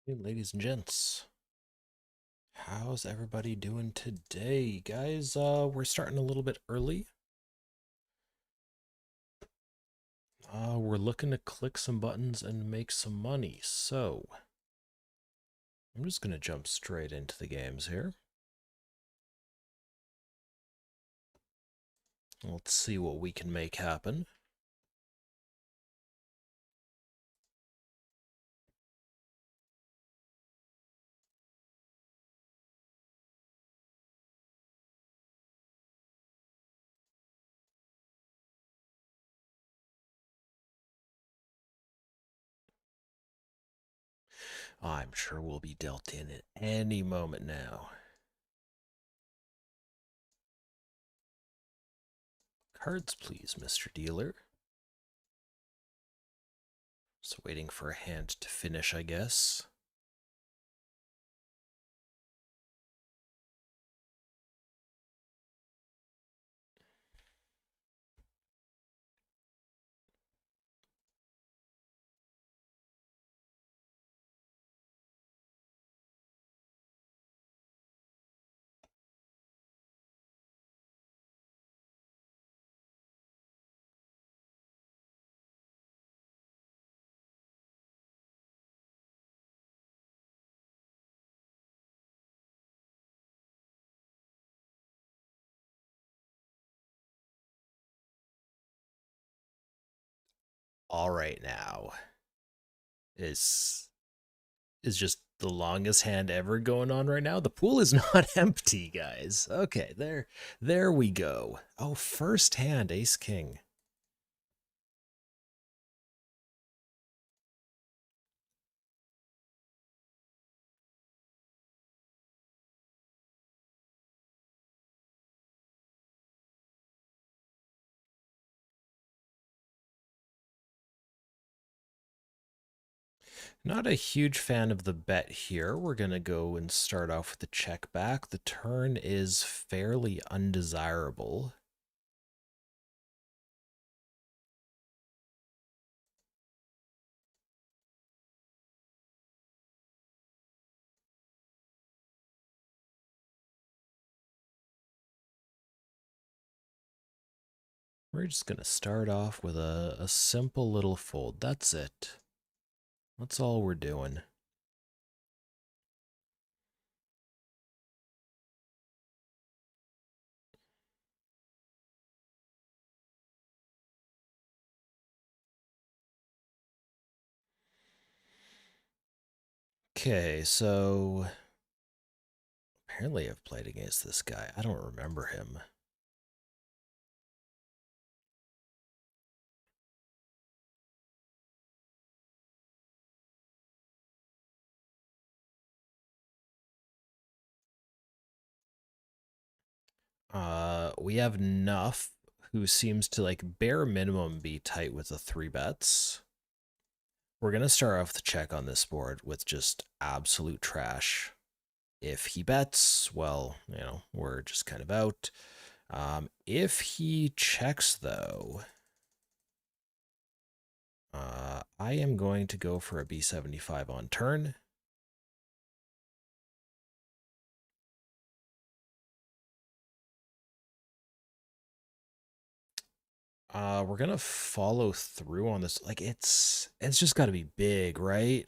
Hey, ladies and gents, how's everybody doing today? Guys, we're starting a little bit early. We're looking to click some buttons and make some money. So, I'm just going to jump straight into the games here. Let's see what we can make happen. I'm sure we'll be dealt in at any moment now. Cards, please, Mr. Dealer. Just waiting for a hand to finish, I guess. All right, now is just the longest hand ever going on right now. The pool is not empty, guys. Okay, there we go. Oh, first hand, ace king. Not a huge fan of the bet here. We're going to go and start off with the check back. The turn is fairly undesirable. We're just going to start off with a simple little fold. That's it. That's all we're doing. Okay, so apparently I've played against this guy. I don't remember him. We have Nuff, who seems to like bare minimum be tight with the three bets. We're gonna start off the check on this board with just absolute trash. If he bets, well, we're just kind of out. If he checks, though, I am going to go for a B75 on turn. We're gonna follow through on this. Like it's just got to be big, right?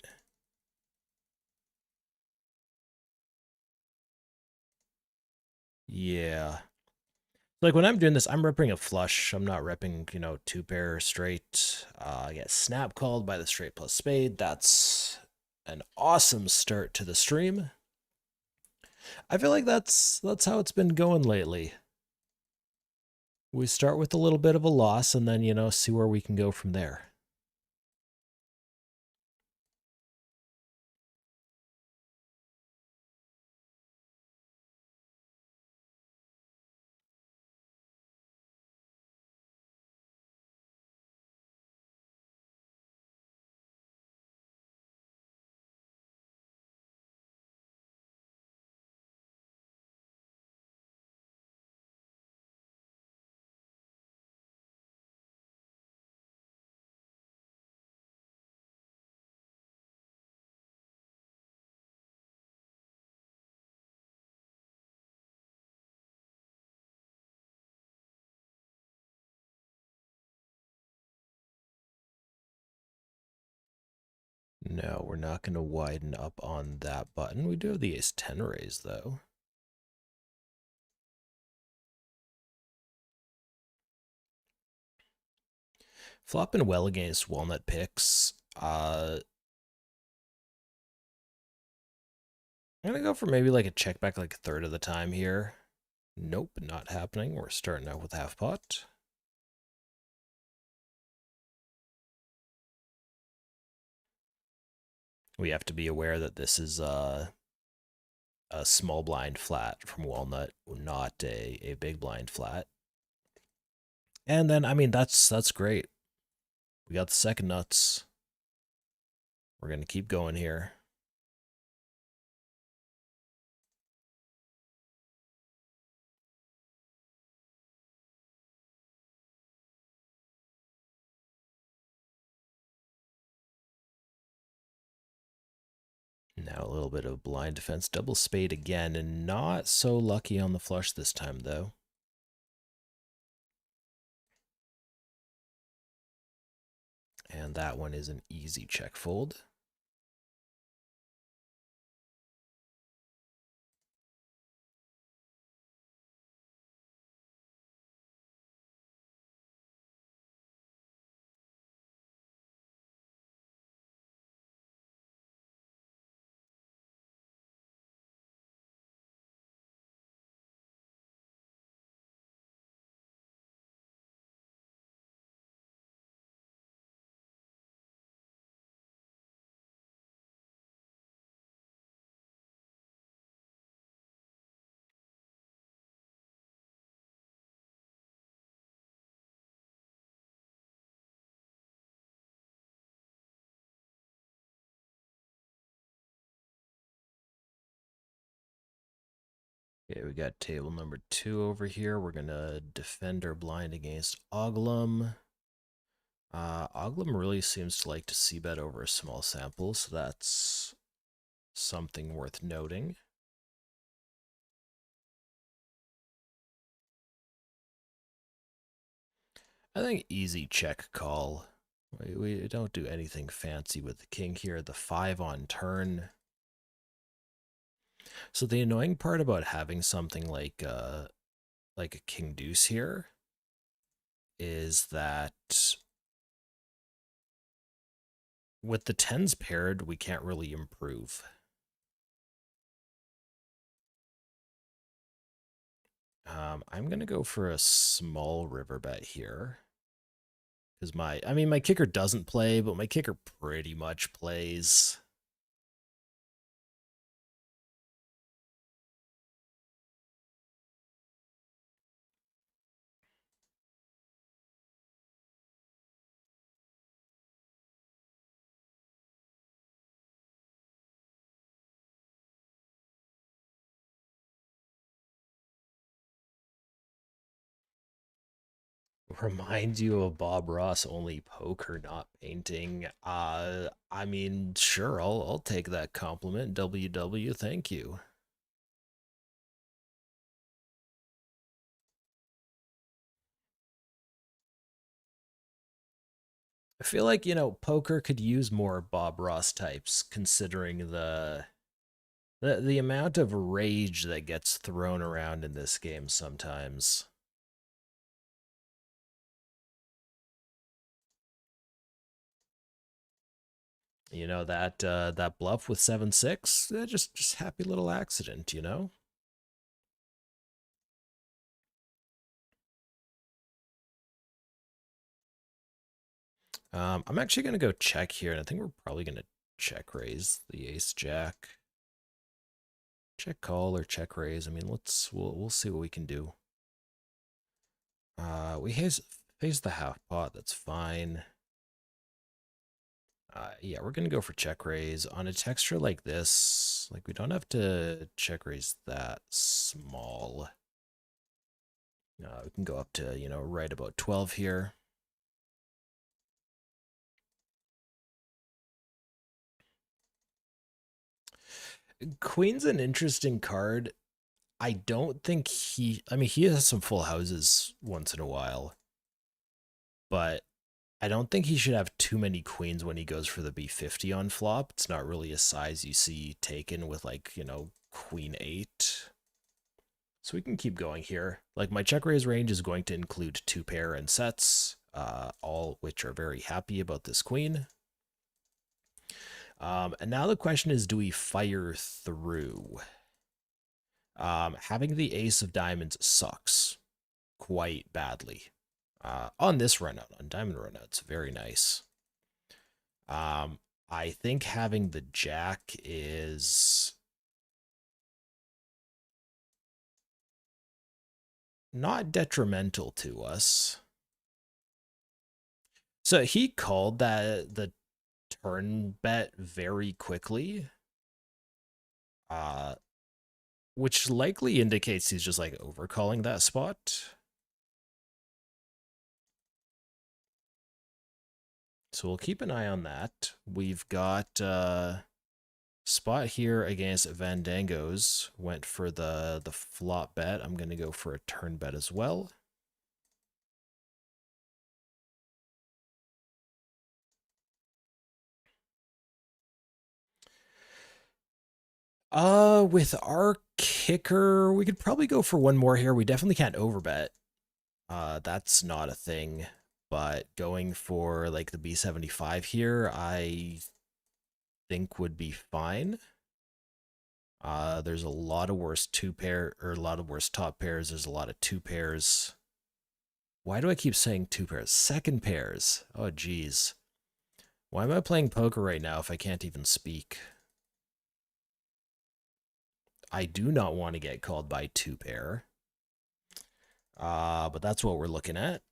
Yeah. Like when I'm doing this, I'm repping a flush. I'm not repping, two pair straight. I get snap called by the straight plus spade. That's an awesome start to the stream. I feel like that's how it's been going lately. We start with a little bit of a loss and then, see where we can go from there. No, we're not going to widen up on that button. We do have the ace-10 raise, though. Flopping well against walnut picks. I'm going to go for maybe like a check back like a third of the time here. Nope, not happening. We're starting out with half pot. We have to be aware that this is a small blind flat from walnut, not a big blind flat. And then, I mean, that's great. We got the second nuts. We're going to keep going here. Now a little bit of blind defense, double spade again, and not so lucky on the flush this time, though. And that one is an easy check fold. Okay, we got table number 2 over here. We're going to defend our blind against Oglum. Oglum really seems to like to c-bet over a small sample, so that's something worth noting. I think easy check call. We don't do anything fancy with the king here. The 5 on turn. So the annoying part about having something like a king deuce here is that with the 10s paired, we can't really improve. I'm gonna go for a small river bet here. Because my kicker doesn't play, but my kicker pretty much plays. Reminds you of Bob Ross, only poker, not painting. I mean, sure, I'll take that compliment. WW, thank you. I feel like, poker could use more Bob Ross types considering the amount of rage that gets thrown around in this game sometimes. That bluff with 7-6, just happy little accident. I'm actually gonna go check here, and I think we're probably gonna check raise the ace jack. Check call or check raise. I mean, we'll see what we can do. We face the half pot. That's fine. Yeah, we're gonna go for check raise on a texture like this. Like, we don't have to check raise that small. We can go up to right about 12 here. Queen's an interesting card. I don't think I mean, he has some full houses once in a while, but I don't think he should have too many queens when he goes for the B50 on flop. It's not really a size you see taken with, like, you know, queen 8. So we can keep going here. Like, my check raise range is going to include 2-pair and sets, all which are very happy about this queen. And now the question is, do we fire through? Having the ace of diamonds sucks quite badly. On this runout, on diamond runout, it's very nice. I think having the jack is not detrimental to us. So he called the turn bet very quickly, which likely indicates he's just like overcalling that spot. So we'll keep an eye on that. We've got spot here against Vandangos. Went for the flop bet. I'm going to go for a turn bet as well. With our kicker, we could probably go for one more here. We definitely can't overbet. That's not a thing. But going for like the B75 here, I think would be fine. There's a lot of worse a lot of worse top pairs. There's a lot of 2-pairs. Why do I keep saying 2-pairs? Second pairs. Oh, geez. Why am I playing poker right now if I can't even speak? I do not want to get called by 2-pair. But that's what we're looking at.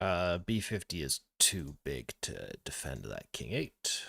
B50 is too big to defend that king 8.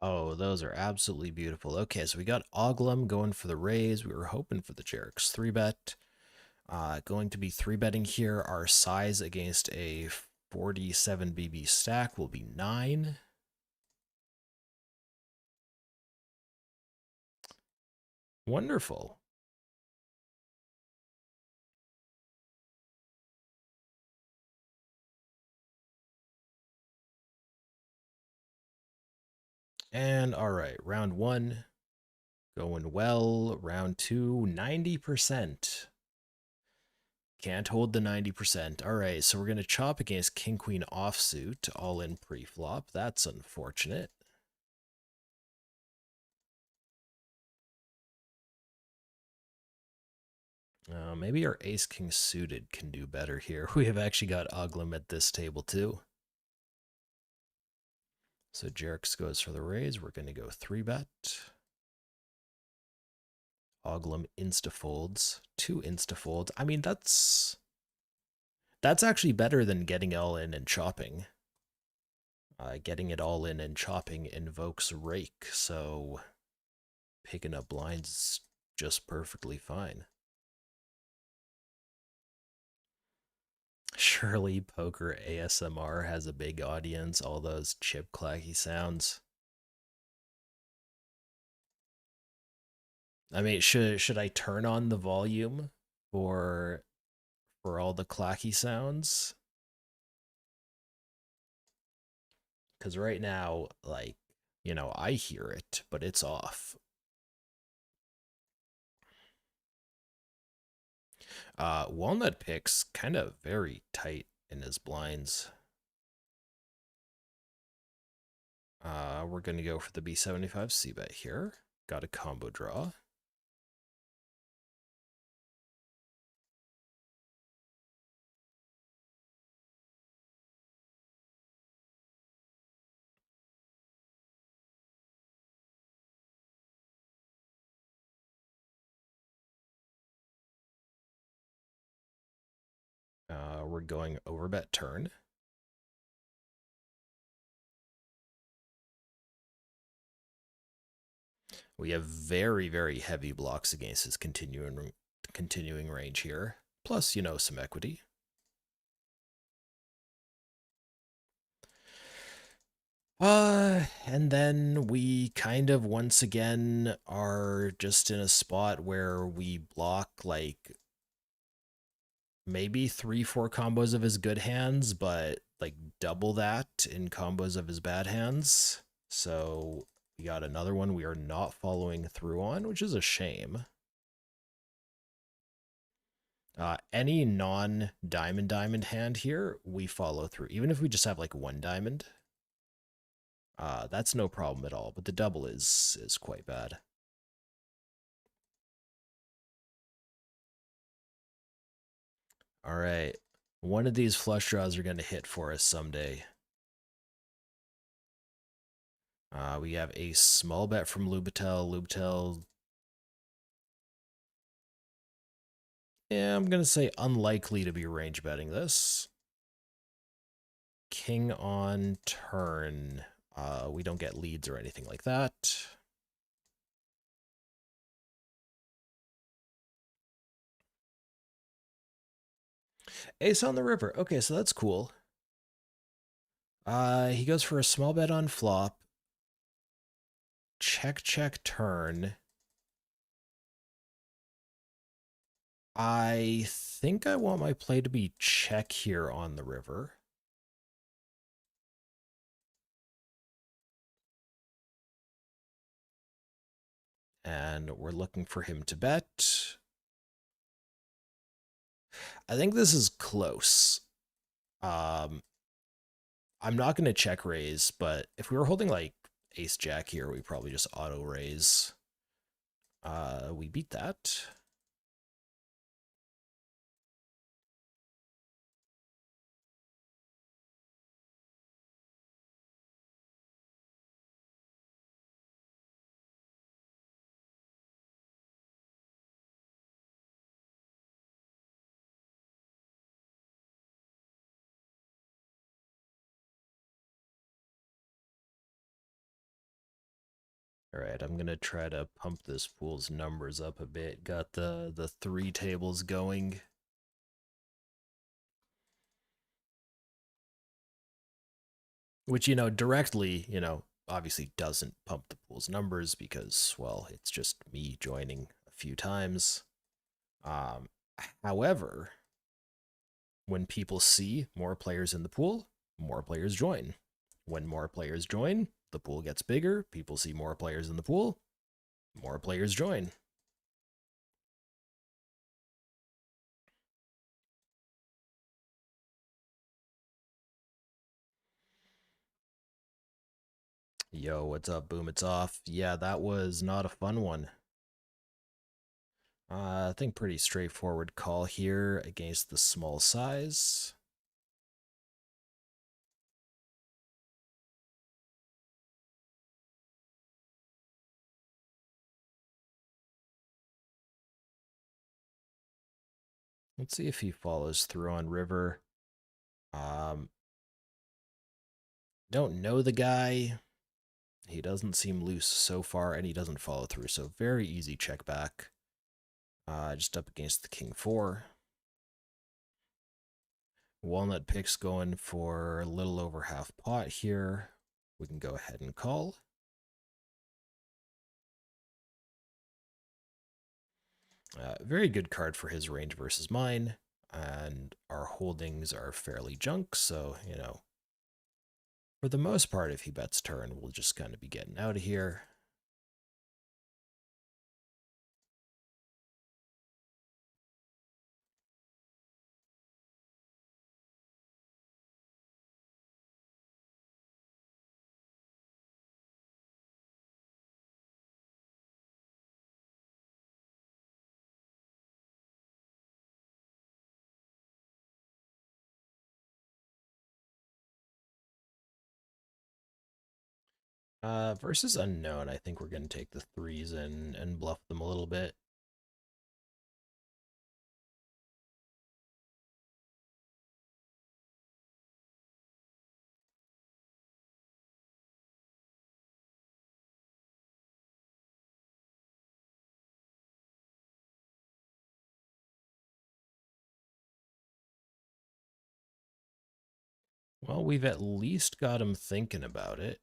Oh, those are absolutely beautiful. Okay, so we got Oglum going for the raise. We were hoping for the Jerks 3-bet. Going to be 3-betting here. Our size against a 47 BB stack will be 9. Wonderful. And all right, round 1 going well. Round 2, 90%. Can't hold the 90%. All right, so we're going to chop against King Queen offsuit, all in pre-flop. That's unfortunate. Maybe our Ace King suited can do better here. We have actually got Oglum at this table too. So Jerks goes for the raise. We're going to go 3-bet. Oglum insta-folds. 2 insta-folds. I mean, that's actually better than getting all in and chopping. Getting it all in and chopping invokes rake, so picking up blinds is just perfectly fine. Surely poker ASMR has a big audience, all those chip clacky sounds. I mean, should I turn on the volume for all the clacky sounds? Because right now, like, I hear it, but it's off. Walnut picks kind of very tight in his blinds. We're going to go for the B75 c-bet here. Got a combo draw. We're going overbet turn. We have very, very heavy blocks against his continuing range here. Plus, some equity. And then we kind of once again are just in a spot where we block like maybe 3-4 combos of his good hands, but like double that in combos of his bad hands. So we got another one we are not following through on, which is a shame. Any non-diamond hand here, we follow through. Even if we just have like one diamond, that's no problem at all. But the double is quite bad. All right. One of these flush draws are going to hit for us someday. We have a small bet from Lubitel. Lubitel, yeah, I'm going to say unlikely to be range betting this. King on turn. We don't get leads or anything like that. Ace on the river. Okay, so that's cool. He goes for a small bet on flop. Check, check, turn. I think I want my play to be check here on the river. And we're looking for him to bet. I think this is close. I'm not going to check raise, but if we were holding like ace jack here, we probably just auto raise. We beat that. All right, I'm gonna try to pump this pool's numbers up a bit. Got the 3 tables going. Which, directly, obviously doesn't pump the pool's numbers because, well, it's just me joining a few times. Um, However, when people see more players in the pool, more players join. When more players join, the pool gets bigger. People see more players in the pool, more players join. Yo, what's up? Boom, it's off. Yeah, that was not a fun one. I think pretty straightforward call here against the small size. Let's see if he follows through on river. Don't know the guy. He doesn't seem loose so far, and he doesn't follow through, so very easy check back. Just up against the king 4. Walnut picks going for a little over half pot here. We can go ahead and call. Very good card for his range versus mine, and our holdings are fairly junk, so, For the most part, if he bets turn, we'll just kind of be getting out of here. Versus unknown, I think we're going to take the threes and bluff them a little bit. Well, we've at least got him thinking about it.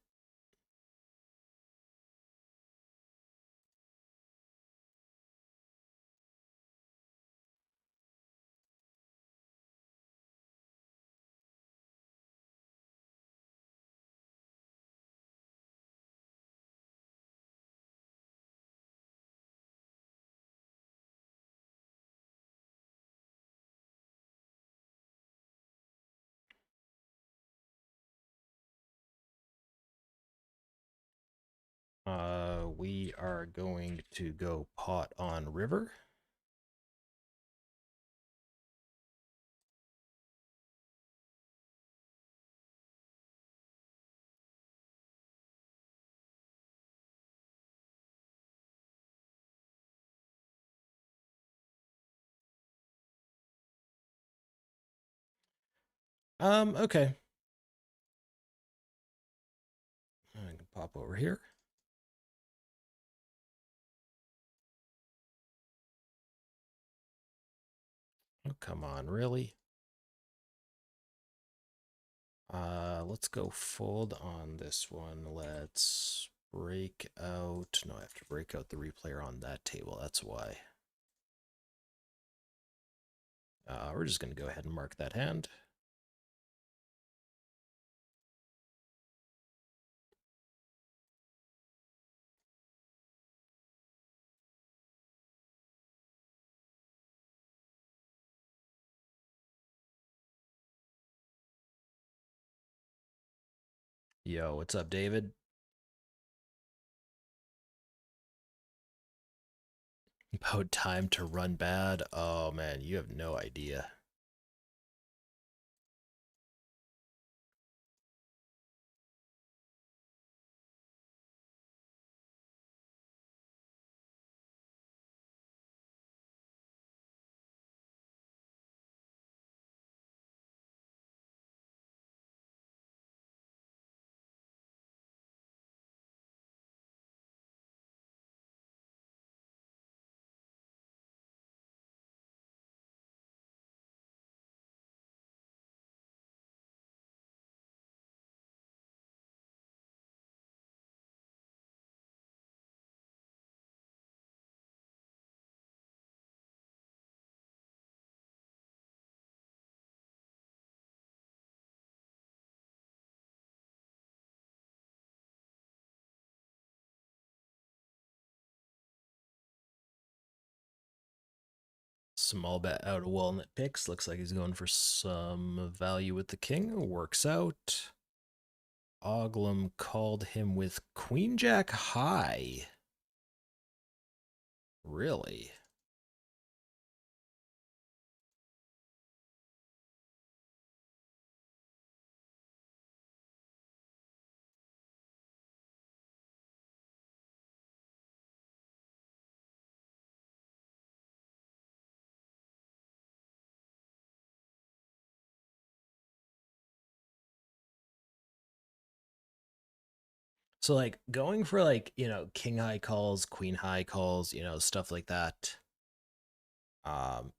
We are going to go pot on river. Okay. I can pop over here. Oh, come on, really? Let's go fold on this one. Let's break out. No, I have to break out the replayer on that table. That's why. We're just going to go ahead and mark that hand. Yo, what's up, David? About time to run bad. Oh, man, you have no idea. Small bet out of walnut picks. Looks like he's going for some value with the king. Works out. Oglum called him with Queen Jack high. Really? So like going for like, king high calls, queen high calls, stuff like that. Um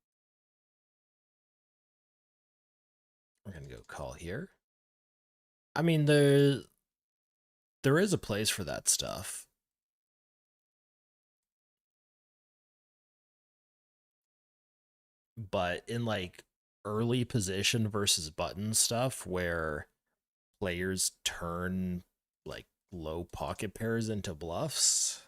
we're going to go call here. I mean, there is a place for that stuff. But in like early position versus button stuff where players turn like low pocket pairs into bluffs.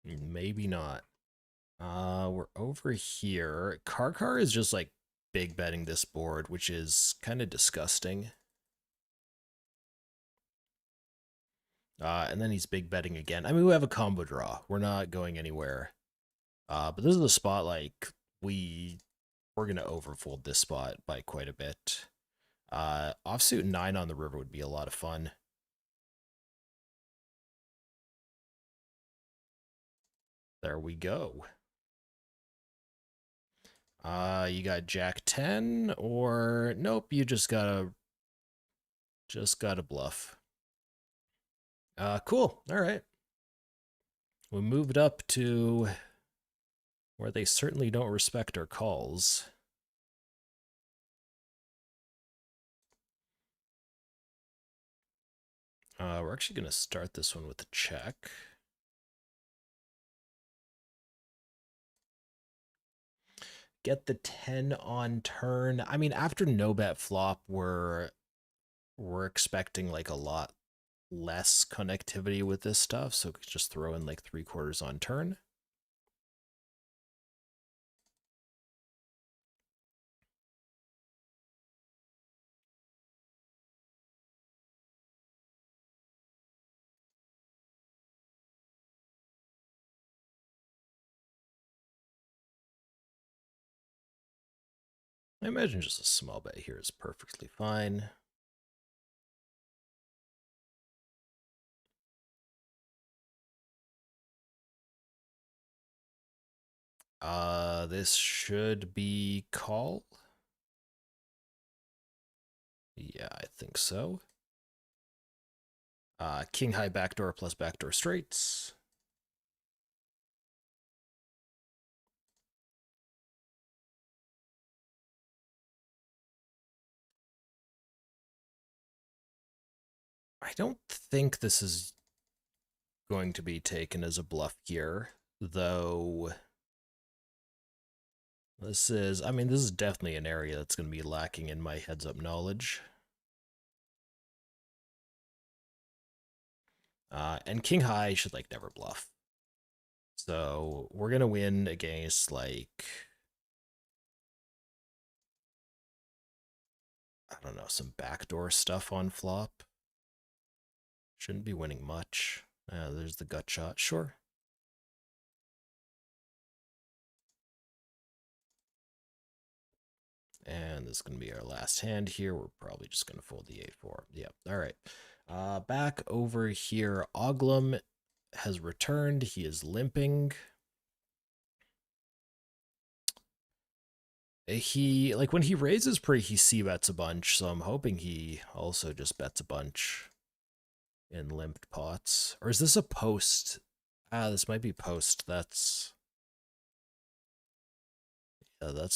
Maybe not. We're over here. Karkar is just like big betting this board, which is kind of disgusting. And then he's big betting again. I mean, we have a combo draw. We're not going anywhere. But this is a spot like we're gonna overfold this spot by quite a bit. Offsuit 9 on the river would be a lot of fun. There we go. You got Jack 10 or nope, you just gotta bluff. Cool. All right. We moved up to where they certainly don't respect our calls. We're actually going to start this one with a check. Get the 10 on turn. I mean, after no bet flop, we're expecting like a lot less connectivity with this stuff, so just throw in like 3/4 on turn. I imagine just a small bet here is perfectly fine. This should be call. Yeah, I think so. King high backdoor plus backdoor straights. I don't think this is going to be taken as a bluff here, though. This is, I mean, this is definitely an area that's going to be lacking in my heads-up knowledge. And King High should, like, never bluff. So we're going to win against, like, I don't know, some backdoor stuff on flop. Shouldn't be winning much. There's the gut shot, sure. And this is going to be our last hand here. We're probably just going to fold the 8-4. Yep, all right. Back over here, Oglum has returned. He is limping. He, like, when he raises pre, he c-bets a bunch, so I'm hoping he also just bets a bunch in limped pots. Or is this a post? This might be post. That's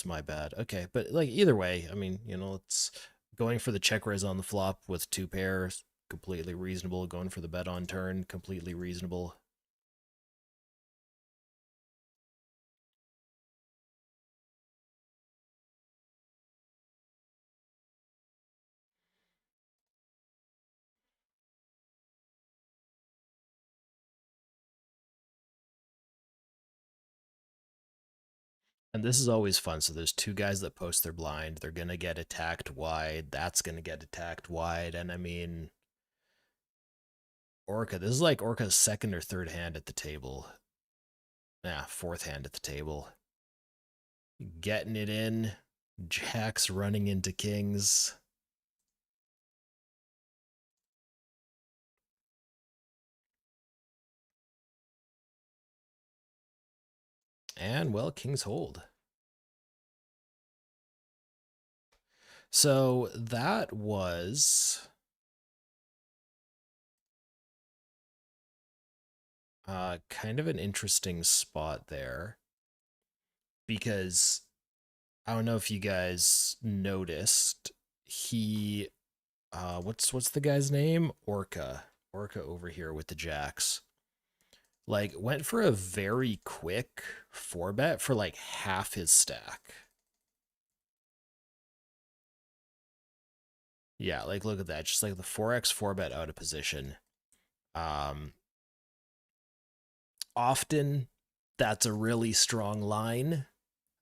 my bad. Okay, but, like, either way, I mean, you know, it's going for the check raise on the flop with 2 pairs, completely reasonable. Going for the bet on turn, completely reasonable. And this is always fun. So there's 2 guys that post their blind. They're going to get attacked wide. That's going to get attacked wide. And I mean, Orca, this is like Orca's second or third hand at the table. Yeah, fourth hand at the table. Getting it in. Jacks running into kings. And, well, kings hold. So that was kind of an interesting spot there, because I don't know if you guys noticed, he what's the guy's name? Orca over here with the jacks, like, went for a very quick 4-bet for like half his stack. Yeah, like look at that. Just like the 4x 4 bet out of position. Um, Often that's a really strong line.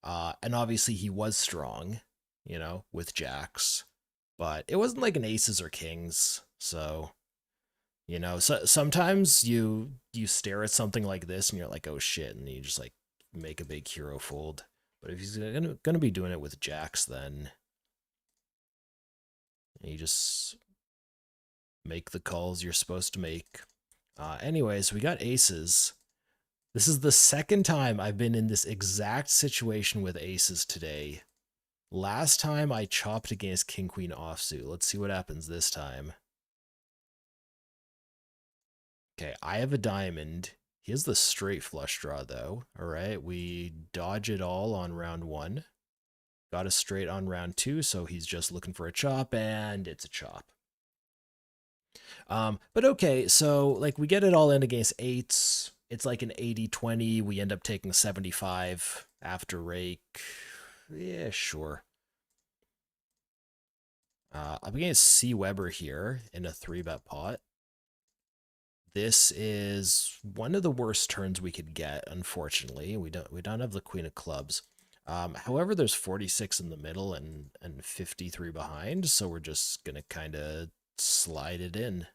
And obviously he was strong, with jacks, but it wasn't like an aces or kings. So, so sometimes you stare at something like this and you're like, oh shit, and you just like make a big hero fold. But if he's gonna be doing it with jacks, then you just make the calls you're supposed to make. Anyways, we got aces. This is the second time I've been in this exact situation with aces today. Last time I chopped against king queen offsuit. Let's see what happens this time. Okay, I have a diamond. He has the straight flush draw though. All right, we dodge it all on round 1. Got a straight on round 2, so he's just looking for a chop, and it's a chop. But okay, so like we get it all in against eights. It's like an 80-20. We end up taking 75 after rake. Yeah, sure. I'm against C. Weber here in a 3-bet pot. This is one of the worst turns we could get, unfortunately. We don't have the queen of clubs. However, there's 46 in the middle and 53 behind, so we're just gonna kind of slide it in.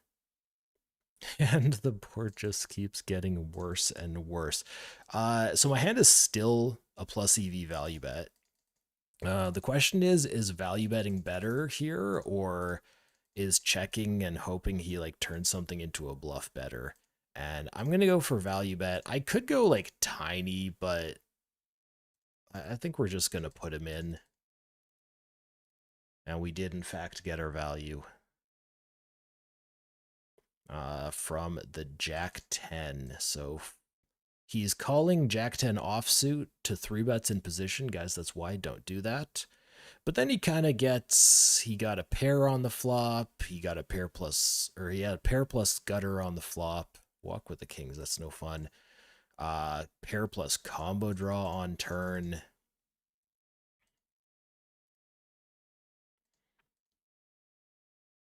And the board just keeps getting worse and worse. So my hand is still a plus EV value bet. The question is value betting better here, or is checking and hoping he like turns something into a bluff better? And I'm gonna go for value bet. I could go like tiny, but I think we're just gonna put him in. And we did in fact get our value. From the Jack 10. So he's calling Jack 10 offsuit to 3-bets in position. Guys, that's why don't do that. But then he kind of he got a pair on the flop. He got a pair plus, or he had a pair plus gutter on the flop. Walk with the kings, that's no fun. Pair plus combo draw on turn.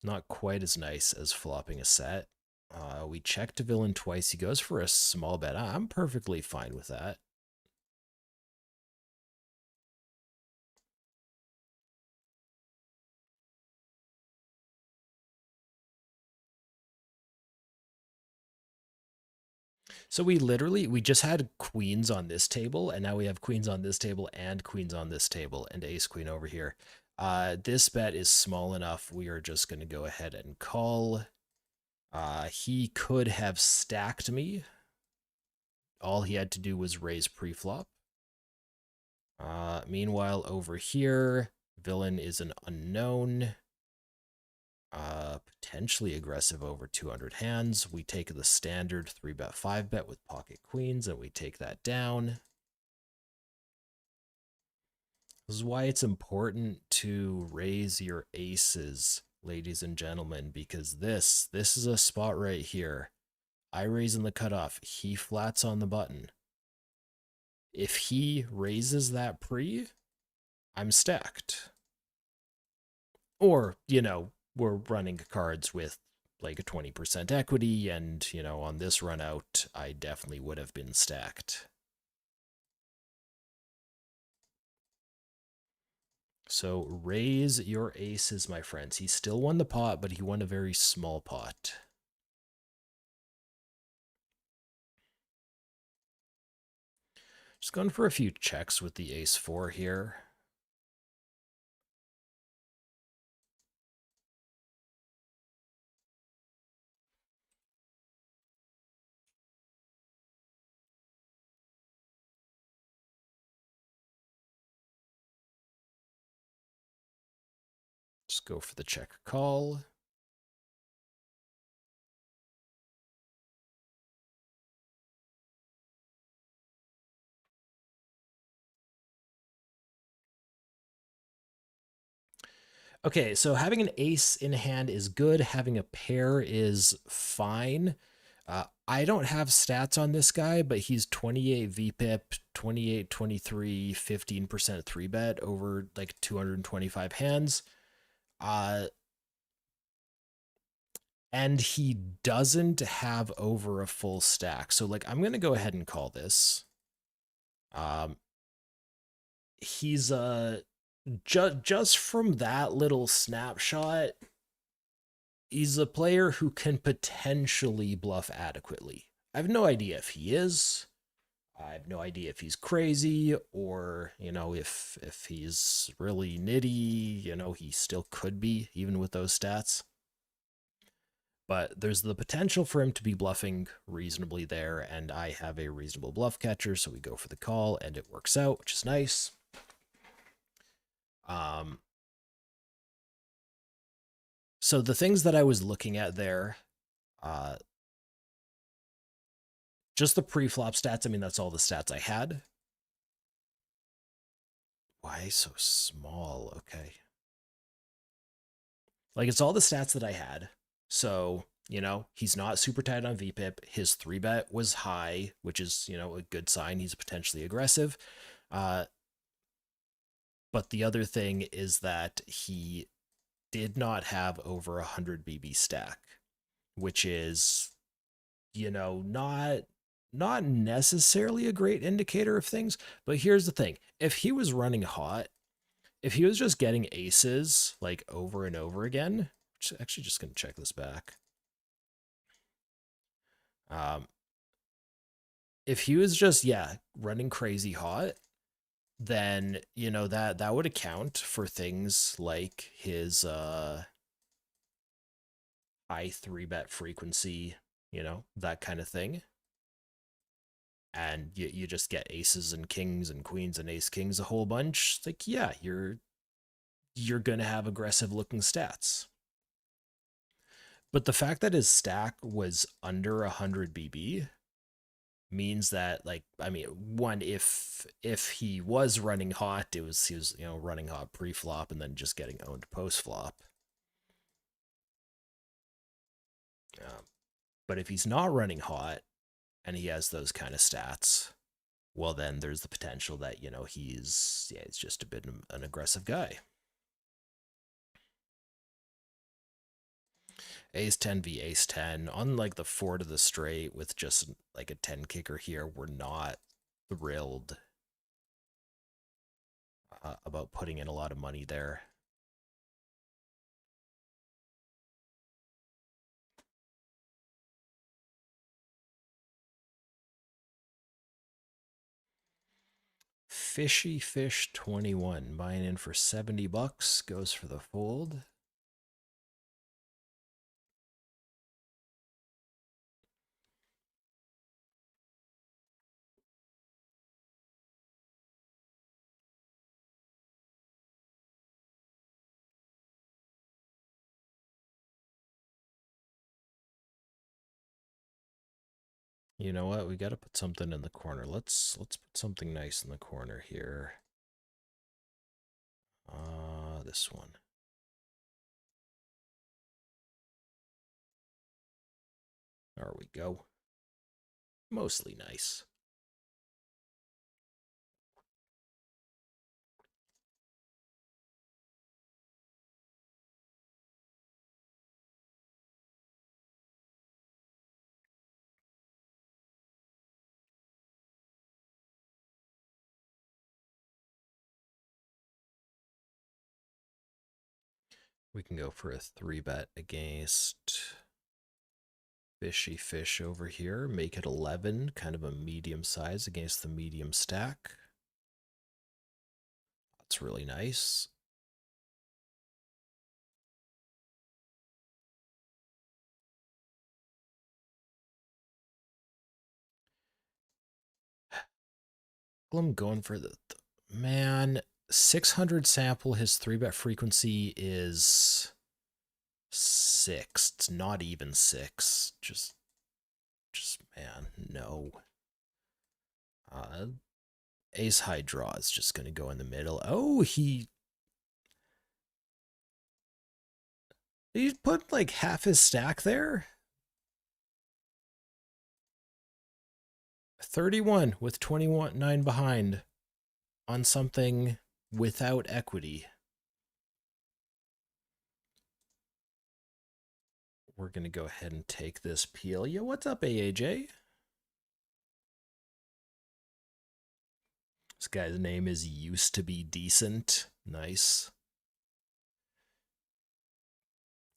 Not quite as nice as flopping a set. We checked a villain twice. He goes for a small bet. I'm perfectly fine with that. So we just had queens on this table, and now we have queens on this table and queens on this table, and ace queen over here. This bet is small enough. We are just going to go ahead and call. He could have stacked me. All he had to do was raise pre-flop. Meanwhile, over here, villain is an unknown. Potentially aggressive over 200 hands. We take the standard 3-bet, 5-bet with pocket queens, and we take that down. This is why it's important to raise your aces, ladies and gentlemen, because this is a spot right here. I raise in the cutoff. He flats on the button. If he raises that pre, I'm stacked. Or, we're running cards with like a 20% equity, and, on this run out, I definitely would have been stacked. So raise your aces, my friends. He still won the pot, but he won a very small pot. Just going for a few checks with the ace-4 here. Just go for the check call. Okay, so having an ace in hand is good. Having a pair is fine. I don't have stats on this guy, but he's 28 VPIP, 28, 23, 15% 3-bet over like 225 hands. and he doesn't have over a full stack. So like I'm going to go ahead and call this. Um he's just from that little snapshot, he's a player who can potentially bluff adequately. I have no idea if he is. I have no idea if he's crazy or, if he's really nitty, he still could be, even with those stats. But there's the potential for him to be bluffing reasonably there, and I have a reasonable bluff catcher, so we go for the call, and it works out, which is nice. So the things that I was looking at there, just the pre-flop stats. I mean, that's all the stats I had. Why so small? Okay. Like, it's all the stats that I had. So, he's not super tight on VPIP. His 3-bet was high, which is, a good sign. He's potentially aggressive. But the other thing is that he did not have over 100 BB stack, which is, not necessarily a great indicator of things. But here's the thing. If he was running hot, if he was just getting aces like over and over again, which actually just going to check this back. If he was just, running crazy hot, then, that would account for things like his high 3-bet frequency, that kind of thing. And you just get aces and kings and queens and ace kings a whole bunch. It's like, yeah, you're gonna have aggressive looking stats. But the fact that his stack was under 100 BB means that, like, I mean, one, if he was running hot, he was running hot pre-flop and then just getting owned post-flop. But if he's not running hot and he has those kind of stats, well, then there's the potential that, he's just a bit an aggressive guy. Ace 10 v ace 10 on like the 4 to the straight with just like a 10 kicker here. We're not thrilled about putting in a lot of money there. Fishy Fish 21 buying in for $70, goes for the fold. You know what? We got to put something in the corner. Let's put something nice in the corner here. This one. There we go. Mostly nice. We can go for a 3-bet against Fishy Fish over here. Make it 11, kind of a medium size against the medium stack. That's really nice. I'm going for the man. 600 sample. His 3-bet frequency is 6. It's not even 6. Just man, no. Ace high draw is just gonna go in the middle. Oh, he put like half his stack there. 31 with 21.9 behind on something without equity. we're going to go ahead and take this peel. Yo, what's up, AAJ? This guy's name is Used to Be Decent. Nice.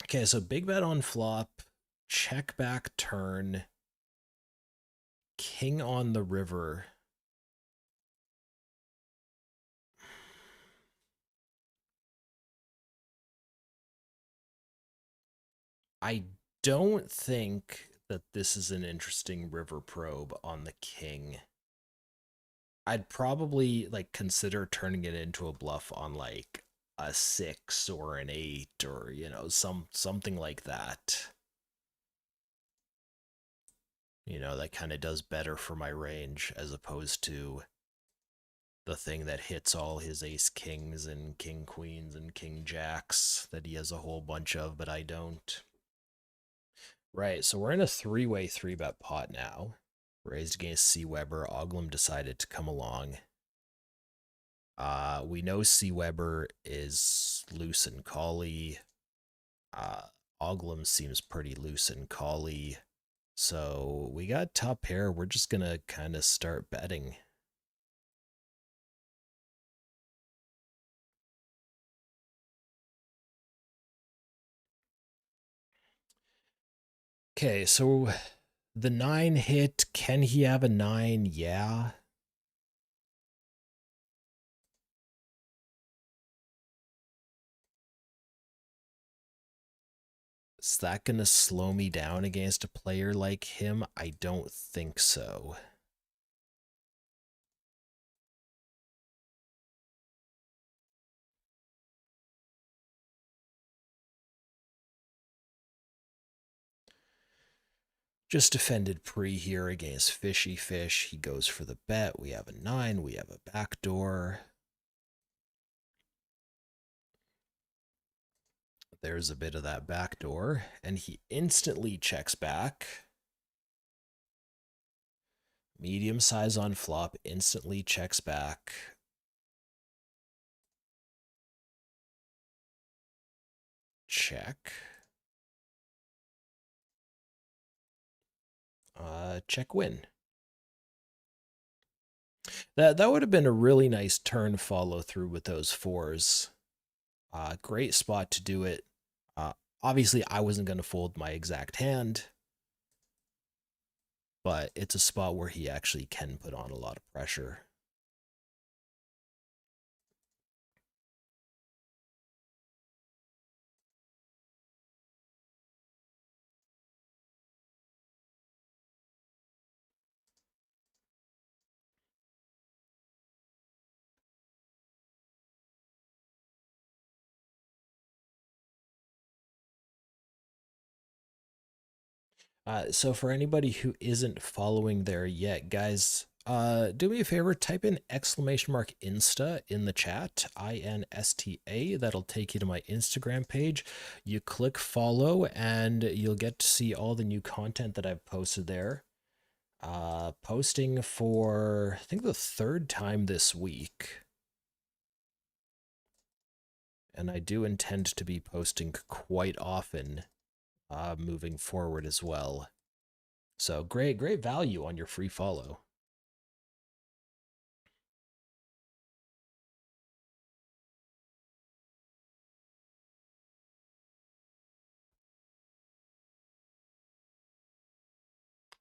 Okay, so big bet on flop, check back turn, king on the river. I don't think that this is an interesting river probe on the king. I'd probably like consider turning it into a bluff on like a 6 or an 8 or something like that. That kind of does better for my range as opposed to the thing that hits all his ace kings and king queens and king jacks that he has a whole bunch of, but I don't. Right, so we're in a three-way 3-bet pot now. Raised against C. Weber. Oglum decided to come along. We know C. Weber is loose and collie. Oglum seems pretty loose and collie. So we got top pair. We're just gonna kind of start betting. Okay, so the 9 hit. Can he have a 9? Yeah. Is that going to slow me down against a player like him? I don't think so. Just defended pre here against Fishy Fish. He goes for the bet. We have a 9. We have a backdoor. There's a bit of that backdoor. And he instantly checks back. Medium size on flop. Instantly checks back. Check. Check win. That would have been a really nice turn follow through with those 4s. Great spot to do it. Obviously, I wasn't going to fold my exact hand, but it's a spot where he actually can put on a lot of pressure. So for anybody who isn't following there yet, guys, do me a favor, type in !Insta in the chat, INSTA. That'll take you to my Instagram page. You click follow and you'll get to see all the new content that I've posted there. Posting for, I think, the 3rd time this week. And I do intend to be posting quite often moving forward as well. So great value on your free follow.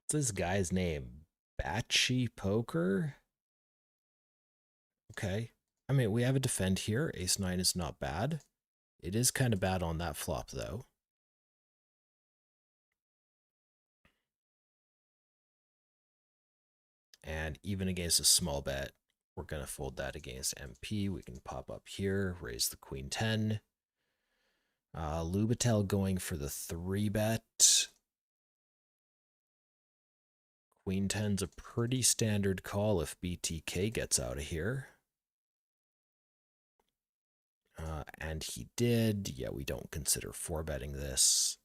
What's this guy's name? Batchy Poker? Okay. I mean, we have a defend here. Ace 9 is not bad. It is kind of bad on that flop, though. And even against a small bet, we're going to fold that against MP. We can pop up here, raise the queen 10. Lubitel going for the 3-bet. Queen 10's a pretty standard call if BTK gets out of here. And he did. Yeah, we don't consider 4-betting this.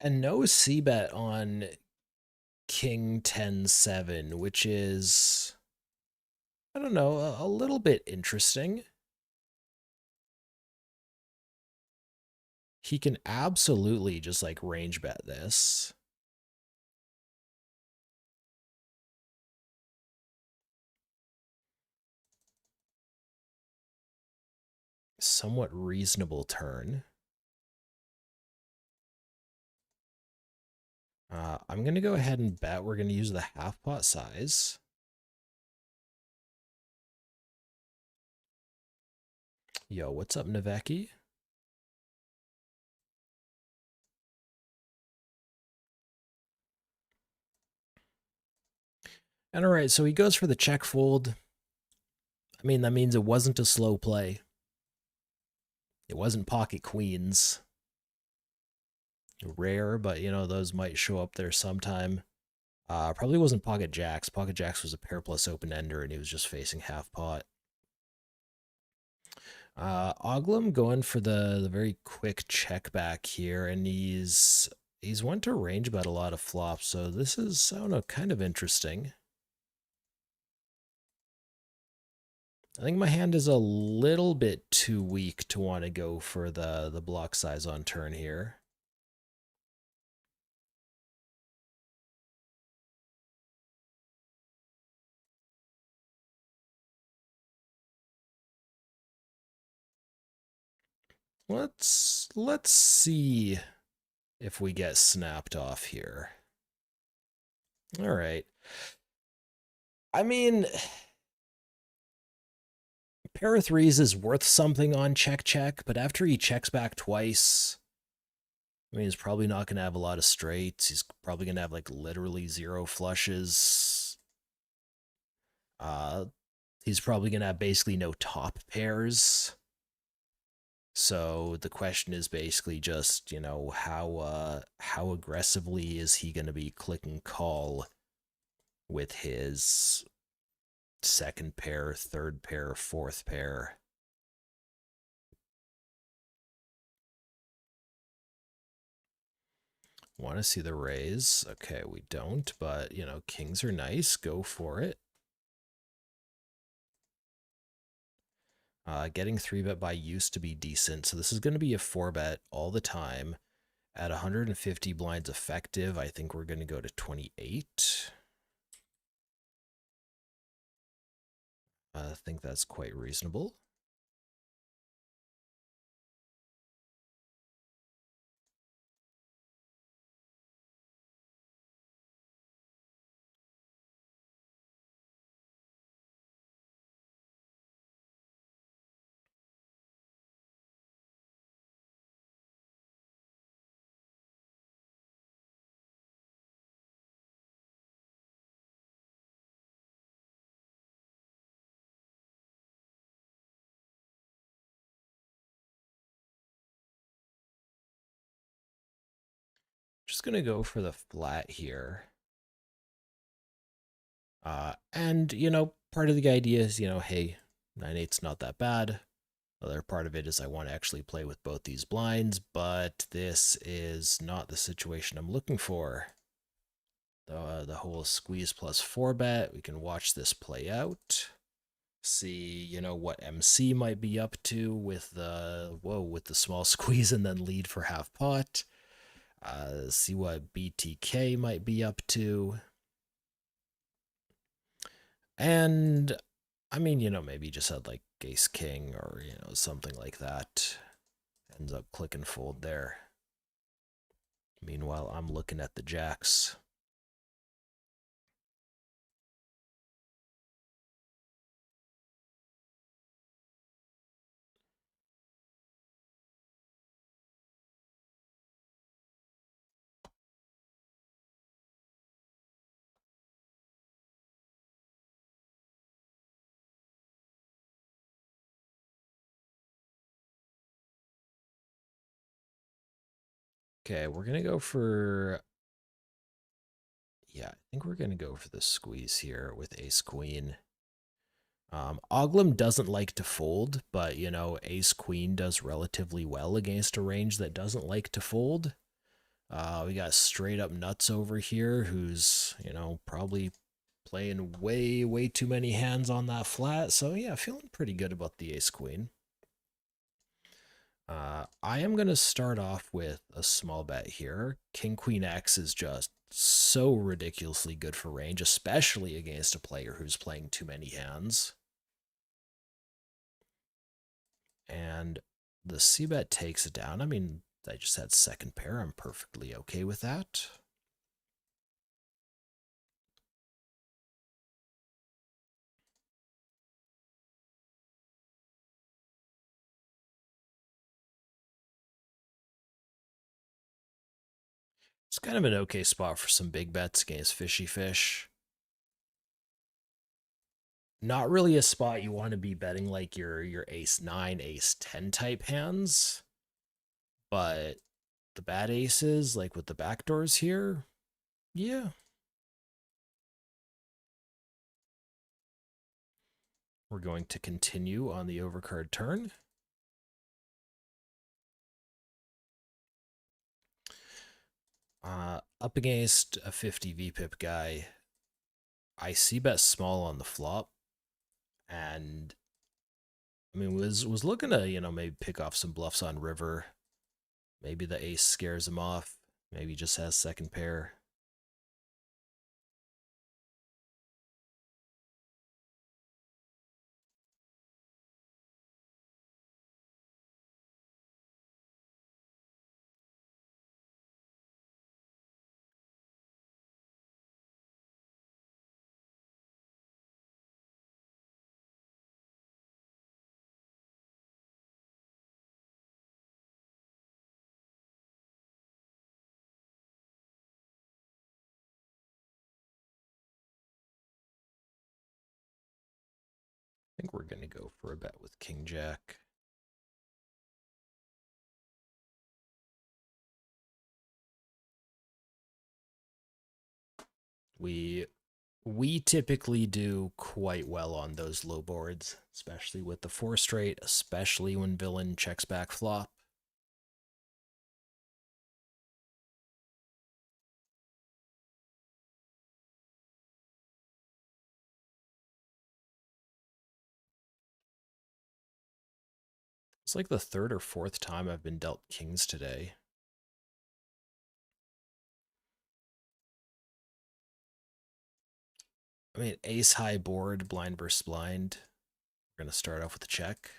And no c-bet on king 10-7, which is, I don't know, a little bit interesting. He can absolutely just like range bet this. Somewhat reasonable turn. I'm going to go ahead and bet we're going to use the half pot size. Yo, what's up, Naveki? And all right, so he goes for the check fold. I mean, that means it wasn't a slow play. It wasn't pocket queens. Rare, but you know, those might show up there sometime. Probably wasn't pocket jacks. Pocket jacks was a pair plus open ender, and he was just facing half pot. Oglum going for the very quick check back here, and he's one to range bet a lot of flops, so this is, I don't know, kind of interesting. I think my hand is a little bit too weak to want to go for the block size on turn here. Let's see if we get snapped off here. All right. I mean, pair of threes is worth something on check, but after he checks back twice, I mean, he's probably not going to have a lot of straights. He's probably going to have like literally zero flushes. He's probably going to have basically no top pairs. So the question is basically just, you know, how aggressively is he going to be clicking call with his second pair, third pair, fourth pair. Want to see the raise? Okay, we don't, but, you know, kings are nice. Go for it. Getting 3-bet by used to be decent, so this is going to be a 4-bet all the time. At 150 blinds effective, I think we're going to go to 28. I think that's quite reasonable. Just going to go for the flat here. And, you know, part of the idea is, you know, hey, 9/8's not that bad. Other part of it is I want to actually play with both these blinds, but this is not the situation I'm looking for. The whole squeeze plus 4-bet, we can watch this play out. See, you know, what MC might be up to with the, with the small squeeze and then lead for half pot. See what BTK might be up to. And, I mean, you know, maybe just had like ace king or, you know, something like that. Ends up click and fold there. Meanwhile, I'm looking at the jacks. Okay, we're going to go for... Yeah, I think we're going to go for the squeeze here with ace queen. Oglum doesn't like to fold, but, you know, ace queen does relatively well against a range that doesn't like to fold. We got straight up nuts over here who's, probably playing way, way too many hands on that flat. So yeah, feeling pretty good about the ace queen. I am going to start off with a small bet here. King Queen X is just so ridiculously good for range, especially against a player who's playing too many hands. And the c-bet takes it down. I mean, I just had second pair. I'm perfectly okay with that. It's kind of an okay spot for some big bets against fishy fish. Not really a spot you want to be betting like your ace 9, ace 10 type hands, but the bad aces, like with the backdoors here, yeah. We're going to continue on the overcard turn. Up against a 50 VPIP guy, I see bet small on the flop, and I mean was looking to maybe pick off some bluffs on river. Maybe the ace scares him off. Maybe just has second pair. I think we're gonna go for a bet with King Jack. We typically do quite well on those low boards, especially with the 4 straight, especially when villain checks back flop. It's like the third or fourth time I've been dealt kings today. I mean, ace high board, blind versus blind. We're going to start off with a check.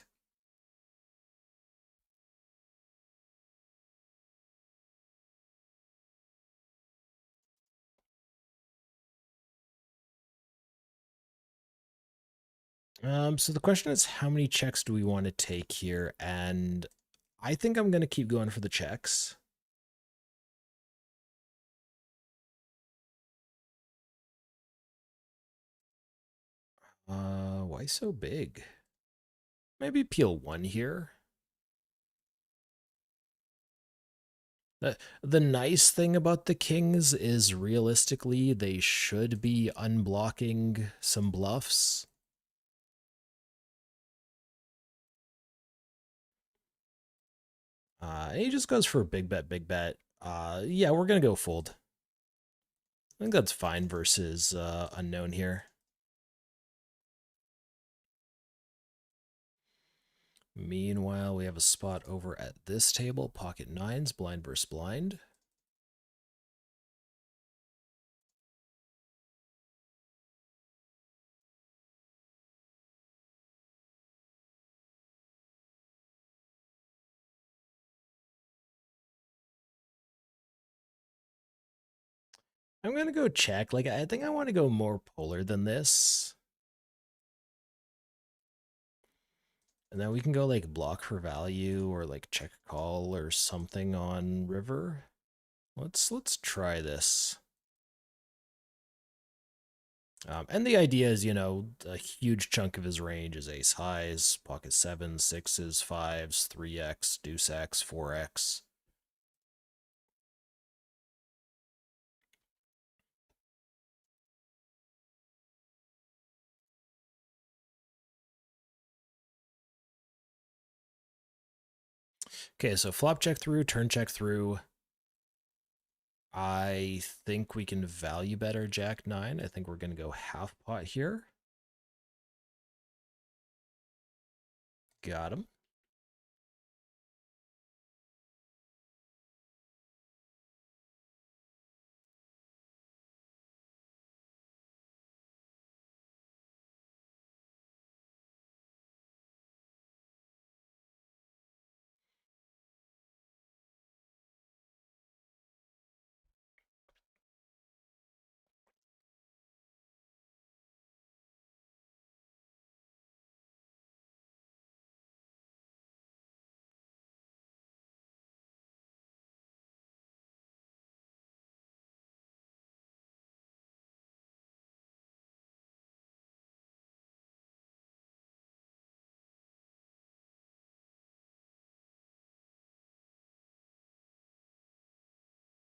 So the question is, how many checks do we want to take here? And I think I'm going to keep going for the checks. Why so big? Maybe peel 1 here. The nice thing about the kings is realistically they should be unblocking some bluffs. He just goes for a big bet, big bet. Yeah, we're gonna go fold. I think that's fine versus unknown here. Meanwhile, we have a spot over at this table, pocket nines, blind versus blind. I'm gonna go check. Like, I think I want to go more polar than this. And then we can go like block for value or like check call or something on river. Let's try this. And the idea is, a huge chunk of his range is ace highs, pocket sevens, sixes, fives, 3x, deuce x, 4x. Okay, so flop check through, turn check through. I think we can value bet our Jack 9. I think we're going to go half pot here. Got him.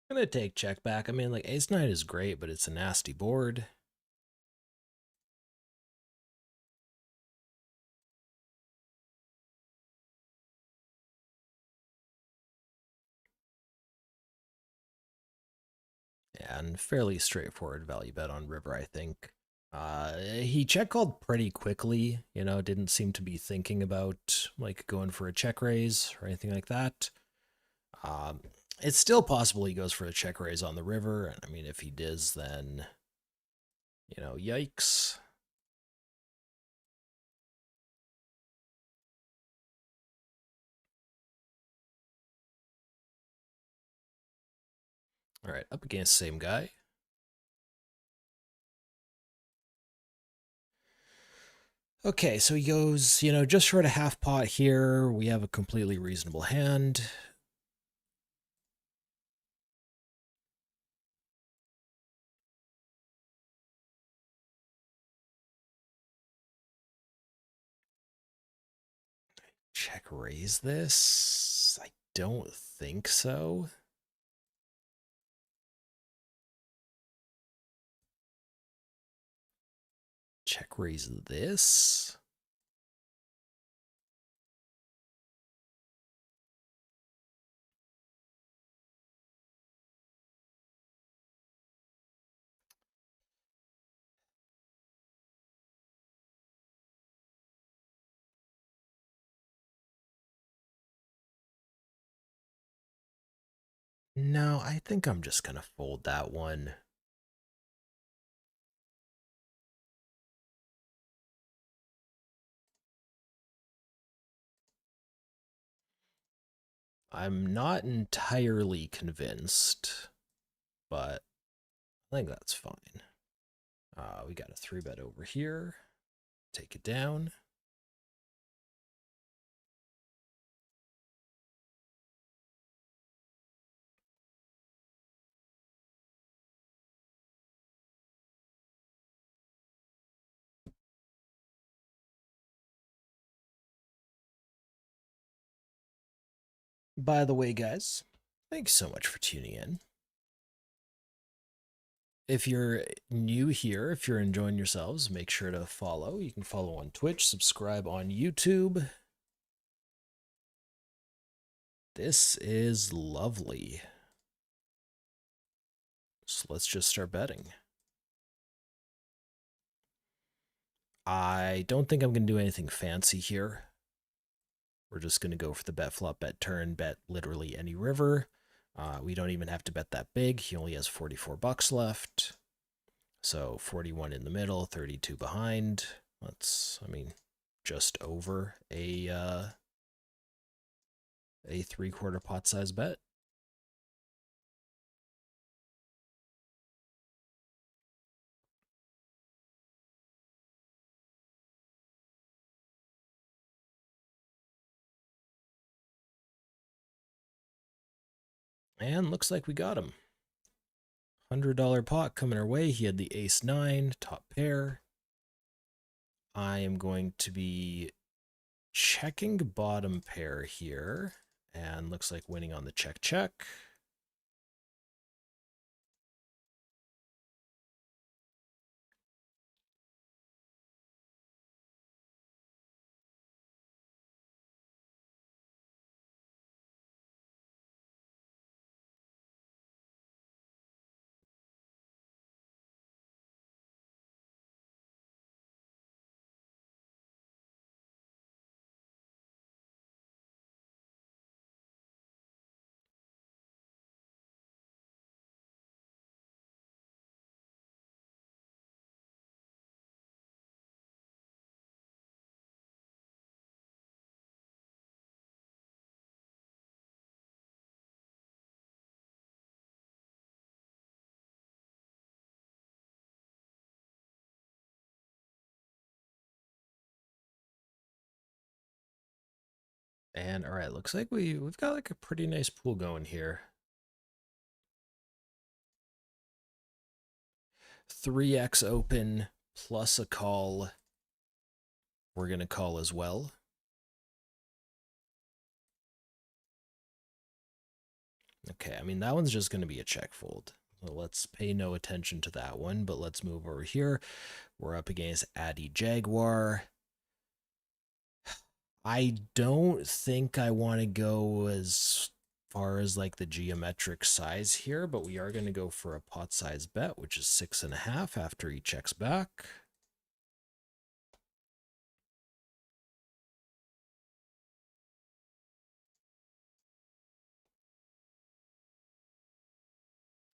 I'm going to take check back. I mean, like, ace 9 is great, but it's a nasty board. And fairly straightforward value bet on river, I think. He check called pretty quickly, you know, didn't seem to be thinking about like going for a check raise or anything like that. Um, it's still possible he goes for a check raise on the river, and I mean, if he does, then, you know, yikes. All right, up against the same guy. Okay, so he goes, you know, just short of half pot here. We have a completely reasonable hand. Check raise this? I don't think so. Check raise this? No, I think I'm just gonna fold that one. I'm not entirely convinced, but I think that's fine. We got a 3-bet over here. Take it down. By the way, guys, thanks so much for tuning in. If you're new here, if you're enjoying yourselves, make sure to follow. You can follow on Twitch, subscribe on YouTube. This is lovely. So let's just start betting. I don't think I'm going to do anything fancy here. We're just going to go for the bet flop, bet turn, bet literally any river. We don't even have to bet that big. He only has 44 bucks left. So 41 in the middle, 32 behind. That's, I mean, just over a 3/4 pot size bet. And looks like we got him. $100 pot coming our way. He had the ace 9, top pair. I am going to be checking bottom pair here. And looks like winning on the check check. And all right, looks like we've got like a pretty nice pool going here. 3x open plus a call. We're gonna call as well. Okay, I mean that one's just gonna be a check fold. So let's pay no attention to that one, but let's move over here. We're up against Addy Jaguar. I don't think I want to go as far as like the geometric size here, but we are going to go for a pot size bet, which is 6.5 after he checks back.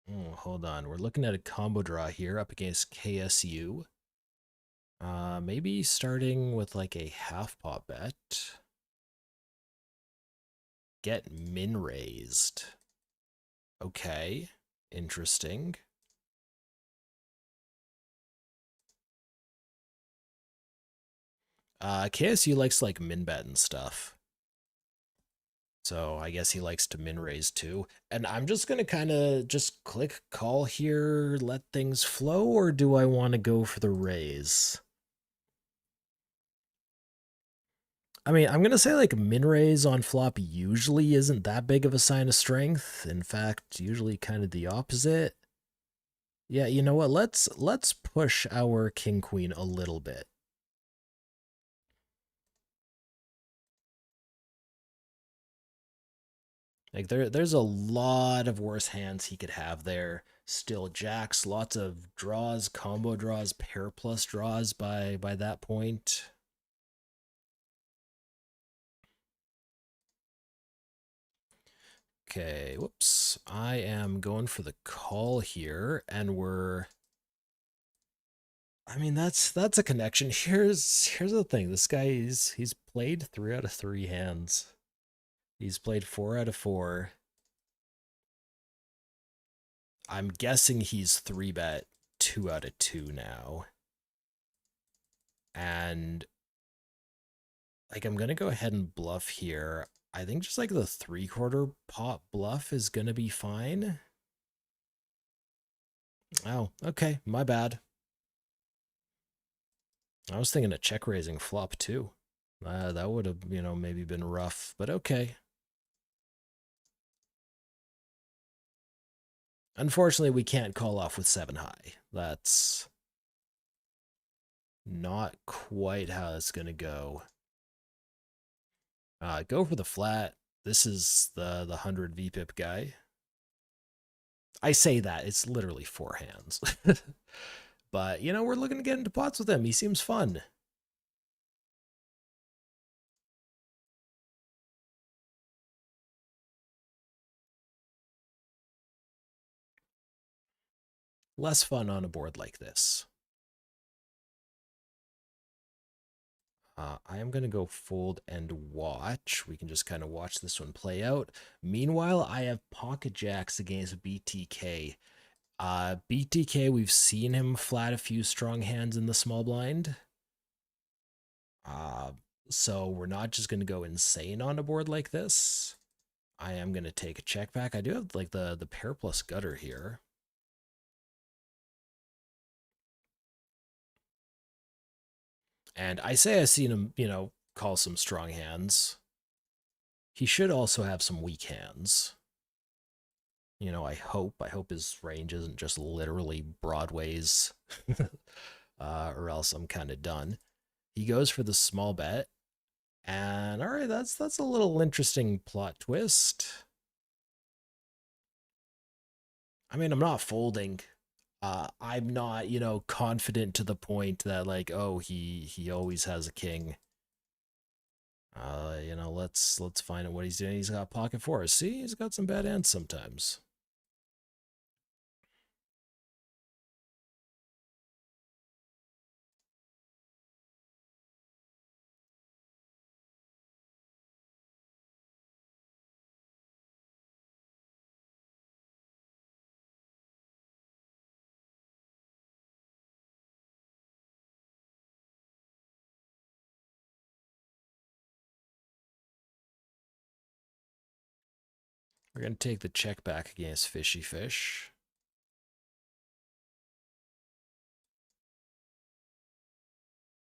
Oh, hold on. We're looking at a combo draw here up against KSU. Maybe starting with like a half pot bet. Get min raised. Okay, interesting. KSU likes like min bet and stuff. So I guess he likes to min raise too. And I'm just going to kind of just click call here, let things flow, or do I want to go for the raise? I mean, I'm going to say like min raise on flop usually isn't that big of a sign of strength. In fact, usually kind of the opposite. Yeah, you know what? Let's push our king queen a little bit. Like there's a lot of worse hands he could have there. Still jacks, lots of draws, combo draws, pair plus draws by that point. Okay, whoops. I am going for the call here, and we're I mean that's a connection. Here's the thing. This guy he's played 3 out of 3 hands. He's played 4 out of 4. I'm guessing he's 3-bet 2 out of 2 now. And like I'm gonna go ahead and bluff here. I think just like the 3/4 pot bluff is gonna be fine. Oh, okay, my bad. I was thinking a check raising flop too. That would have, maybe been rough, but okay. Unfortunately, we can't call off with 7 high. That's not quite how it's gonna go. Go for the flat. This is the 100 VPIP guy. I say that, it's literally 4 hands. But, we're looking to get into pots with him. He seems fun. Less fun on a board like this. I am going to go fold and watch. We can just kind of watch this one play out. Meanwhile, I have pocket jacks against BTK. BTK, we've seen him flat a few strong hands in the small blind. So we're not just going to go insane on a board like this. I am going to take a check back. I do have like the pair plus gutter here. And I say I've seen him, call some strong hands. He should also have some weak hands. I hope his range isn't just literally broadways, or else I'm kind of done. He goes for the small bet, and all right, that's a little interesting plot twist. I mean, I'm not folding. I'm not, confident to the point that like, oh, he always has a king. Let's find out what he's doing. He's got pocket fours. See, he's got some bad hands sometimes. We're going to take the check back against Fishy Fish.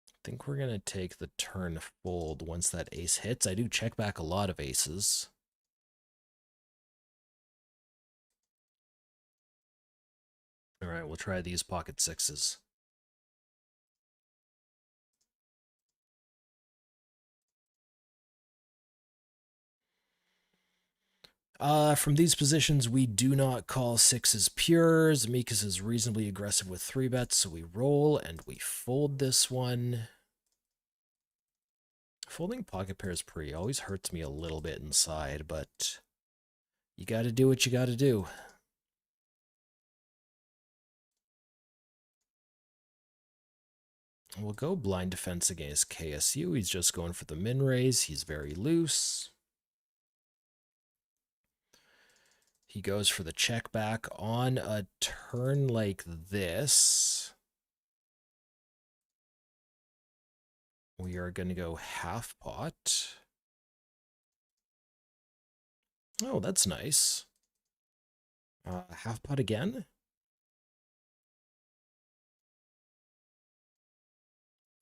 I think we're going to take the turn fold once that ace hits. I do check back a lot of aces. All right, we'll try these pocket sixes. From these positions, we do not call sixes pure. Zemeckis is reasonably aggressive with 3-bets, so we roll and we fold this one. Folding pocket pairs pre always hurts me a little bit inside, but you gotta do what you gotta do. We'll go blind defense against KSU. He's just going for the min raise. He's very loose. He goes for the check back on a turn like this. We are going to go half pot. Oh, that's nice. Half pot again?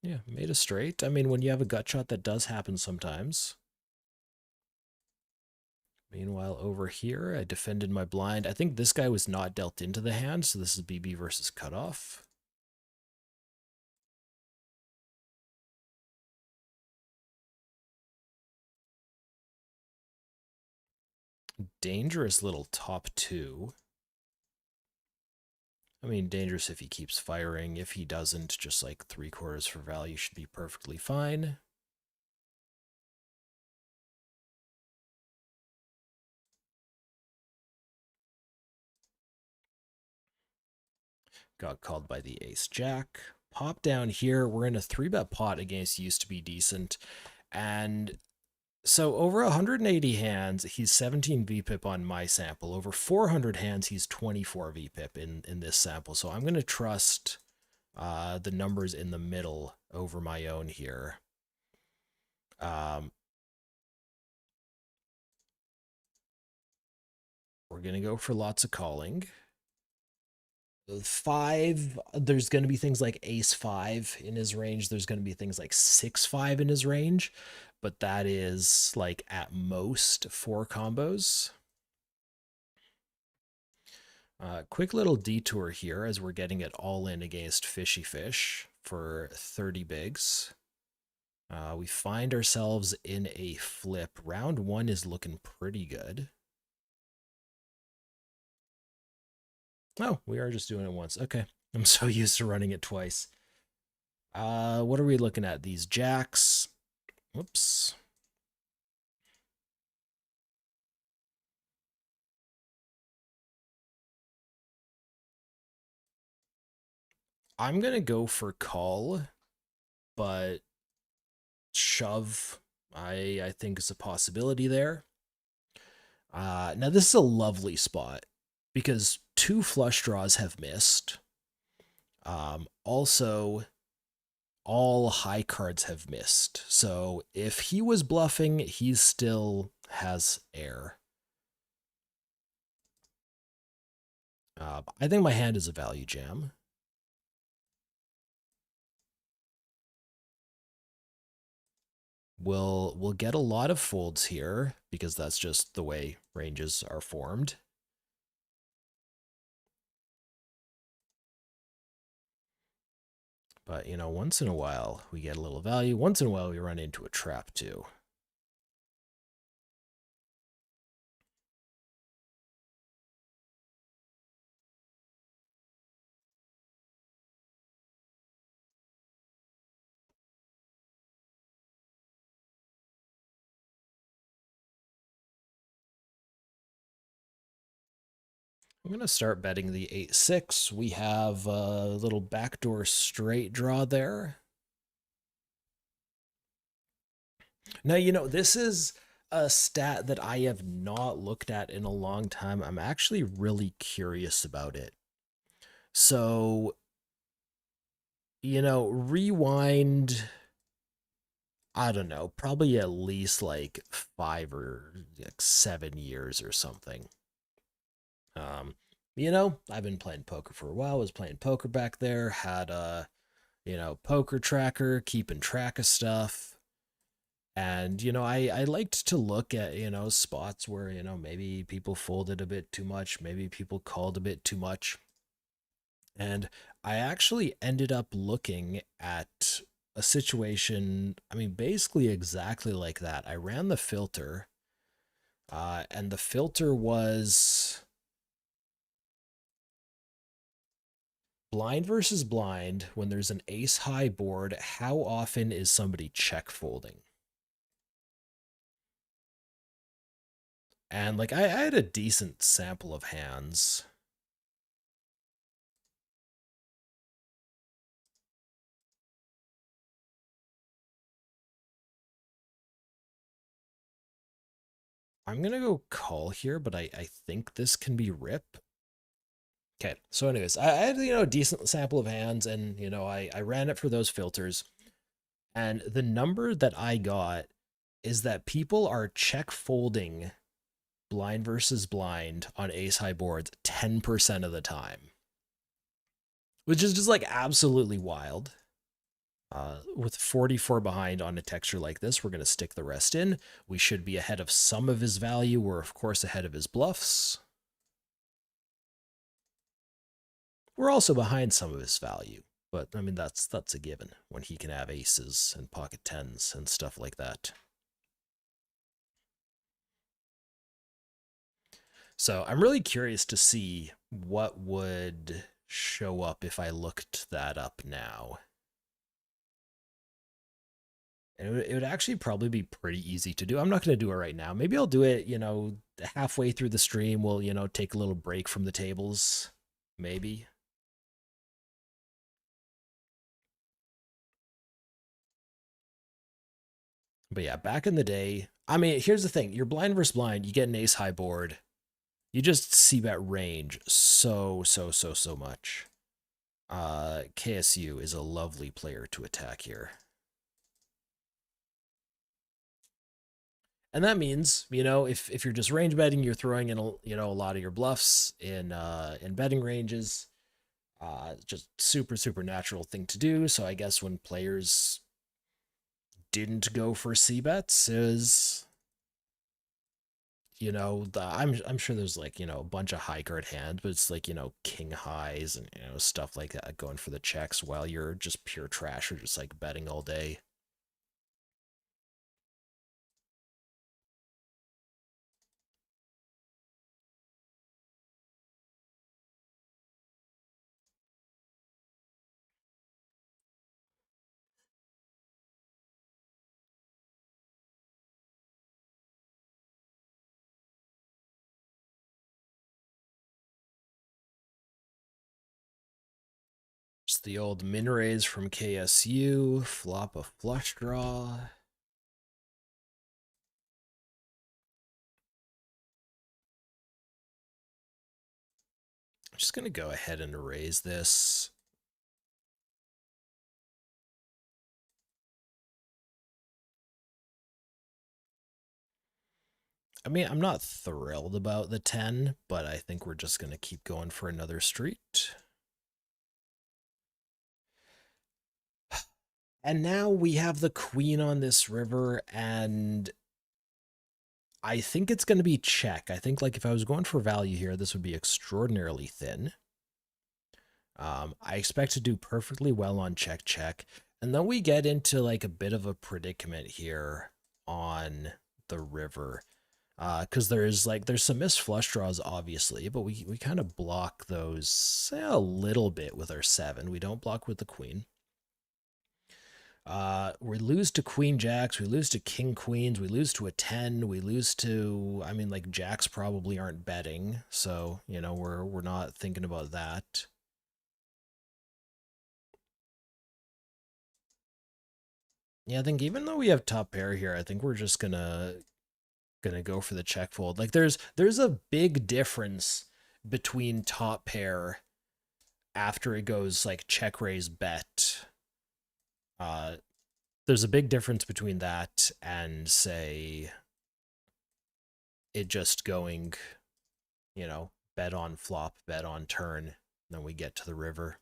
Yeah, made a straight. I mean, when you have a gut shot, that does happen sometimes. Meanwhile, over here, I defended my blind. I think this guy was not dealt into the hand, so this is BB versus cutoff. Dangerous little top two. I mean, dangerous if he keeps firing. If he doesn't, just like 3/4 for value should be perfectly fine. Got called by the ace jack. Pop down here. We're in a 3-bet pot against used to be decent. And so over 180 hands, he's 17 VPIP on my sample. Over 400 hands, he's 24 VPIP in this sample. So I'm going to trust the numbers in the middle over my own here. We're going to go for lots of calling. 5, there's going to be things like ace 5 in his range. There's going to be things like 6-5 in his range, but that is like at most 4 combos. Quick little detour here as we're getting it all in against Fishy Fish for 30 bigs. We find ourselves in a flip. Round 1 is looking pretty good. Oh, we are just doing it once. Okay. I'm so used to running it twice. What are we looking at? These jacks. Whoops. I'm going to go for call, but shove, I think is a possibility there. Now, this is a lovely spot because 2 flush draws have missed. Also, all high cards have missed. So if he was bluffing, he still has air. I think my hand is a value jam. We'll get a lot of folds here because that's just the way ranges are formed. But, you know, once in a while we get a little value. Once in a while we run into a trap too. I'm going to start betting the 8-6. We have a little backdoor straight draw there. Now, you know, this is a stat that I have not looked at in a long time. I'm actually really curious about it. So, you know, rewind I don't know, probably at least like 5 or 7 years or something. Um, I've been playing poker for a while. Was playing poker back there. Had a poker tracker, keeping track of stuff. And I liked to look at spots where maybe people folded a bit too much, maybe people called a bit too much. And I actually ended up looking at a situation, I mean, basically exactly like that. I ran the filter, and the filter was blind versus blind when there's an ace high board. How often is somebody check folding? And like I had a decent sample of hands. I'm gonna go call here, but I think this can be rip. Okay, so anyways, I had a decent sample of hands, and I ran it for those filters, and the number that I got is that people are check folding blind versus blind on ace high boards 10% of the time, which is just like absolutely wild. With 44 behind on a texture like this, we're going to stick the rest in. We should be ahead of some of his value. We're, of course, ahead of his bluffs. We're also behind some of his value, but I mean, that's a given when he can have aces and pocket tens and stuff like that. So I'm really curious to see what would show up if I looked that up now. And it would actually probably be pretty easy to do. I'm not going to do it right now. Maybe I'll do it, halfway through the stream. We'll, take a little break from the tables. Maybe. But yeah, back in the day, I mean, here's the thing. You're blind versus blind. You get an ace high board. You just see that range so much. KSU is a lovely player to attack here. And that means, if you're just range betting, you're throwing in a lot of your bluffs in betting ranges. Just super natural thing to do. So I guess when players didn't go for C bets is I'm sure there's like a bunch of high card hands, but it's like king highs and stuff like that going for the checks while you're just pure trash or just like betting all day. Just the old min raise from KSU, flop a flush draw. I'm just going to go ahead and raise this. I mean, I'm not thrilled about the 10, but I think we're just going to keep going for another street. And now we have the queen on this river, and I think it's going to be check. I think like if I was going for value here, this would be extraordinarily thin. I expect to do perfectly well on check. And then we get into like a bit of a predicament here on the river. Because there's some missed flush draws, obviously, but we kind of block those a little bit with our 7. We don't block with the queen. We lose to queen jacks, we lose to king queens, we lose to a 10, we lose to, I mean, like jacks probably aren't betting, so we're not thinking about that. Yeah, I think even though we have top pair here, I think we're just gonna go for the check fold. Like there's a big difference between top pair after it goes like check raise bet there's a big difference between that and, say, it just going, bet on flop, bet on turn, then we get to the river.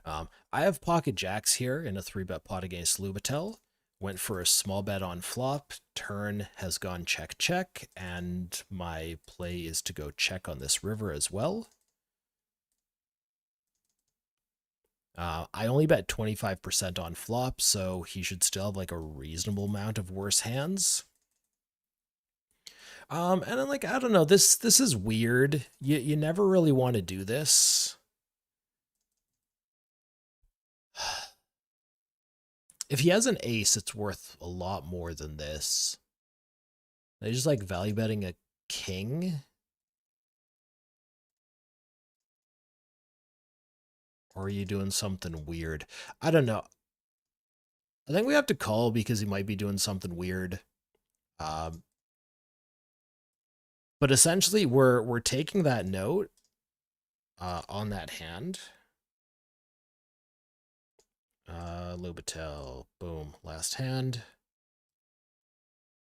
I have pocket jacks here in a 3-bet pot against Lubitel. Went for a small bet on flop. Turn has gone check, check, and my play is to go check on this river as well. I only bet 25% on flop, so he should still have like a reasonable amount of worse hands. And I'm like, I don't know, this is weird. You never really want to do this. If he has an ace, it's worth a lot more than this. I just like value betting a king. Or are you doing something weird? I don't know. I think we have to call because he might be doing something weird. But essentially, we're taking that note on that hand. Lubitel, boom, last hand.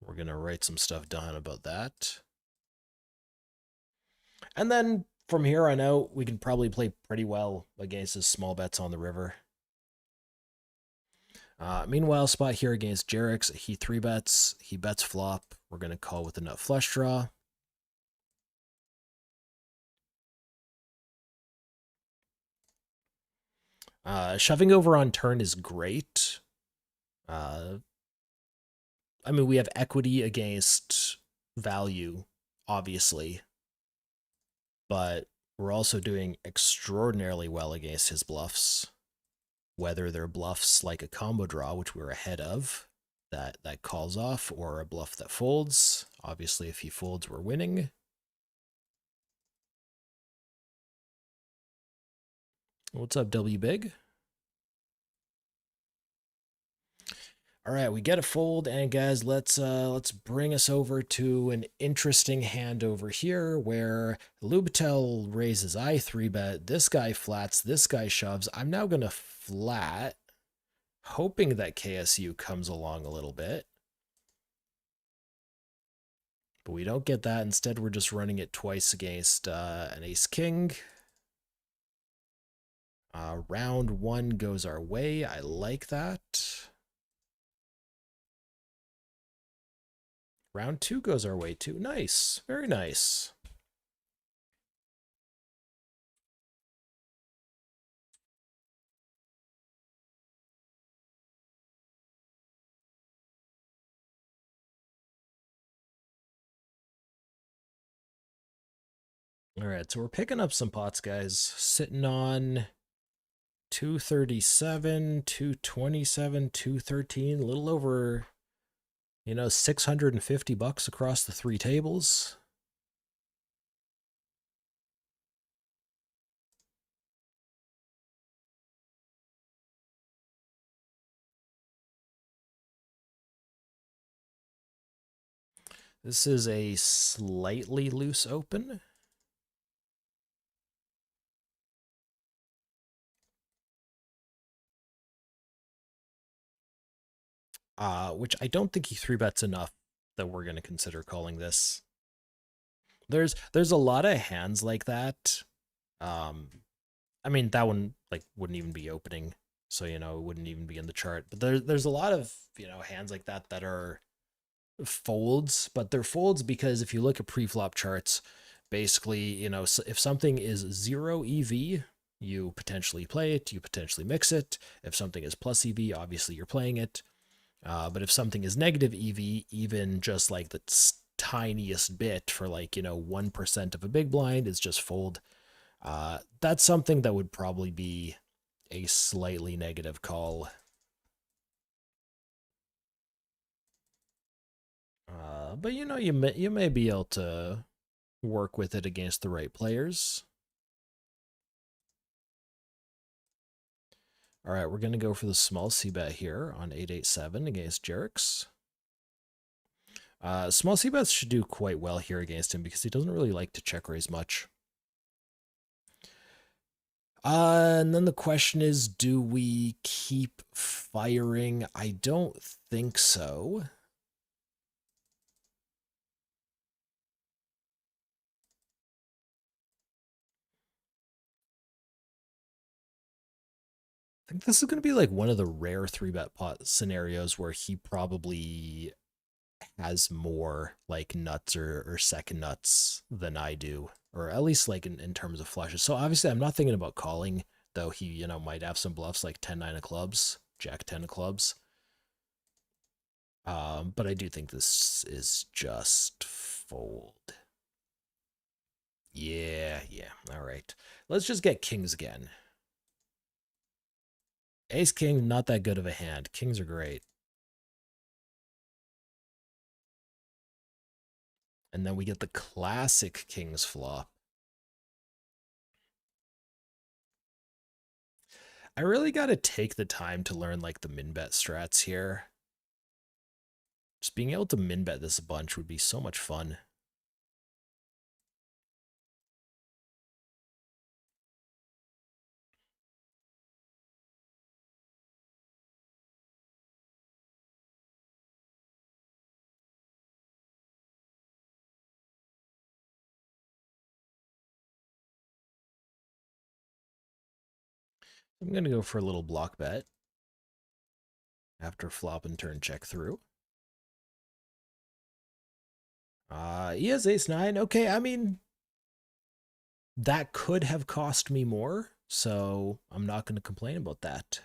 We're gonna write some stuff down about that. And then from here on out, we can probably play pretty well against his small bets on the river. Meanwhile, spot here against Jerix, he 3-bets, he bets flop. We're gonna call with a nut flush draw. Shoving over on turn is great. I mean, we have equity against value, obviously, but we're also doing extraordinarily well against his bluffs, whether they're bluffs like a combo draw, which we're ahead of, that calls off, or a bluff that folds. Obviously, if he folds, we're winning. What's up, W Big? All right, we get a fold, and guys, let's bring us over to an interesting hand over here where Lubitel raises I 3-bet, this guy flats, this guy shoves. I'm now gonna flat, hoping that KSU comes along a little bit. But we don't get that. Instead, we're just running it twice against an ace-king. Round 1 goes our way. I like that. Round 2 goes our way too. Nice. Very nice. All right, so we're picking up some pots, guys. Sitting on 237, 227, 213, a little over, $650 across the 3 tables. This is a slightly loose open. Which I don't think he 3-bets enough that we're going to consider calling this. There's a lot of hands like that. I mean, that one wouldn't even be opening, so it wouldn't even be in the chart. But there's a lot of hands like that that are folds, but they're folds because if you look at pre-flop charts, basically, if something is 0 EV, you potentially play it, you potentially mix it. If something is plus EV, obviously you're playing it. But if something is negative EV, even just like the tiniest bit for 1% of a big blind is just fold. That's something that would probably be a slightly negative call. But you may be able to work with it against the right players. All right, we're going to go for the small c-bet here on 887 against Jerix. Small c-bets should do quite well here against him because he doesn't really like to check raise much. And then the question is, do we keep firing? I don't think so. I think this is going to be like one of the rare 3-bet pot scenarios where he probably has more like nuts or second nuts than I do, or at least like in terms of flushes. So obviously I'm not thinking about calling, though he, might have some bluffs like 10-9 of clubs, Jack 10 of clubs. But I do think this is just fold. Yeah, yeah. All right. Let's just get kings again. Ace king, not that good of a hand. Kings are great. And then we get the classic kings flop. I really got to take the time to learn like the min bet strats here. Just being able to min bet this a bunch would be so much fun. I'm going to go for a little block bet after flop and turn check through. He has ace 9. Okay, I mean, that could have cost me more, so I'm not going to complain about that.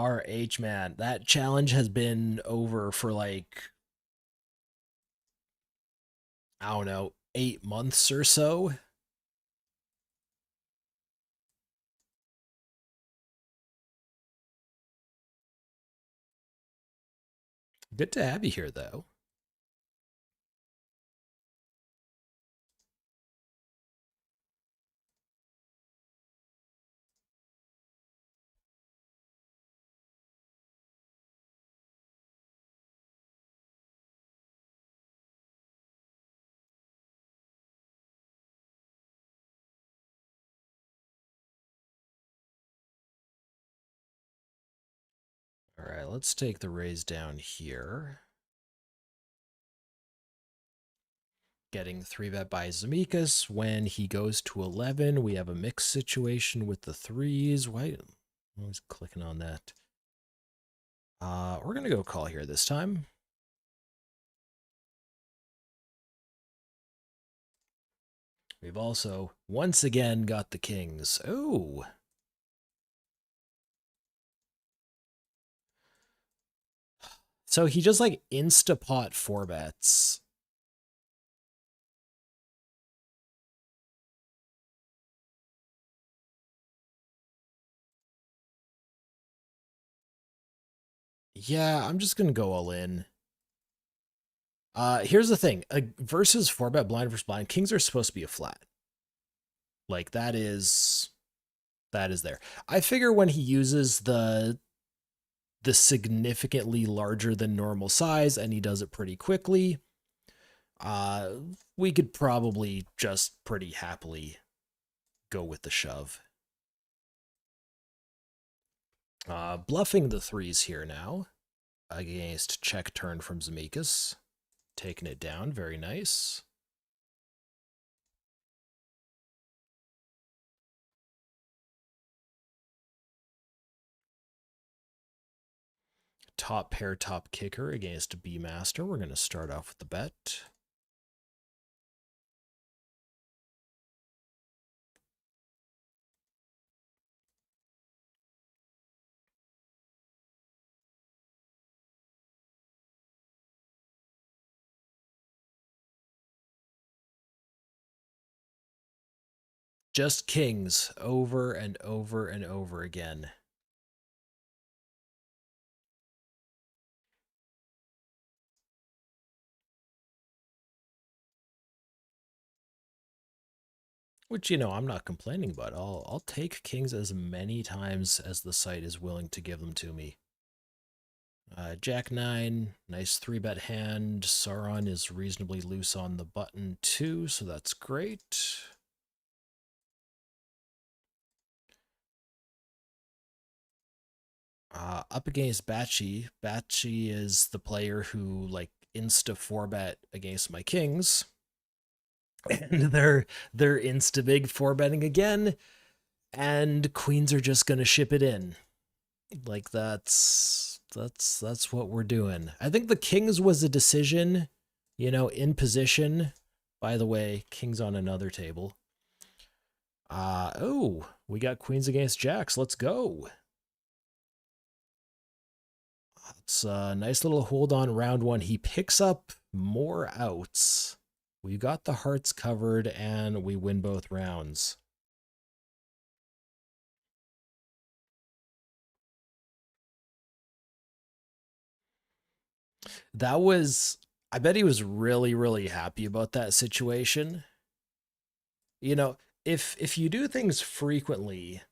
RH, man, that challenge has been over for like, I don't know, 8 months or so. Good to have you here, though. All right, let's take the raise down here. Getting 3-bet by Zemeckis. When he goes to 11, we have a mixed situation with the threes. Why? I was clicking on that. We're going to go call here this time. We've also, once again, got the kings. Oh. So he just like insta-pot 4-bets. Yeah, I'm just going to go all in. Here's the thing. Versus 4-bet blind versus blind, kings are supposed to be a flat. Like that is there. I figure when he uses the significantly larger than normal size and he does it pretty quickly, uh we could probably just pretty happily go with the shove. Bluffing the threes here now against check turn from Zemeckis. Taking it down, very nice. Top pair, top kicker against B master. We're going to start off with the bet. Just kings over and over and over again. which, I'm not complaining about. I'll take kings as many times as the site is willing to give them to me. Jack 9, nice 3-bet hand. Sauron is reasonably loose on the button too, so that's great. Up against Batchy. Batchy is the player who, like, insta 4-bet against my kings. And they're insta big 4-betting again, and queens are just gonna ship it in. Like, that's what we're doing. I think the kings was a decision, in position. By the way, kings on another table. Oh, we got queens against jacks. Let's go. It's a nice little hold on round one. He picks up more outs. We got the hearts covered, and we win both rounds. That was, I bet he was really, really happy about that situation. You know, if you do things frequently,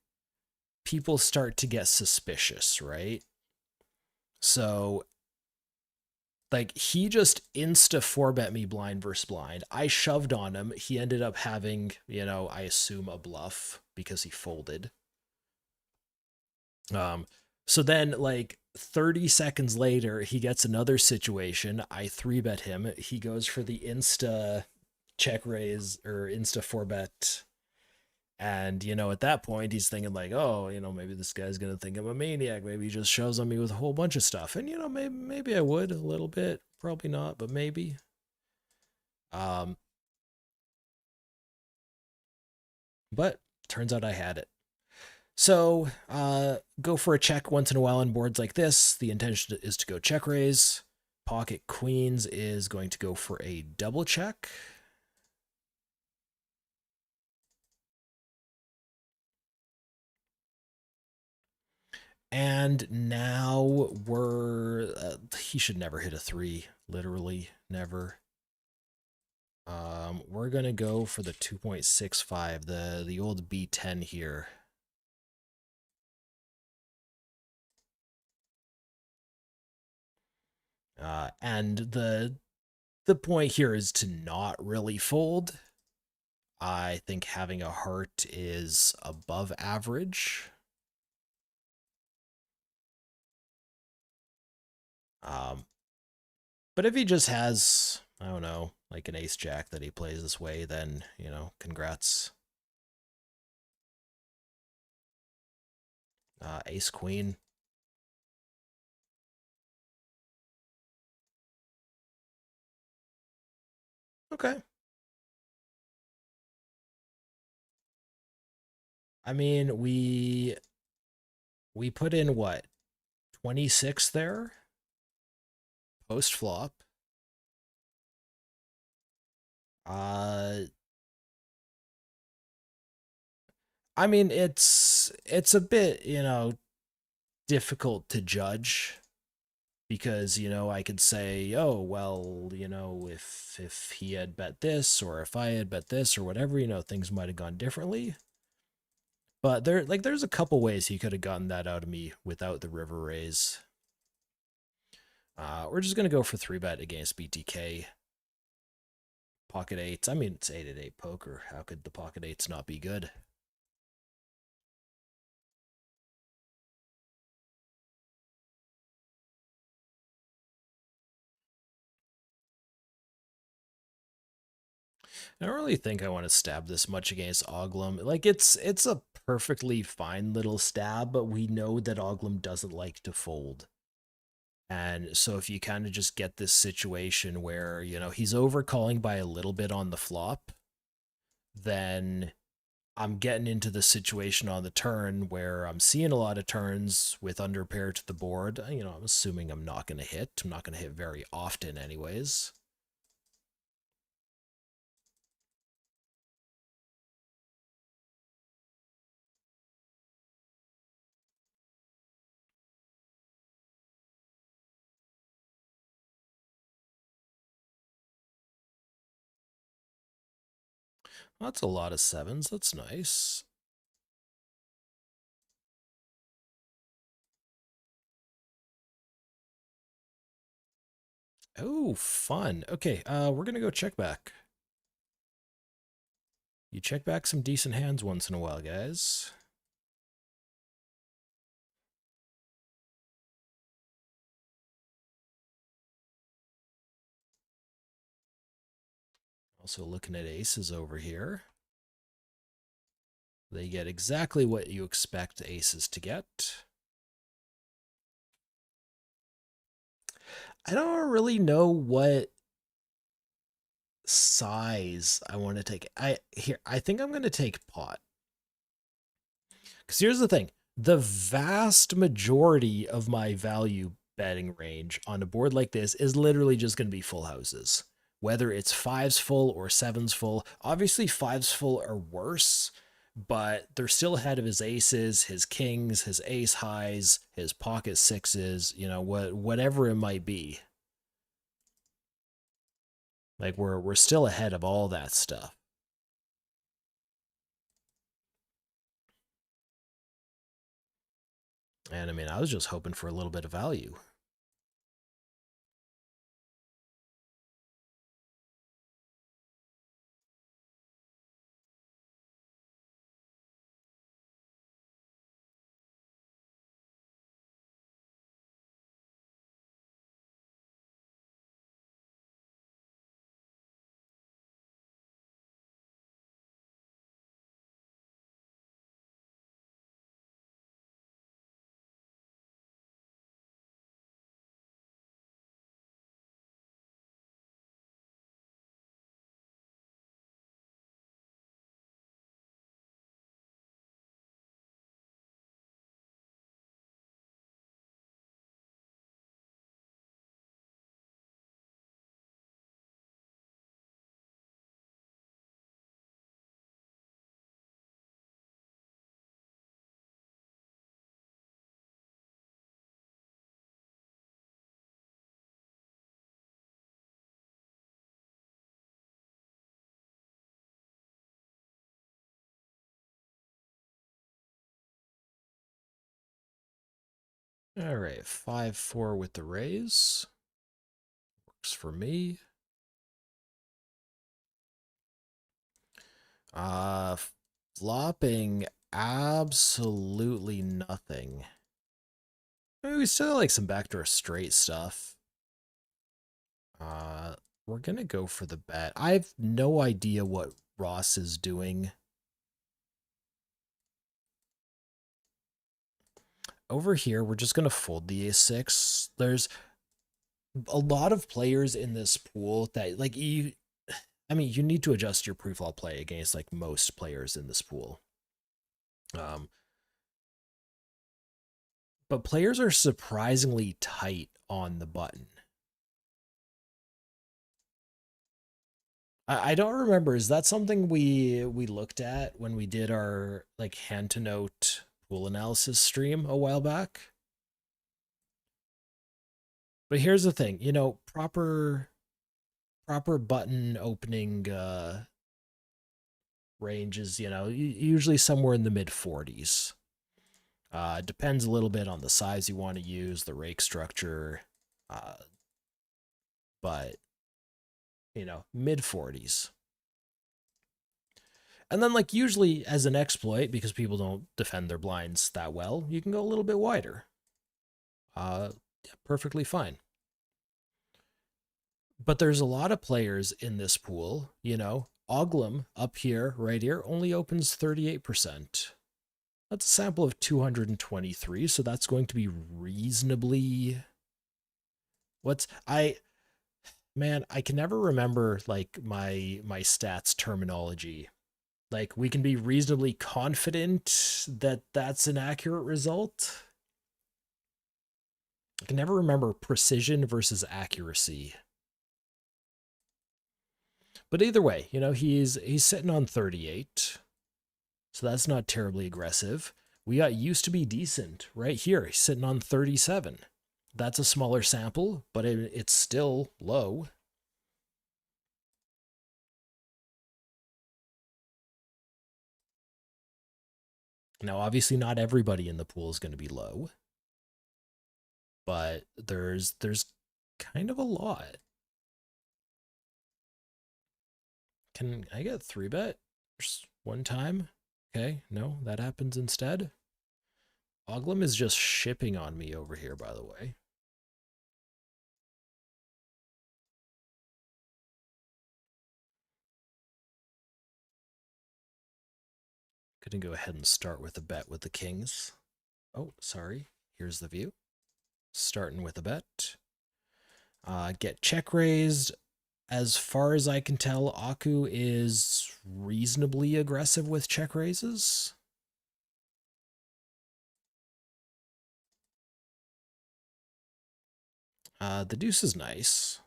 people start to get suspicious, right? So, like, he just insta 4-bet me blind versus blind. I shoved on him. He ended up having, I assume a bluff because he folded. Um, so then, like, 30 seconds later, he gets another situation. I 3-bet him. He goes for the insta check raise or insta 4-bet. And, at that point, he's thinking, like, oh, maybe this guy's going to think I'm a maniac. Maybe he just shoves on me with a whole bunch of stuff. And, maybe I would a little bit. Probably not, but maybe. Um, but turns out I had it. So, go for a check once in a while on boards like this. The intention is to go check raise. Pocket queens is going to go for a double check. And now he should never hit a 3, literally never. We're gonna go for the 2.65, the old B10 here. And the point here is to not really fold. I think having a heart is above average. But if he just has, I don't know, like an ace jack that he plays this way, then, congrats. Ace queen. Okay. I mean, we put in what, 26 there post flop. Uh, I mean, it's a bit, difficult to judge because, I could say, oh, well, if he had bet this or if I had bet this or whatever, things might have gone differently. But there's a couple ways he could have gotten that out of me without the river raise. We're just gonna go for 3-bet against BTK. Pocket eights. I mean, it's 888 poker. How could the pocket eights not be good? I don't really think I want to stab this much against Oglum. Like, it's a perfectly fine little stab, but we know that Oglum doesn't like to fold. And so if you kind of just get this situation where, he's overcalling by a little bit on the flop, then I'm getting into the situation on the turn where I'm seeing a lot of turns with underpair to the board. I'm assuming I'm not going to hit. I'm not going to hit very often anyways. That's a lot of sevens. That's nice. Oh, fun. Okay, we're gonna go check back. You check back some decent hands once in a while, guys. Also looking at aces over here. They get exactly what you expect aces to get. I don't really know what size I want to take. I think I'm going to take pot. Because here's the thing. The vast majority of my value betting range on a board like this is literally just going to be full houses. Whether it's fives full or sevens full. Obviously, fives full are worse, but they're still ahead of his aces, his kings, his ace highs, his pocket sixes, you know, whatever it might be. Like we're still ahead of all that stuff. And I mean, I was just hoping for a little bit of value. All right, 5-4 with the raise. Works for me. Uh, Flopping absolutely nothing. I mean, we still like some backdoor straight stuff. Uh, we're gonna go for the bet. I have no idea what Ross is doing. Over here, we're just gonna fold the ace-6. There's a lot of players in this pool that, like, I mean, you need to adjust your pre-flop play against, like, most players in this pool. Um, but players are surprisingly tight on the button. I don't remember. Is that something we looked at when we did our like hand to note pool analysis stream a while back? But here's the thing, you know, proper button opening range is, you know, usually somewhere in the mid 40s. Depends a little bit on the size you want to use, the rake structure, uh, but you know, mid 40s. And then, like, usually as an exploit, because people don't defend their blinds that well, you can go a little bit wider. Yeah, perfectly fine. But there's a lot of players in this pool, you know. Oglum up here, right here, only opens 38%. That's a sample of 223, so that's going to be reasonably. Man, I can never remember like my stats terminology. Like, we can be reasonably confident that that's an accurate result. I can never remember precision versus accuracy. But either way, you know, he's sitting on 38. So that's not terribly aggressive. We got used to be decent right here. He's sitting on 37. That's a smaller sample, but it's still low. Now, obviously, not everybody in the pool is going to be low, but there's kind of a lot. Can I get 3-bet just one time? Okay, no, that happens instead. Oglim is just shipping on me over here, by the way. Gonna go ahead and start with a bet with the kings. Oh, sorry. Here's the view. Starting with a bet. Get check raised. As far as I can tell, Aku is reasonably aggressive with check raises. The deuce is nice.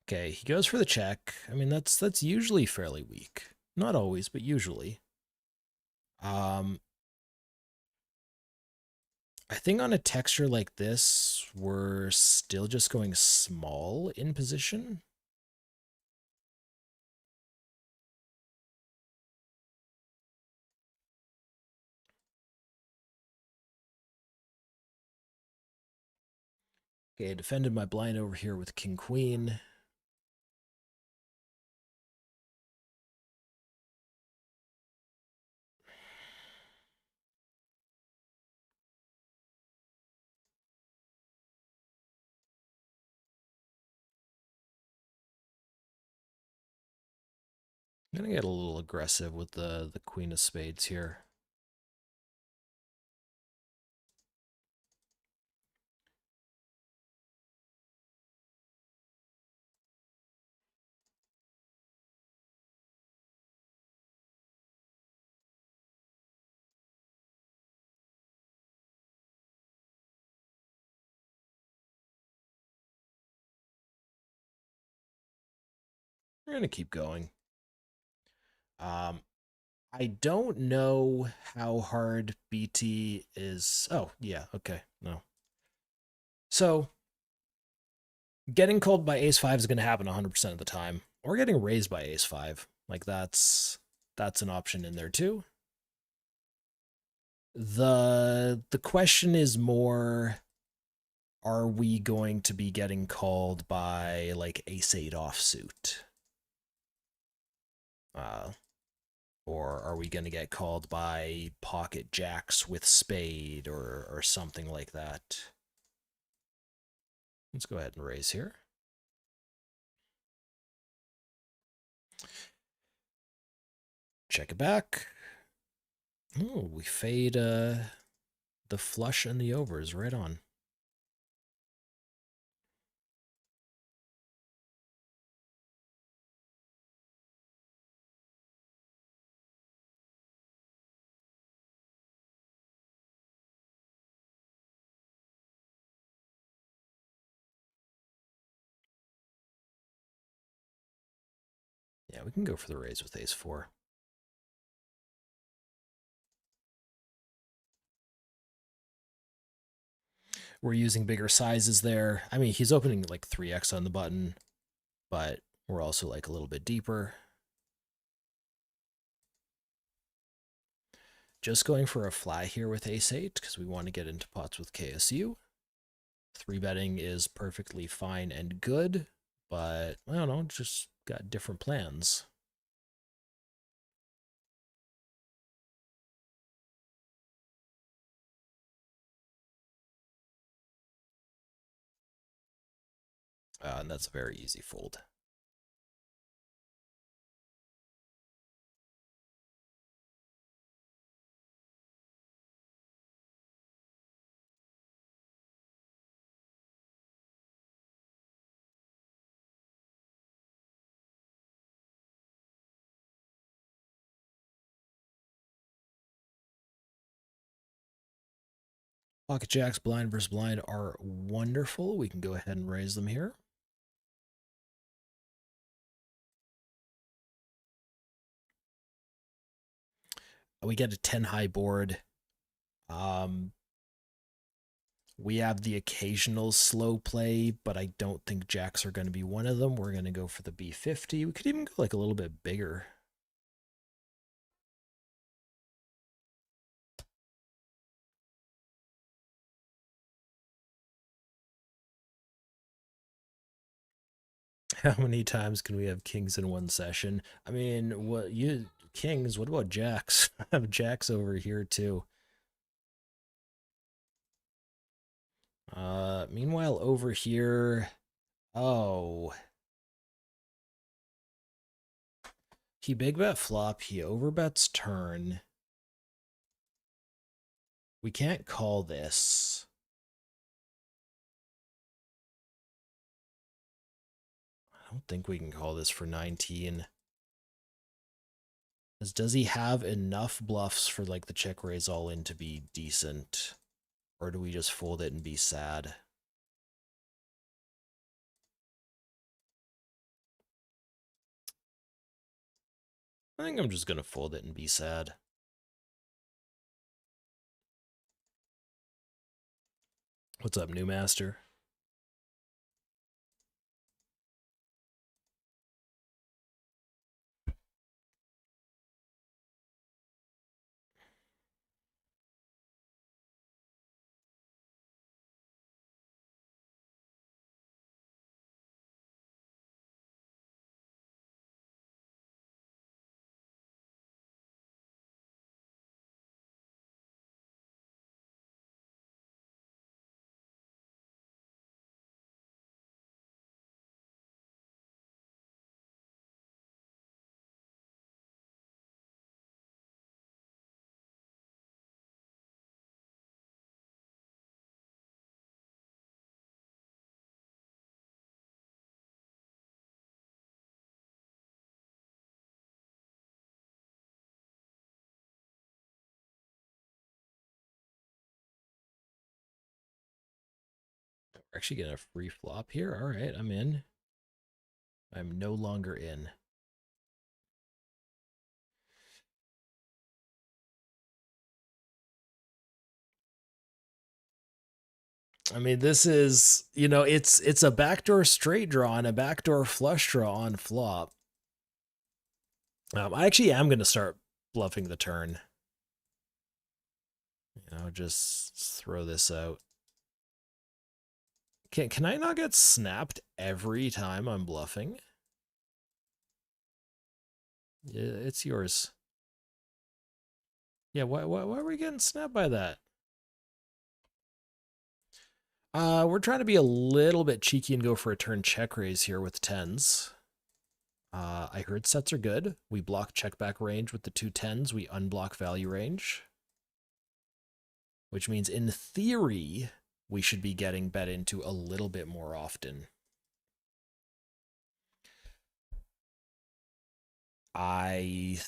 Okay, he goes for the check. I mean, that's usually fairly weak. Not always, but usually. Um, I think on a texture like this, we're still just going small in position. Okay, I defended my blind over here with king queen. I'm gonna get a little aggressive with the queen of spades here. We're gonna keep going. Um, I don't know how hard BT is. Oh, yeah, okay, no. So, getting called by ace 5 is going to happen 100% of the time, or getting raised by ace 5. Like, that's an option in there too. The question is more, are we going to be getting called by, like, ace 8 offsuit? Uh, or are we going to get called by pocket jacks with spade or something like that? Let's go ahead and raise here. Check it back. Oh, we fade the flush and the overs right on. Yeah, we can go for the raise with ace 4. We're using bigger sizes there. I mean, he's opening like 3x on the button, but we're also like a little bit deeper. Just going for a fly here with ace 8 because we want to get into pots with KSU. 3-betting is perfectly fine and good, but I don't know, just got different plans. And that's a very easy fold. Pocket jacks, blind versus blind, are wonderful. We can go ahead and raise them here. We get a 10 high board. Um, we have the occasional slow play, but I don't think jacks are going to be one of them. We're going to go for the B50. We could even go like a little bit bigger. How many times can we have kings in one session? I mean, what you kings? What about jacks? I have jacks over here too. Meanwhile, over here, oh, he big bet flop. He overbets turn. We can't call this. I don't think we can call this for 19. Does he have enough bluffs for like the check raise all in to be decent? Or do we just fold it and be sad? I think I'm just going to fold it and be sad. What's up, new master? We're actually getting a free flop here. All right, I'm in. I'm no longer in. I mean, this is, it's a backdoor straight draw and a backdoor flush draw on flop. I actually am going to start bluffing the turn. Just throw this out. Can I not get snapped every time I'm bluffing? Yeah, it's yours. Yeah, why are we getting snapped by that? We're trying to be a little bit cheeky and go for a turn check raise here with tens. I heard sets are good. We block check back range with the two tens. We unblock value range. Which means in theory, we should be getting bet into a little bit more often. I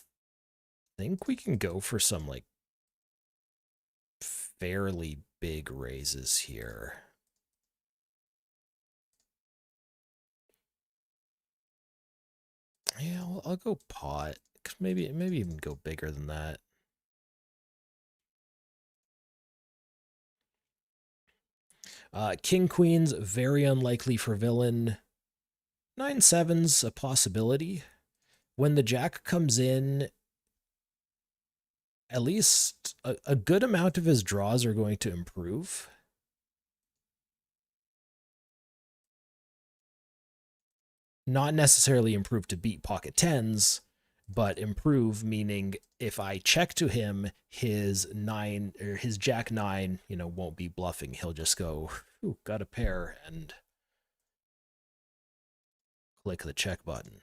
think we can go for some like fairly big raises here. Yeah, I'll go pot. Maybe even go bigger than that. King Queens, very unlikely for villain. 9-7's a possibility. When the jack comes in, at least a good amount of his draws are going to improve. Not necessarily improve to beat pocket tens, but improve meaning if I check to him, his nine or his jack nine, won't be bluffing. He'll just go, ooh, got a pair, and click the check button.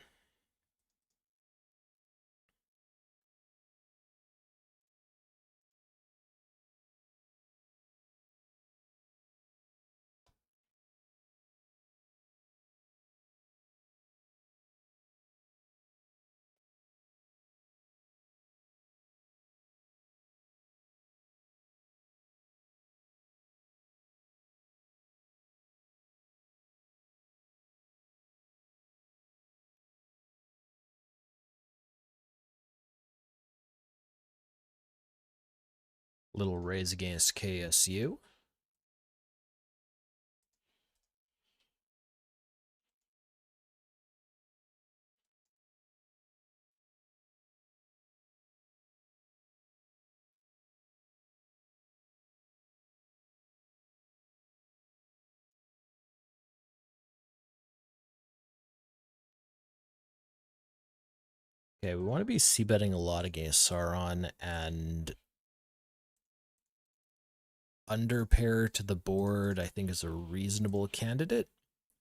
Little raise against KSU. Okay, we want to be c-betting a lot against Sauron, and under pair to the board, I think, is a reasonable candidate.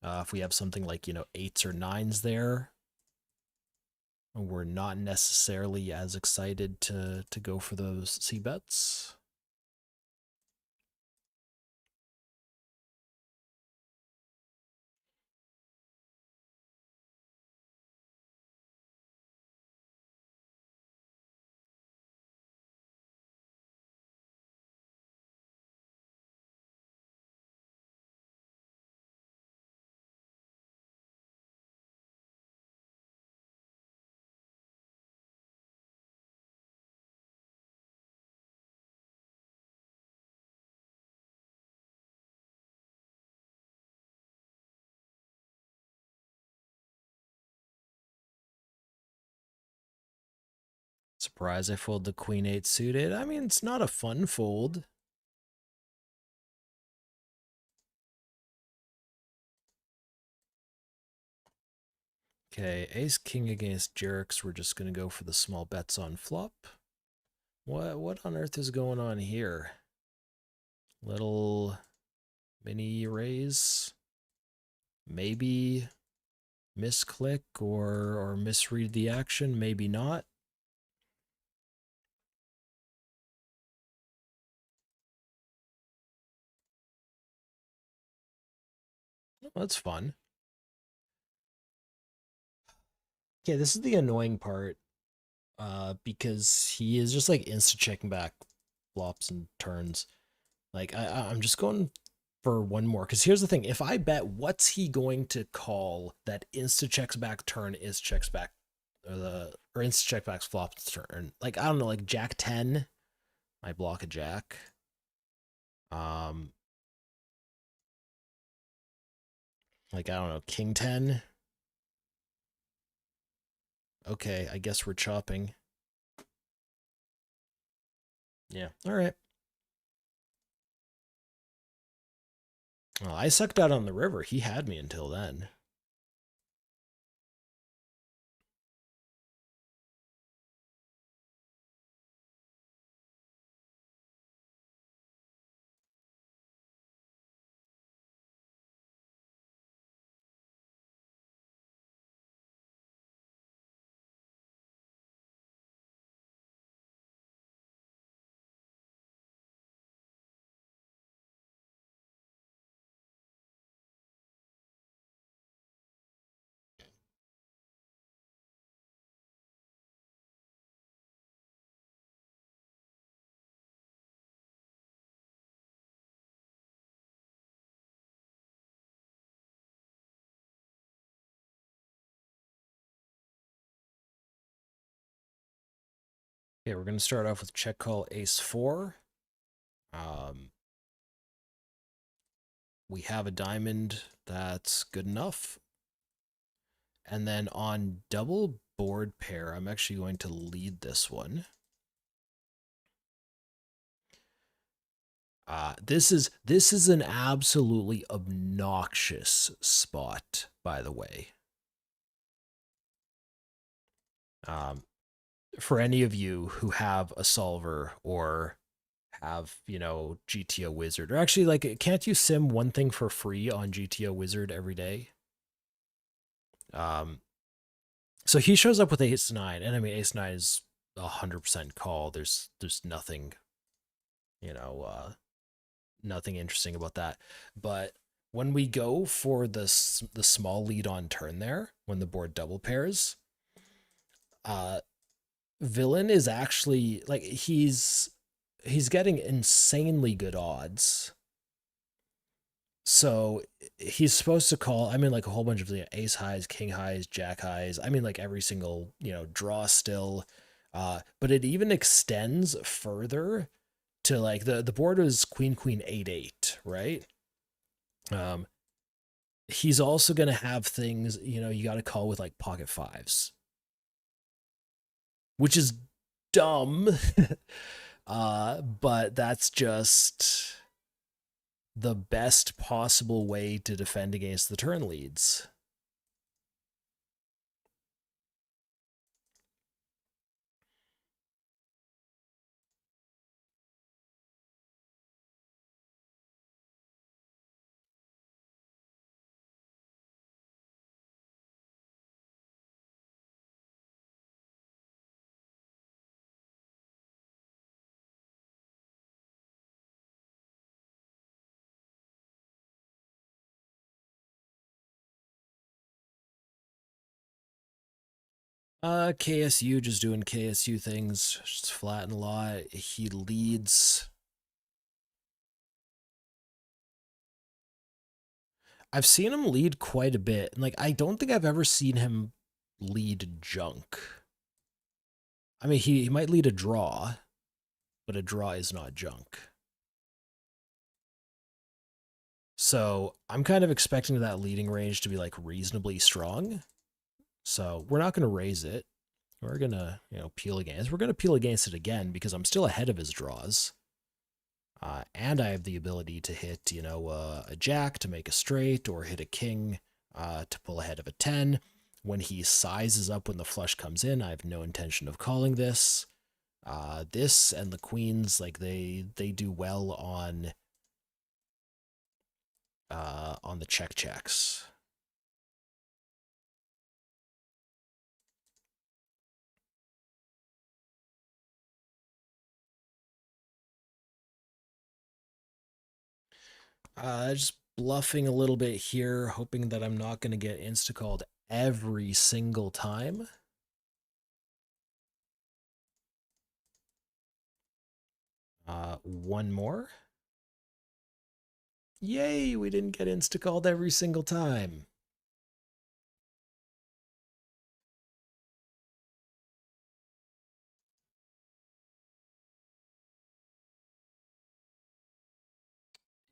If we have something like, eights or nines there, we're not necessarily as excited to go for those c-bets. Surprise, I fold the queen eight suited. I mean, it's not a fun fold. Okay, ace king against Jerks. We're just gonna go for the small bets on flop. What on earth is going on here? Little mini raise. Maybe misclick or misread the action, maybe not. Oh, that's fun. Okay, this is the annoying part, because he is just like insta checking back flops and turns. Like I'm just going for one more, because here's the thing: if I bet, what's he going to call that insta checks back turn is checks back, or insta check back's flop turn? Like, I don't know, like Jack 10 might block a jack. Like, I don't know, King 10. Okay, I guess we're chopping. Yeah, all right. Well, I sucked out on the river. He had me until then. Okay, we're going to start off with check call ace 4. We have a diamond that's good enough. And then on double board pair, I'm actually going to lead this one. This is an absolutely obnoxious spot, by the way. For any of you who have a solver or have, GTO Wizard, or actually, like, can't you sim one thing for free on GTO Wizard every day? So he shows up with ace 9, and I mean, ace 9 is 100% call. There's nothing, nothing interesting about that. But when we go for the small lead on turn there, when the board double pairs, Villain is actually, like, he's getting insanely good odds. So he's supposed to call, I mean, like a whole bunch of ace highs, king highs, jack highs. I mean, like every single, draw still. But it even extends further to like the board was queen queen 8-8, right? Um, he's also gonna have things, you know, you got to call with like pocket fives, which is dumb. But that's just the best possible way to defend against the turn leads. KSU just doing KSU things, just flat and a lot. He leads. I've seen him lead quite a bit. And like I don't think I've ever seen him lead junk. I mean, he might lead a draw, but a draw is not junk. So I'm kind of expecting that leading range to be like reasonably strong. So we're not going to raise it. We're going to, you know, peel against. We're going to peel against it again because I'm still ahead of his draws. And I have the ability to hit, you know, a jack to make a straight or hit a king to pull ahead of a 10. When he sizes up when the flush comes in, I have no intention of calling this. This and the queens, like they do well on the checks. Just bluffing a little bit here, hoping that I'm not going to get insta-called every single time. One more. Yay, we didn't get insta-called every single time.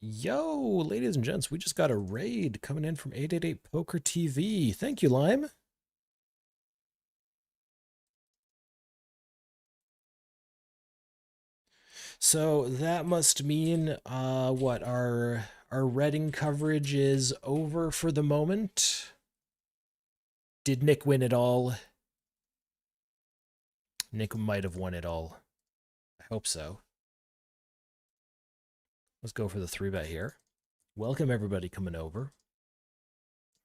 Yo, ladies and gents, we just got a raid coming in from 888poker TV. Thank you, Lime. So that must mean what our Reading coverage is over for the moment. Did Nick win it all? Nick might have won it all. I hope so. Let's go for the 3-bet here. Welcome everybody coming over.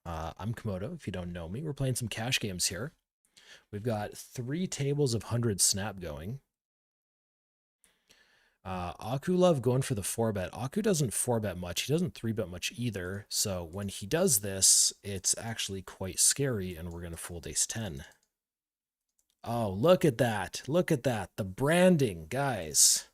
I'm Komodo, if you don't know me. We're playing some cash games here. We've got 3 tables of 100 snap going. Aku Love going for the 4-bet. Aku doesn't 4-bet much. He doesn't 3-bet much either. So when he does this, it's actually quite scary, and we're going to fold ace 10. Oh, look at that. Look at that. The branding, guys.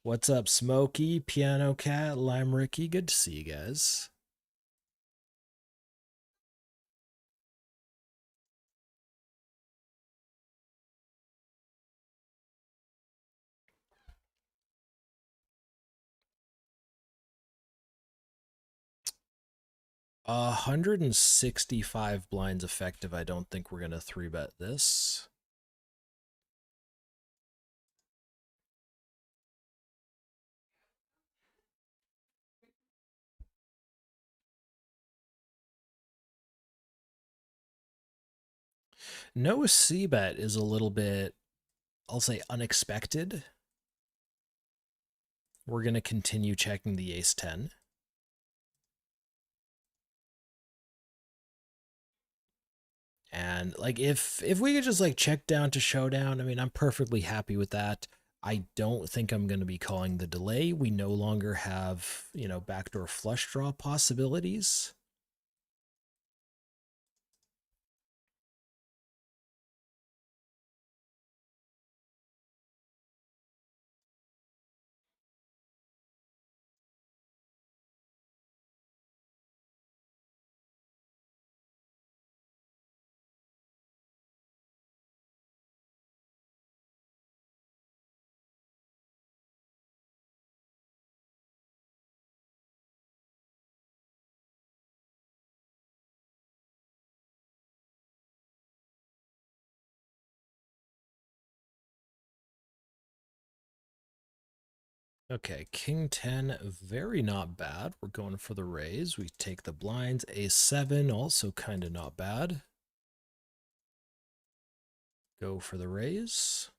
What's up, Smokey, Piano Cat, Lime Ricky? Good to see you guys. Uh, 165 blinds effective. I don't think we're going to 3-bet this. No C-bet is a little bit, I'll say, unexpected. We're going to continue checking the ace 10. And like if we could just like check down to showdown, I mean, I'm perfectly happy with that. I don't think I'm going to be calling the delay. We no longer have, you know, backdoor flush draw possibilities. Okay, king 10, very not bad. We're going for the raise. We take the blinds. A7, also kind of not bad. Go for the raise.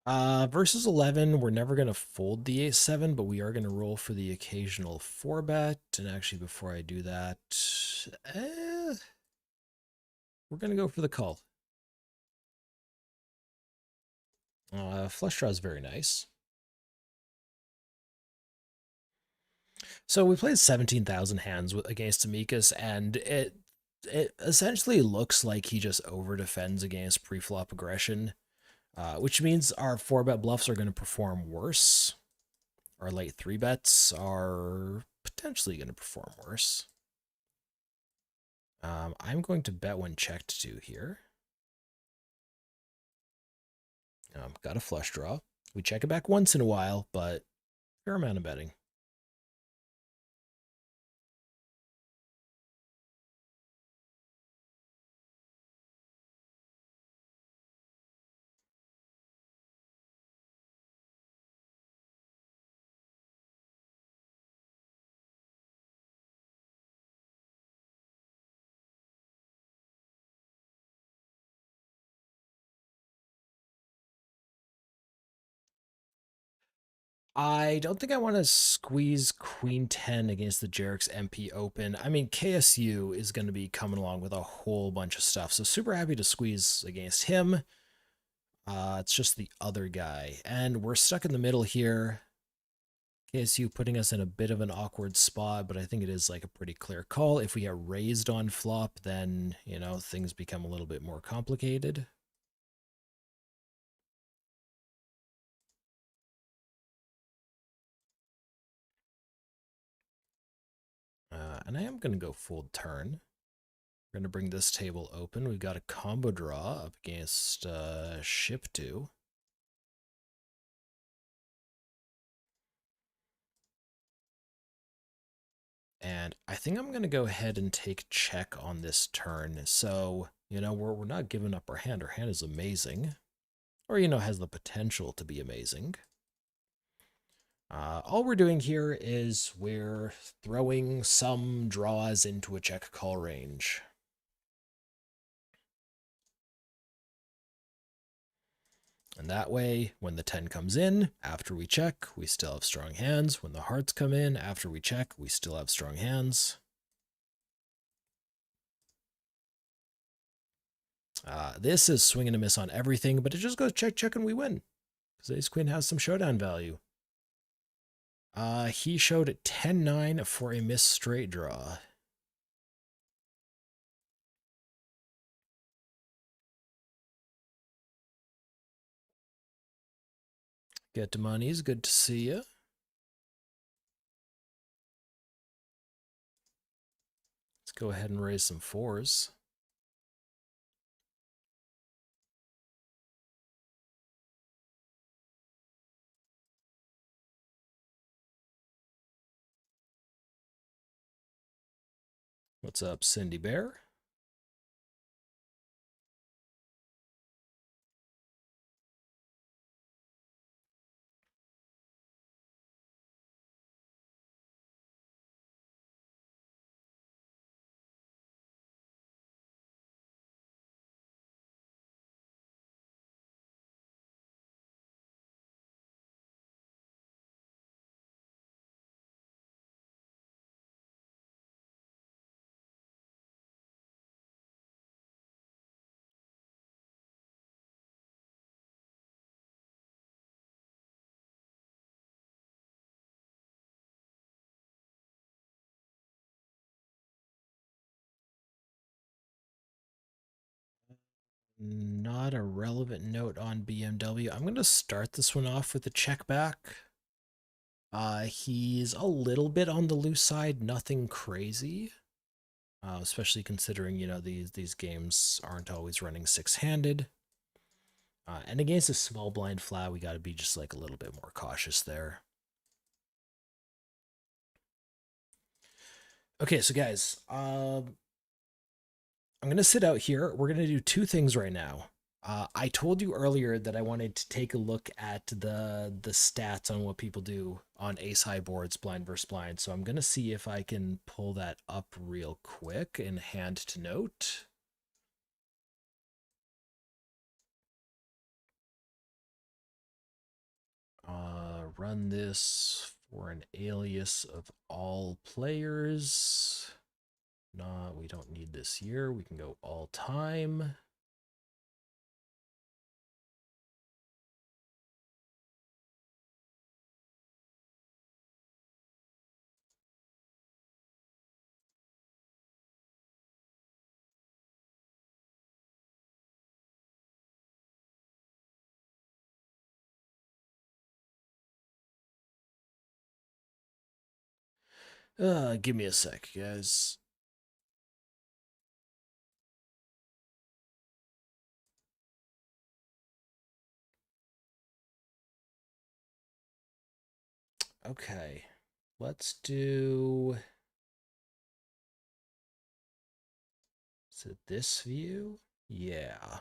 Versus 11, we're never going to fold the A7, but we are going to roll for the occasional 4-bet. And actually, before I do that, we're going to go for the call. Flush draw is very nice. So we played 17,000 hands against Amicus, and it essentially looks like he just over defends against pre-flop aggression, which means our 4-bet bluffs are going to perform worse. Our late 3-bets are potentially going to perform worse. I'm going to bet when checked to here. Got a flush draw. We check it back once in a while, but fair amount of betting. I don't think I want to squeeze Queen 10 against the Jarek's MP Open. I mean, KSU is going to be coming along with a whole bunch of stuff, so super happy to squeeze against him. It's just the other guy, and we're stuck in the middle here. KSU putting us in a bit of an awkward spot, but I think it is like a pretty clear call. If we get raised on flop, then, you know, things become a little bit more complicated. And I am going to go fold turn. We're going to bring this table open. We've got a combo draw up against ship 2. And I think I'm going to go ahead and take check on this turn. So, you know, we're not giving up our hand. Our hand is amazing. Or, you know, has the potential to be amazing. All we're doing here is we're throwing some draws into a check call range. And that way, when the 10 comes in, after we check, we still have strong hands. When the hearts come in, after we check, we still have strong hands. This is swing and a miss on everything, but it just goes check, check, and we win. Because ace-queen has some showdown value. He showed 10-9 for a missed straight draw. Get to monies, good to see you. Let's go ahead and raise some 4s. What's up, Cindy Bear? Not a relevant note on BMW. I'm going to start this one off with a check back. He's a little bit on the loose side, nothing crazy. Especially considering, you know, these games aren't always running six-handed. And against a small blind flat, we got to be just like a little bit more cautious there. Okay, so guys, I'm going to sit out here. We're going to do two things right now. I told you earlier that I wanted to take a look at the stats on what people do on ace high boards, blind versus blind. So I'm going to see if I can pull that up real quick in hand to note. Run this for an alias of all players. No, we don't need this year. We can go all time. Give me a sec, guys. Okay, let's do. Is it this view? Yeah.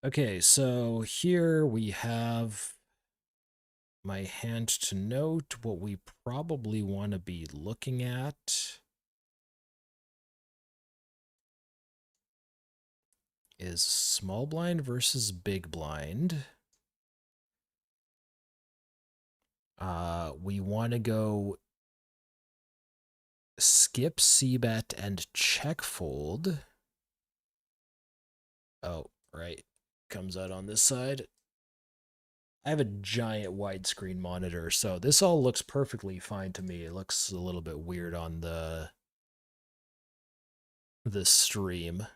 Okay, so here we have my hand to note. What we probably want to be looking at is small blind versus big blind. We want to go skip c-bet and check fold. Oh, right. Comes out on this side. I have a giant widescreen monitor, so this all looks perfectly fine to me. It looks a little bit weird on the stream.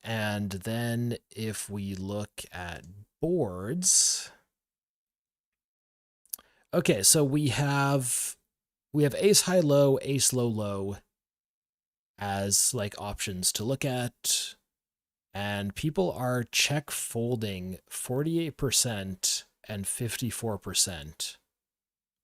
And then if we look at boards, okay, so we have ace high low, ace low low as like options to look at, and people are check folding 48% and 54%,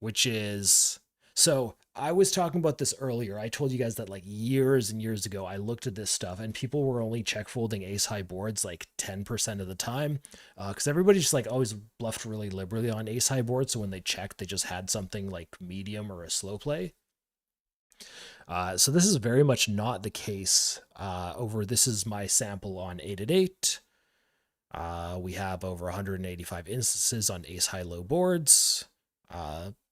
which is, so I was talking about this earlier. I told you guys that like years and years ago, I looked at this stuff and people were only check folding ace high boards like 10% of the time, because everybody just like always bluffed really liberally on ace high boards. So when they checked, they just had something like medium or a slow play. So this is very much not the case this is my sample on 888. We have over 185 instances on ace high low boards.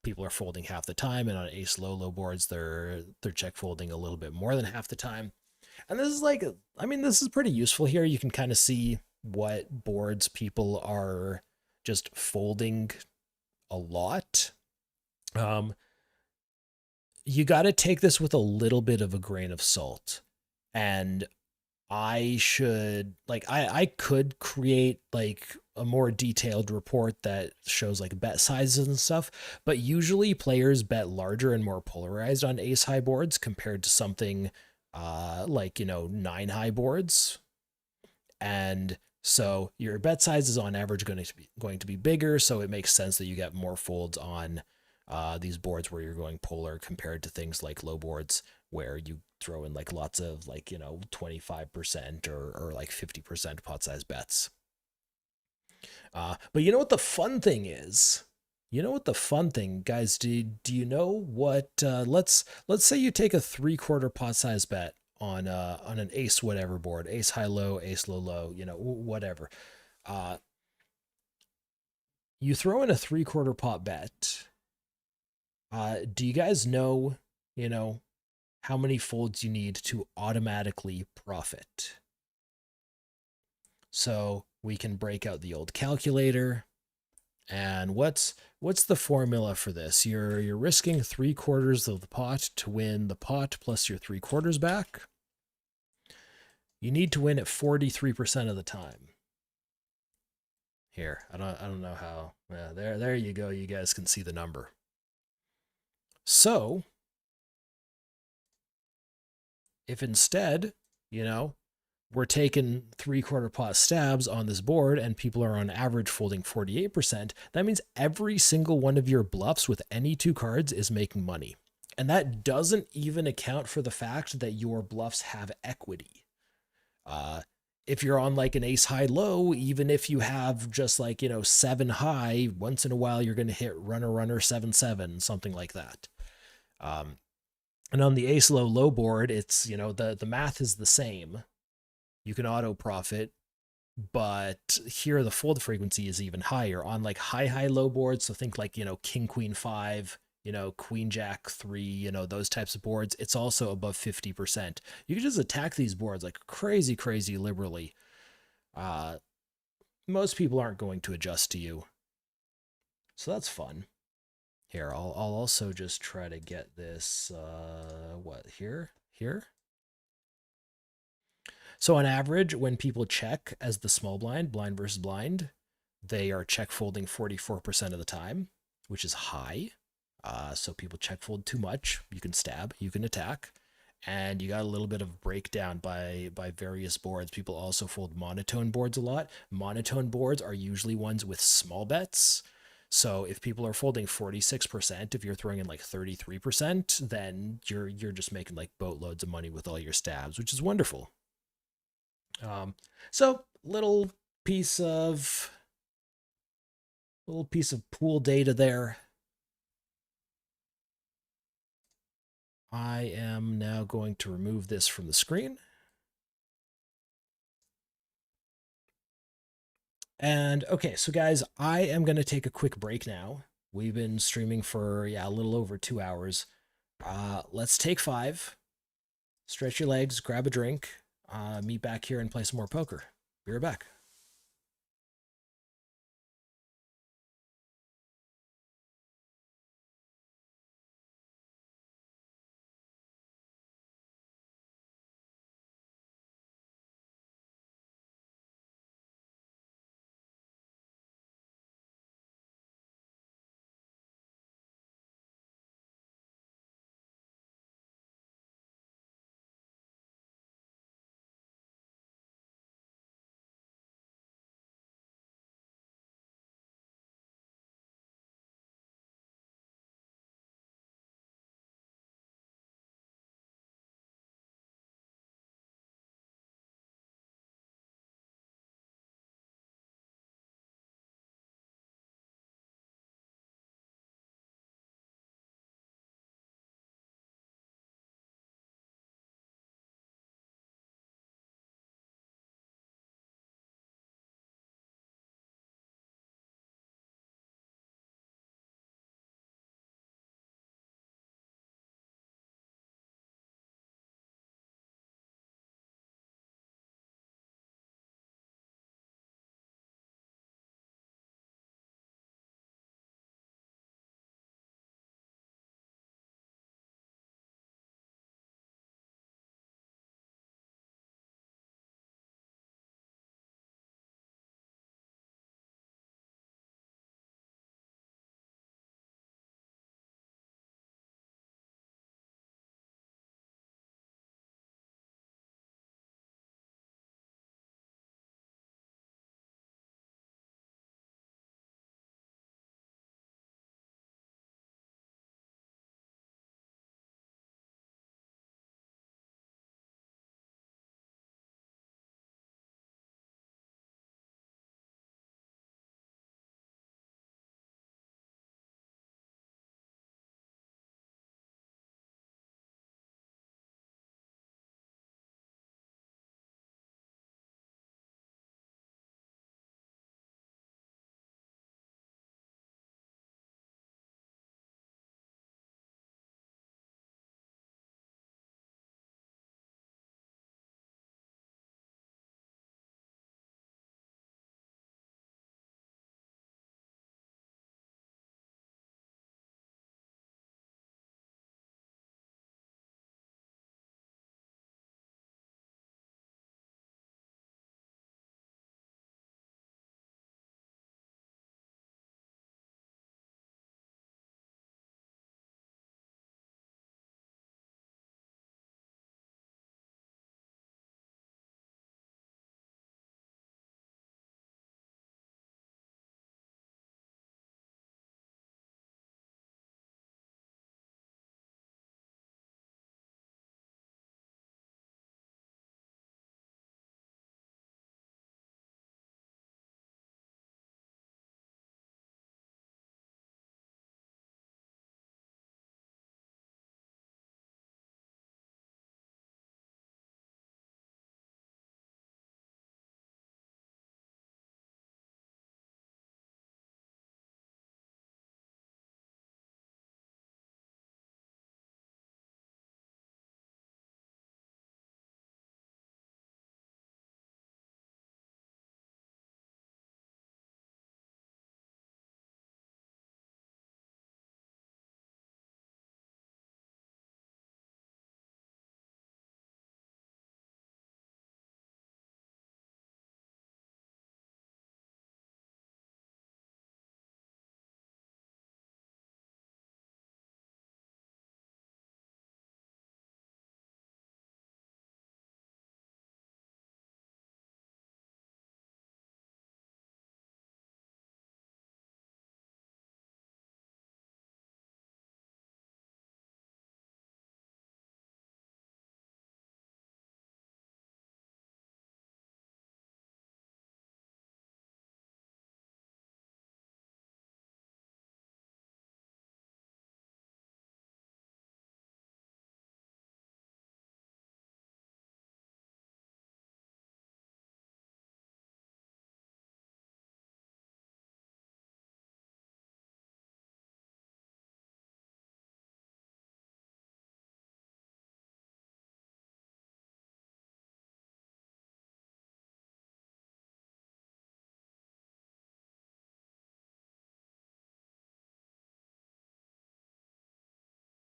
People are folding half the time, and on ace low low boards, they're check folding a little bit more than half the time. And this is like, I mean, this is pretty useful here. You can kind of see what boards people are just folding a lot. You got to take this with a little bit of a grain of salt. And I could create like a more detailed report that shows like bet sizes and stuff, but usually players bet larger and more polarized on ace high boards compared to something like, 9 high boards. And so your bet size is on average going to be bigger, so it makes sense that you get more folds on these boards where you're going polar compared to things like low boards where you throw in like lots of like 25% or like 50% pot size bets. But you know what the fun thing is? Guys, do you know what let's say you take a 3/4 pot size bet on an ace whatever board, ace high low, ace low low, whatever. You throw in a 3/4 pot bet. Do you guys know, how many folds you need to automatically profit? So we can break out the old calculator. And what's the formula for this? You're risking 3/4 of the pot to win the pot plus your 3/4 back. You need to win at 43% of the time. Here, I don't know how. Yeah, there you go. You guys can see the number. So if instead, we're taking 3/4 pot stabs on this board and people are on average folding 48%, that means every single one of your bluffs with any two cards is making money. And that doesn't even account for the fact that your bluffs have equity. Uh, if you're on like an ace high low, even if you have just like, you know, 7 high, once in a while you're going to hit runner 7-7, something like that. Um, and on the ace low board, it's, you know, the math is the same. You can auto profit, but here the fold frequency is even higher on like high low boards. So think like, you know, king queen 5, you know, queen jack 3, you know, those types of boards. It's also above 50%. You can just attack these boards like crazy liberally. uh Most people aren't going to adjust to you, so that's fun. Here, I'll also just try to get this what, here. So on average, when people check as the small blind, blind versus blind, they are check folding 44% of the time, which is high. So people check fold too much. You can stab, you can attack, and you got a little bit of breakdown by various boards. People also fold monotone boards a lot. Monotone boards are usually ones with small bets. So if people are folding 46%, if you're throwing in like 33%, then you're just making like boatloads of money with all your stabs, which is wonderful. Um, so piece of little piece of pool data there. I am now going to remove this from the screen. And okay, so guys, I am going to take a quick break now. We've been streaming for, yeah, a little over 2 hours. Let's take 5, stretch your legs, grab a drink, meet back here and play some more poker. Be right back.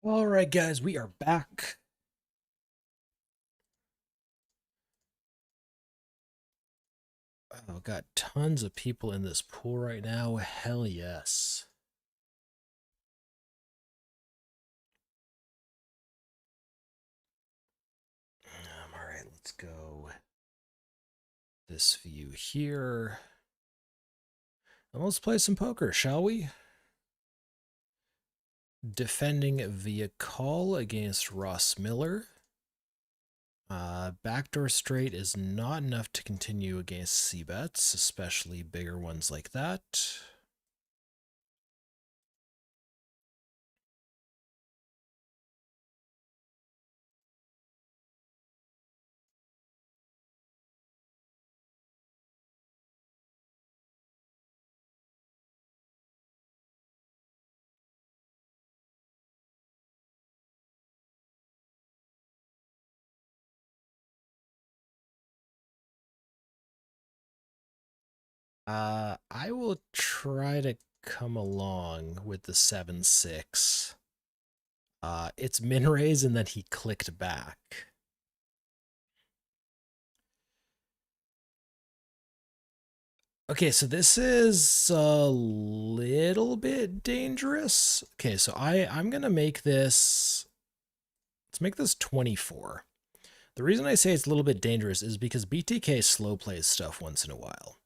All right, guys, we are back. Oh, got tons of people in this pool right now. Hell yes. All right, let's go this view here. And let's play some poker, shall we? Defending via call against Ross Miller. Backdoor straight is not enough to continue against C-bets, especially bigger ones like that. I will try to come along with the 7-6. It's min raise and then he clicked back. Okay, so this is a little bit dangerous. Okay, so I'm gonna make this. Let's make this 24. The reason I say it's a little bit dangerous is because BTK slow plays stuff once in a while.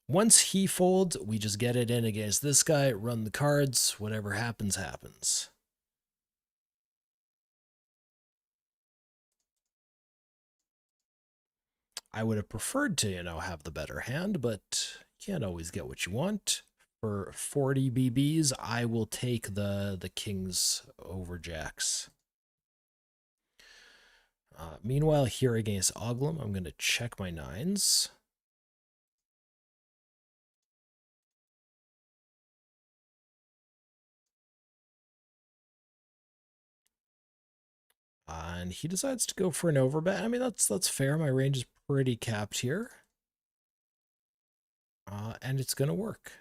Once he folds, we just get it in against this guy, run the cards, whatever happens, happens. I would have preferred to, have the better hand, but you can't always get what you want. For 40 BBs, I will take the kings over jacks. Meanwhile, here against Oglum, I'm going to check my nines. And he decides to go for an overbet. I mean, that's fair. My range is pretty capped here. And it's going to work.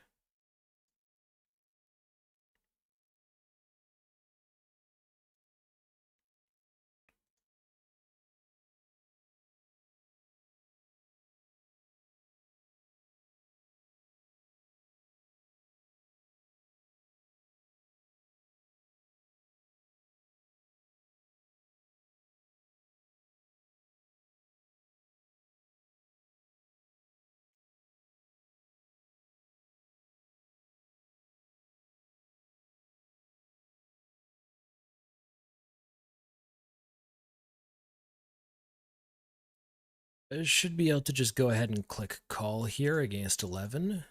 I should be able to just go ahead and click call here against 11.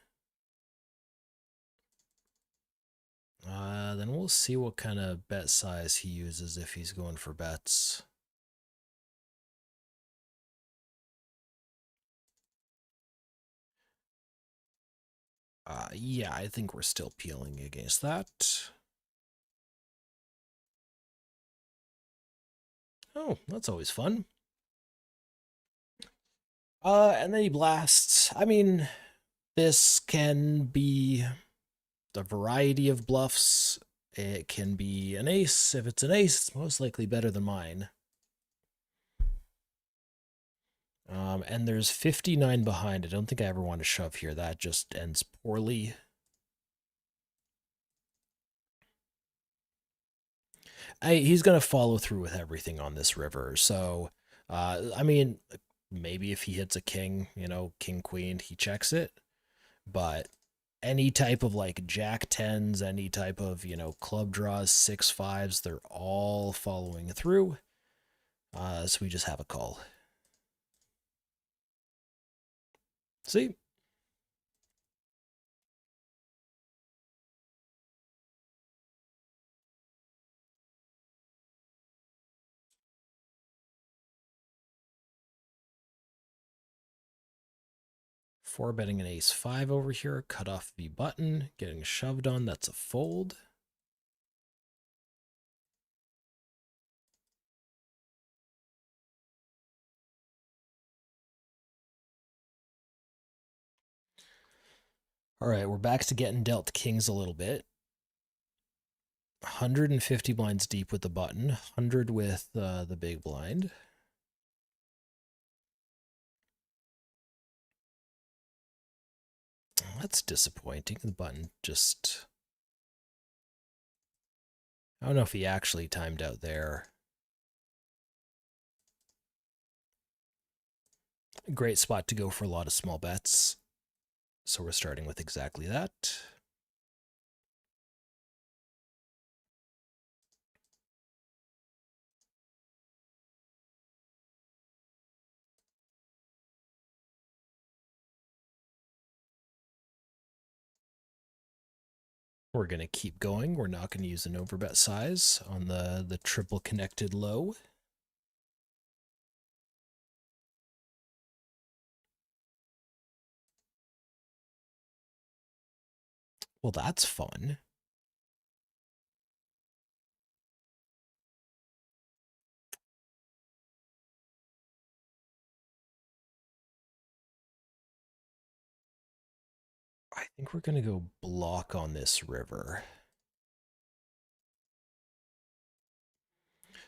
Then we'll see what kind of bet size he uses if he's going for bets. Yeah, I think we're still peeling against that. Oh, that's always fun. And then he blasts. I mean, this can be a variety of bluffs. It can be an ace. If it's an ace, it's most likely better than mine. And there's 59 behind. I don't think I ever want to shove here. That just ends poorly. He's going to follow through with everything on this river. So, I mean, maybe if he hits a king, king, queen, he checks it. But any type of like jack tens, any type of, club draws, 6-5s, they're all following through. So we just have a call. See? Four betting an ace-5 over here, cut off the button, getting shoved on, that's a fold. All right, we're back to getting dealt kings a little bit. 150 blinds deep with the button, 100 with the big blind. That's disappointing. The button just... I don't know if he actually timed out there. Great spot to go for a lot of small bets. So we're starting with exactly that. We're going to keep going. We're not going to use an overbet size on the triple connected low. Well, that's fun. I think we're going to go block on this river.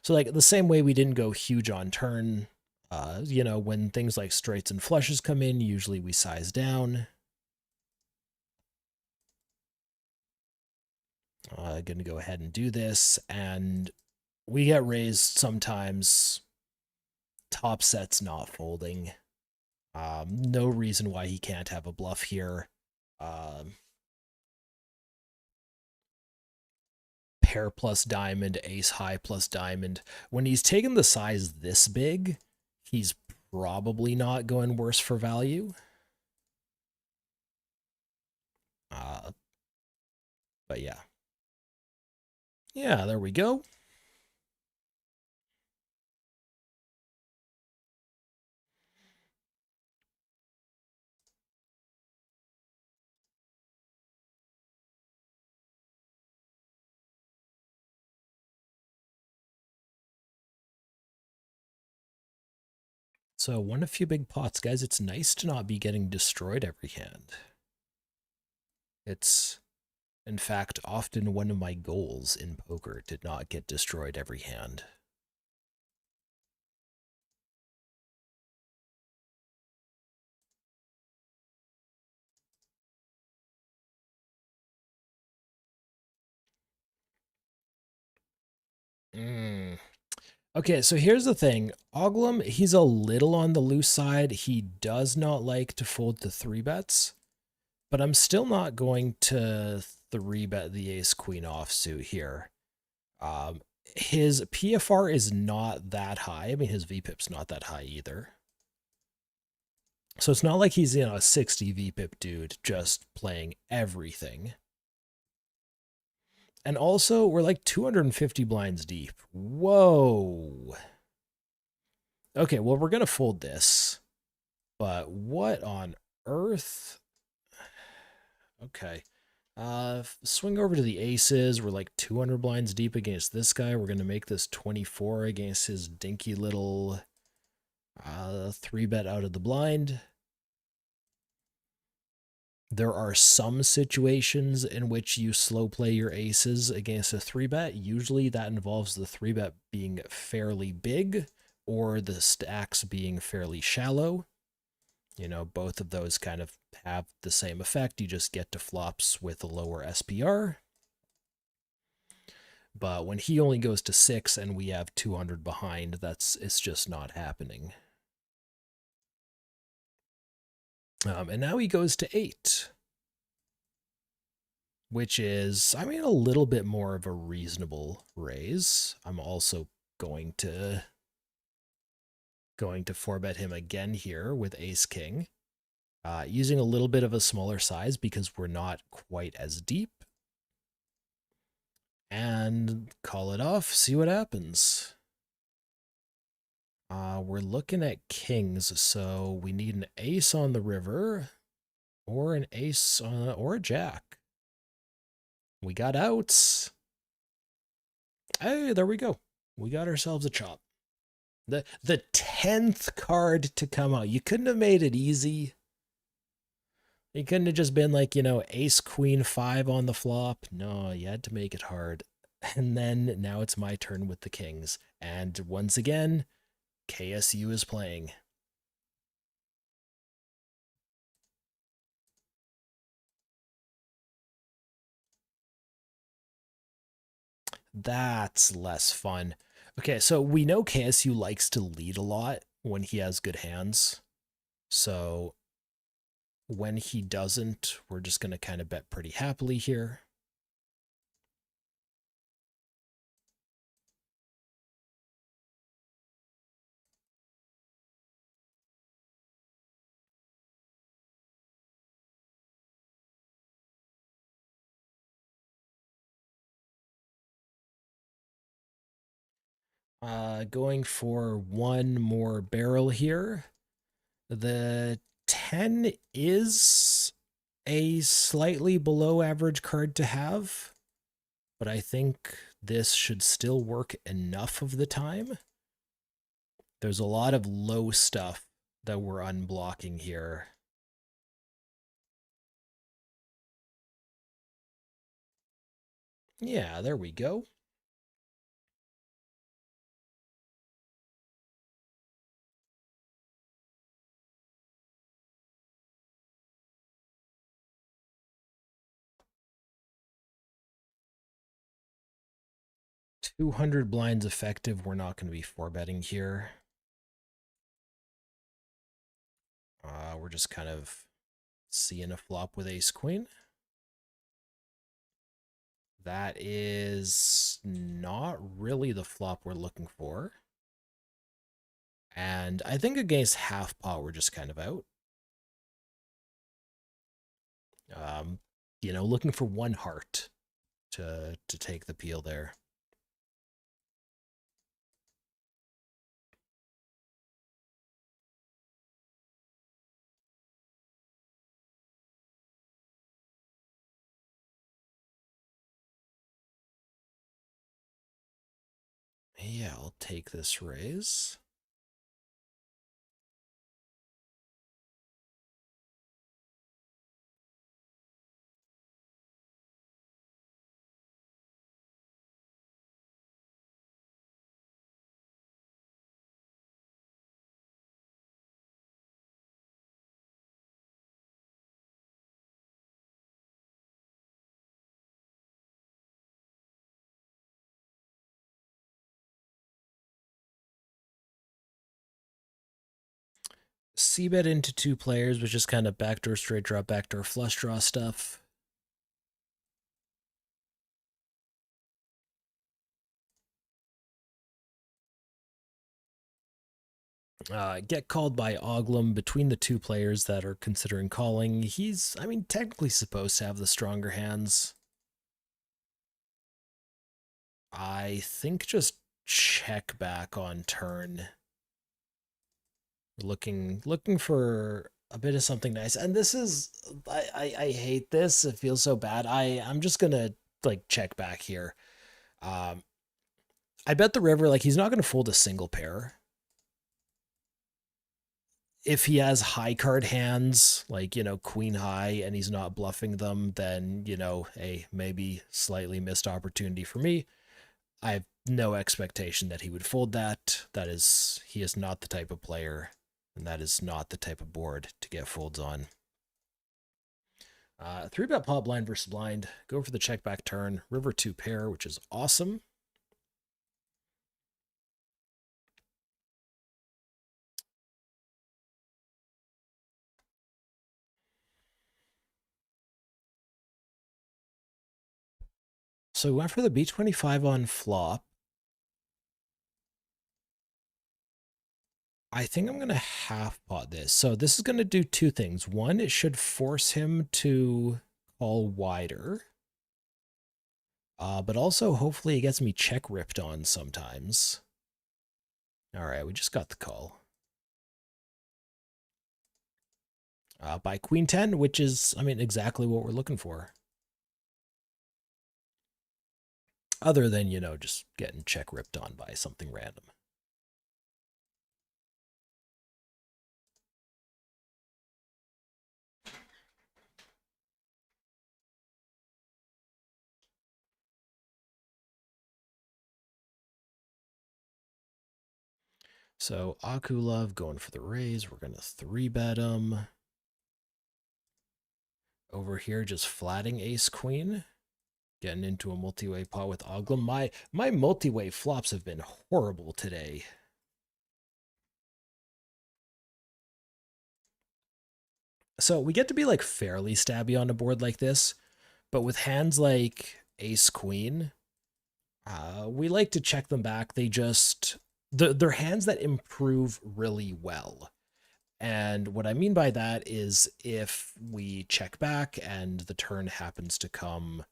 So like the same way we didn't go huge on turn, you know, when things like straights and flushes come in, usually we size down. Going to go ahead and do this, and we get raised sometimes. Top set's not folding. No reason why he can't have a bluff here. Pair plus diamond, ace high plus diamond. When he's taken the size this big, he's probably not going worse for value. But yeah. Yeah, there we go. So won a few big pots, guys. It's nice to not be getting destroyed every hand. It's, in fact, often one of my goals in poker to not get destroyed every hand. Okay, so here's the thing. Oglum, he's a little on the loose side. He does not like to fold to 3-bets, but I'm still not going to 3-bet the ace-queen offsuit here. His PFR is not that high. I mean, his VPIP's not that high either. So it's not like he's, you know, a 60 VPIP dude just playing everything. And also, we're like 250 blinds deep. Whoa. Okay, well, we're going to fold this. But what on earth? Okay. Swing over to the aces. We're like 200 blinds deep against this guy. We're going to make this 24 against his dinky little 3-bet out of the blind. There are some situations in which you slow play your aces against a 3-bet. Usually that involves the 3-bet being fairly big or the stacks being fairly shallow. You know, both of those kind of have the same effect. You just get to flops with a lower SPR. But when he only goes to 6 and we have 200 behind, it's just not happening. And now he goes to 8, which is, I mean, a little bit more of a reasonable raise. I'm also going to 4-bet him again here with ace-king, using a little bit of a smaller size because we're not quite as deep. And call it off, see what happens. We're looking at kings, so we need an ace on the river, or an ace or a jack. We got outs. Hey, there we go. We got ourselves a chop. The 10th card to come out. You couldn't have made it easy. You couldn't have just been like, you know, ace queen 5 on the flop. No, you had to make it hard. And then now it's my turn with the kings. And once again, KSU is playing. That's less fun. Okay, so we know KSU likes to lead a lot when he has good hands. So when he doesn't, we're just going to kind of bet pretty happily here. Going for one more barrel here. The 10 is a slightly below average card to have, but I think this should still work enough of the time. There's a lot of low stuff that we're unblocking here. Yeah, there we go. $200 blinds effective. We're not going to be 4-betting here. We're just kind of seeing a flop with ace queen. That is not really the flop we're looking for. And I think against half pot, we're just kind of out. Looking for one heart to take the peel there. Yeah, I'll take this raise. C-bet into 2 players, which is kind of backdoor straight draw, backdoor flush draw stuff. Get called by Oglum between the 2 players that are considering calling. He's, technically supposed to have the stronger hands. I think just check back on turn. Looking for a bit of something nice. And this is I hate this. It feels so bad. I'm just gonna check back here. I bet the river, he's not gonna fold a single pair. If he has high card hands, queen high, and he's not bluffing them, then, a maybe slightly missed opportunity for me. I have no expectation that he would fold that. He is not the type of player, and that is not the type of board to get folds on. 3-bet pot blind versus blind. Go for the check back turn. River 2 pair, which is awesome. So we went for the B25 on flop. I think I'm going to half pot this. So this is going to do 2 things. One, it should force him to call wider. But also, hopefully, it gets me check ripped on sometimes. All right, we just got the call. By queen 10, which is, exactly what we're looking for. Other than, just getting check ripped on by something random. So Akulov going for the raise. We're going to 3-bet him. Over here, just flatting ace-queen. Getting into a multi-way pot with Oglam. My multi-way flops have been horrible today. So we get to be like fairly stabby on a board like this, but with hands like ace-queen, we like to check them back. They're hands that improve really well. And what I mean by that is if we check back and the turn happens to come,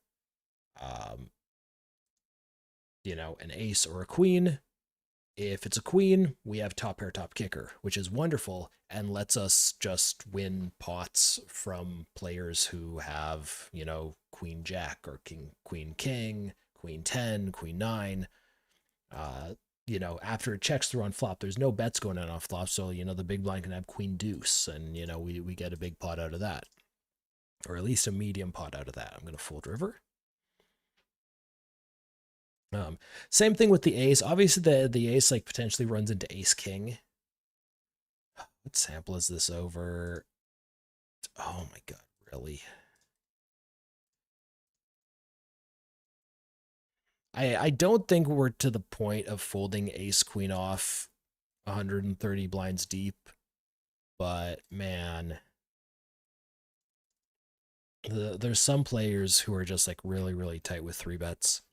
an ace or a queen, if it's a queen, we have top pair, top kicker, which is wonderful and lets us just win pots from players who have, queen jack or queen king, queen 10, queen 9. After it checks through on flop, there's no bets going in off flop, so, the big blind can have queen deuce, and, we get a big pot out of that. Or at least a medium pot out of that. I'm going to fold river. Same thing with the ace. Obviously, the ace potentially runs into ace king. What sample is this over? Oh my god, really? I don't think we're to the point of folding ace queen off 130 blinds deep, but man, there's some players who are just really, really tight with 3-bets.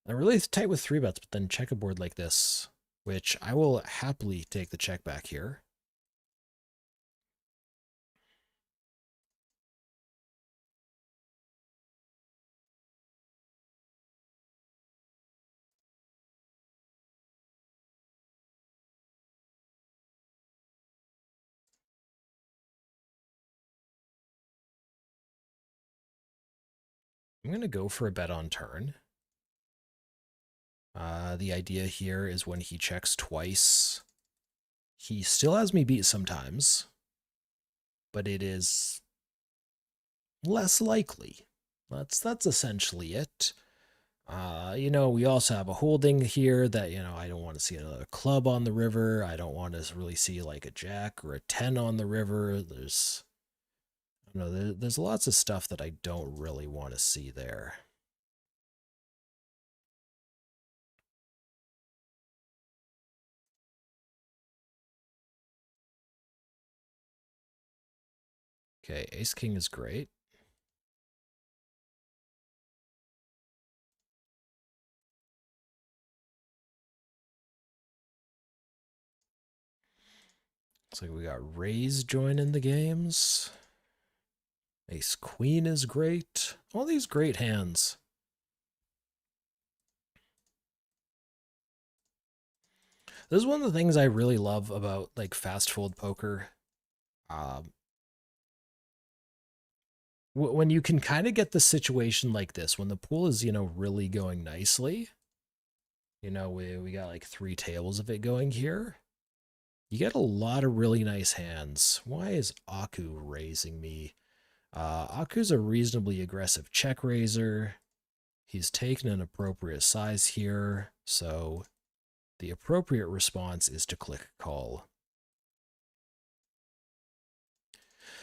I'm really tight with 3-bets, but then check a board like this, which I will happily take the check back here. I'm going to go for a bet on turn. The idea here is when he checks twice, he still has me beat sometimes, but it is less likely. That's essentially it. We also have a holding here that, I don't want to see another club on the river. I don't want to really see a jack or a 10 on the river. There's lots of stuff that I don't really want to see there. Okay, ace king is great. Looks like we got raise joining the games. Ace queen is great. All these great hands. This is one of the things I really love about fast fold poker. When you can kind of get the situation like this, when the pool is, really going nicely, we got 3 tables of it going here. You get a lot of really nice hands. Why is Aku raising me? Aku's a reasonably aggressive check raiser. He's taken an appropriate size here, so the appropriate response is to click call.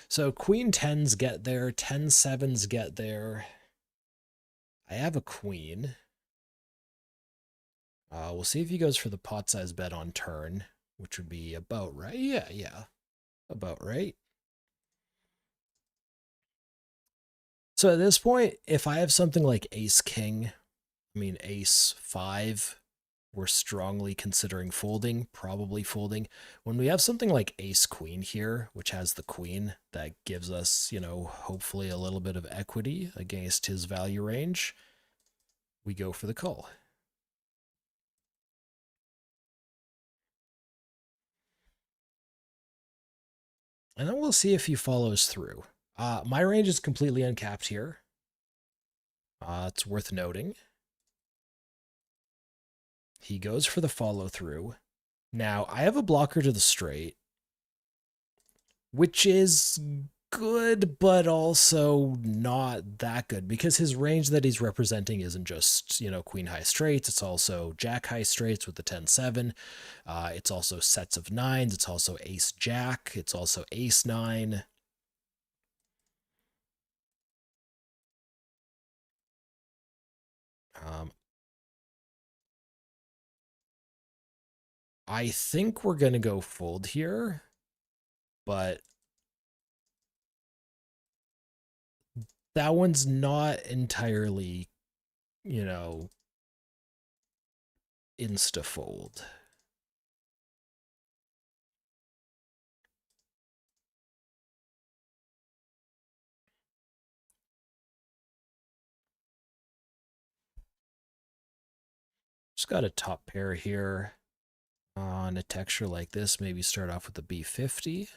So queen 10s get there, 10-7s get there. I have a queen. We'll see if he goes for the pot size bet on turn, which would be about right. Yeah, about right. So at this point, if I have something like ace king, ace 5, we're strongly considering folding, probably folding. When we have something like ace queen here, which has the queen, that gives us, hopefully a little bit of equity against his value range, we go for the call. And then we'll see if he follows through. My range is completely uncapped here. It's worth noting. He goes for the follow through. Now, I have a blocker to the straight, which is good, but also not that good because his range that he's representing isn't just, queen high straights. It's also jack high straights with the 10-7. It's also sets of nines. It's also ace jack. It's also ace nine. I think we're going to go fold here, but that one's not entirely, insta fold. Just got a top pair here. On a texture like this, maybe start off with the B50.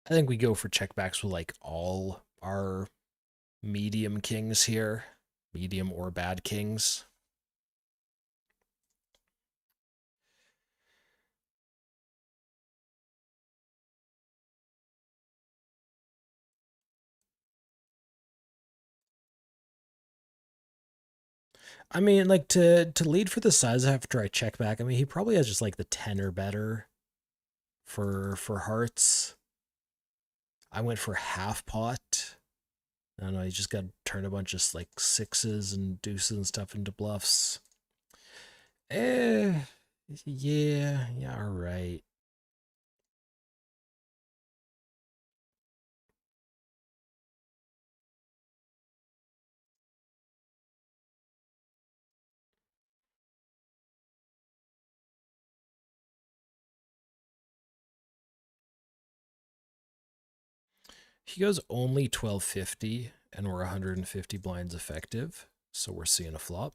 I think we go for checkbacks with like all our medium kings here, medium or bad kings. I mean, like to lead for the size after I check back. I mean, he probably has just like the 10 or better for hearts. I went for half pot. I don't know. You just got to turn a bunch of like sixes and deuces and stuff into bluffs. Yeah, all right. He goes only 1250, and we're 150 blinds effective, so we're seeing a flop.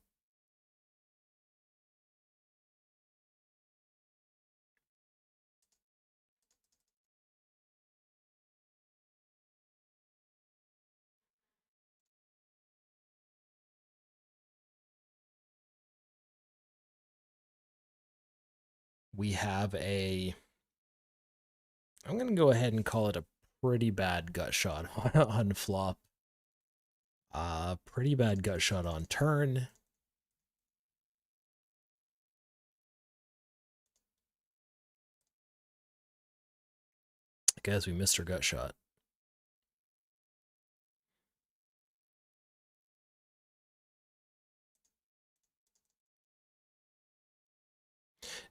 We have I'm going to go ahead and call it a pretty bad gut shot on flop. Pretty bad gut shot on turn. Guys, we missed our gut shot.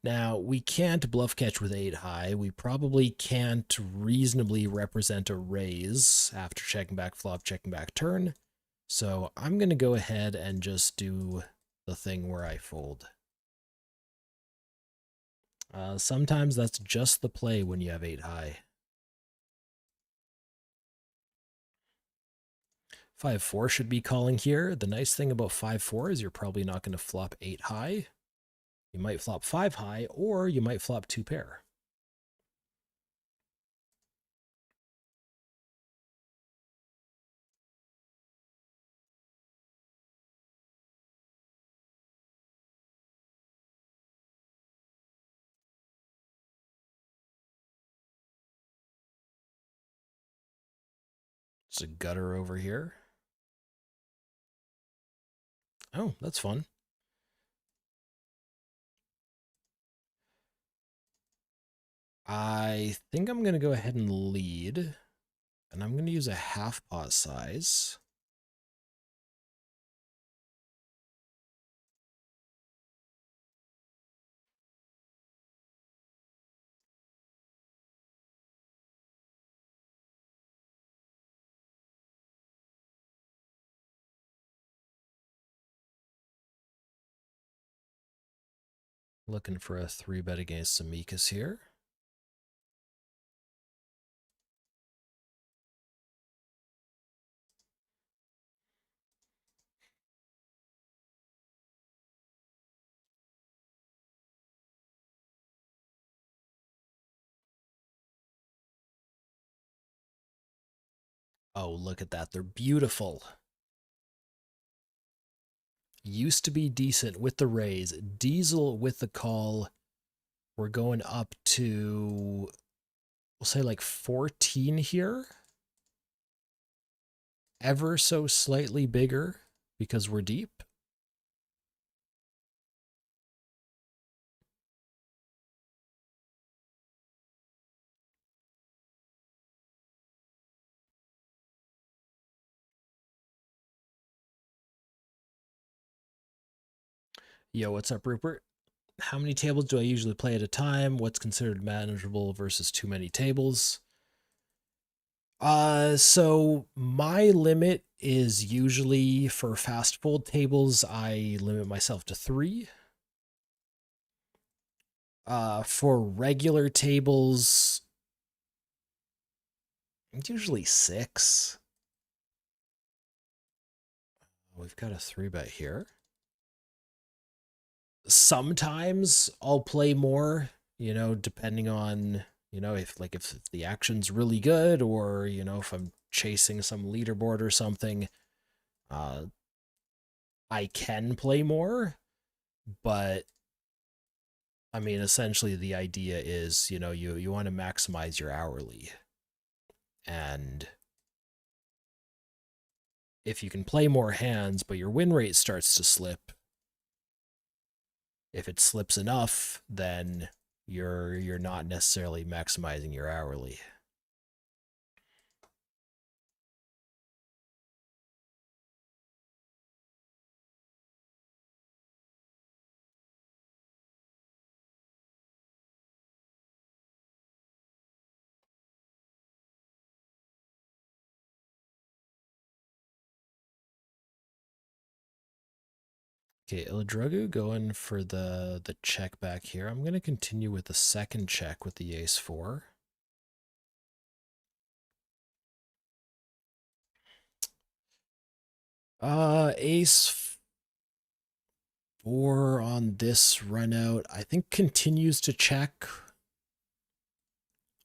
Now, we can't bluff catch with 8 high. We probably can't reasonably represent a raise after checking back flop, checking back turn. So I'm going to go ahead and just do the thing where I fold. Sometimes that's just the play when you have 8 high. 5-4 should be calling here. The nice thing about 5-4 is you're probably not going to flop 8 high. You might flop 5 high, or you might flop 2 pair. It's a gutter over here. Oh, that's fun. I think I'm going to go ahead and lead, and I'm going to use a half pot size. Looking for a 3-bet against Amicus here. Oh, look at that. They're beautiful. Used to be decent with the raise. Diesel with the call. We're going up to, we'll say like 14 here. Ever so slightly bigger because we're deep. Yo, what's up, Rupert? How many tables do I usually play at a time? What's considered manageable versus too many tables? So my limit is usually for fast fold tables, I limit myself to 3. For regular tables, usually 6. We've got a 3-bet here. Sometimes I'll play more, depending on, if the action's really good, or, if I'm chasing some leaderboard or something, uh, I can play more, but I mean, essentially the idea is, you want to maximize your hourly. And if you can play more hands, but your win rate starts to slip, if it slips enough, then you're not necessarily maximizing your hourly. Okay, Ildragu going for the check back here. I'm going to continue with the second check with the ace 4. Ace 4 on this run out, I think continues to check.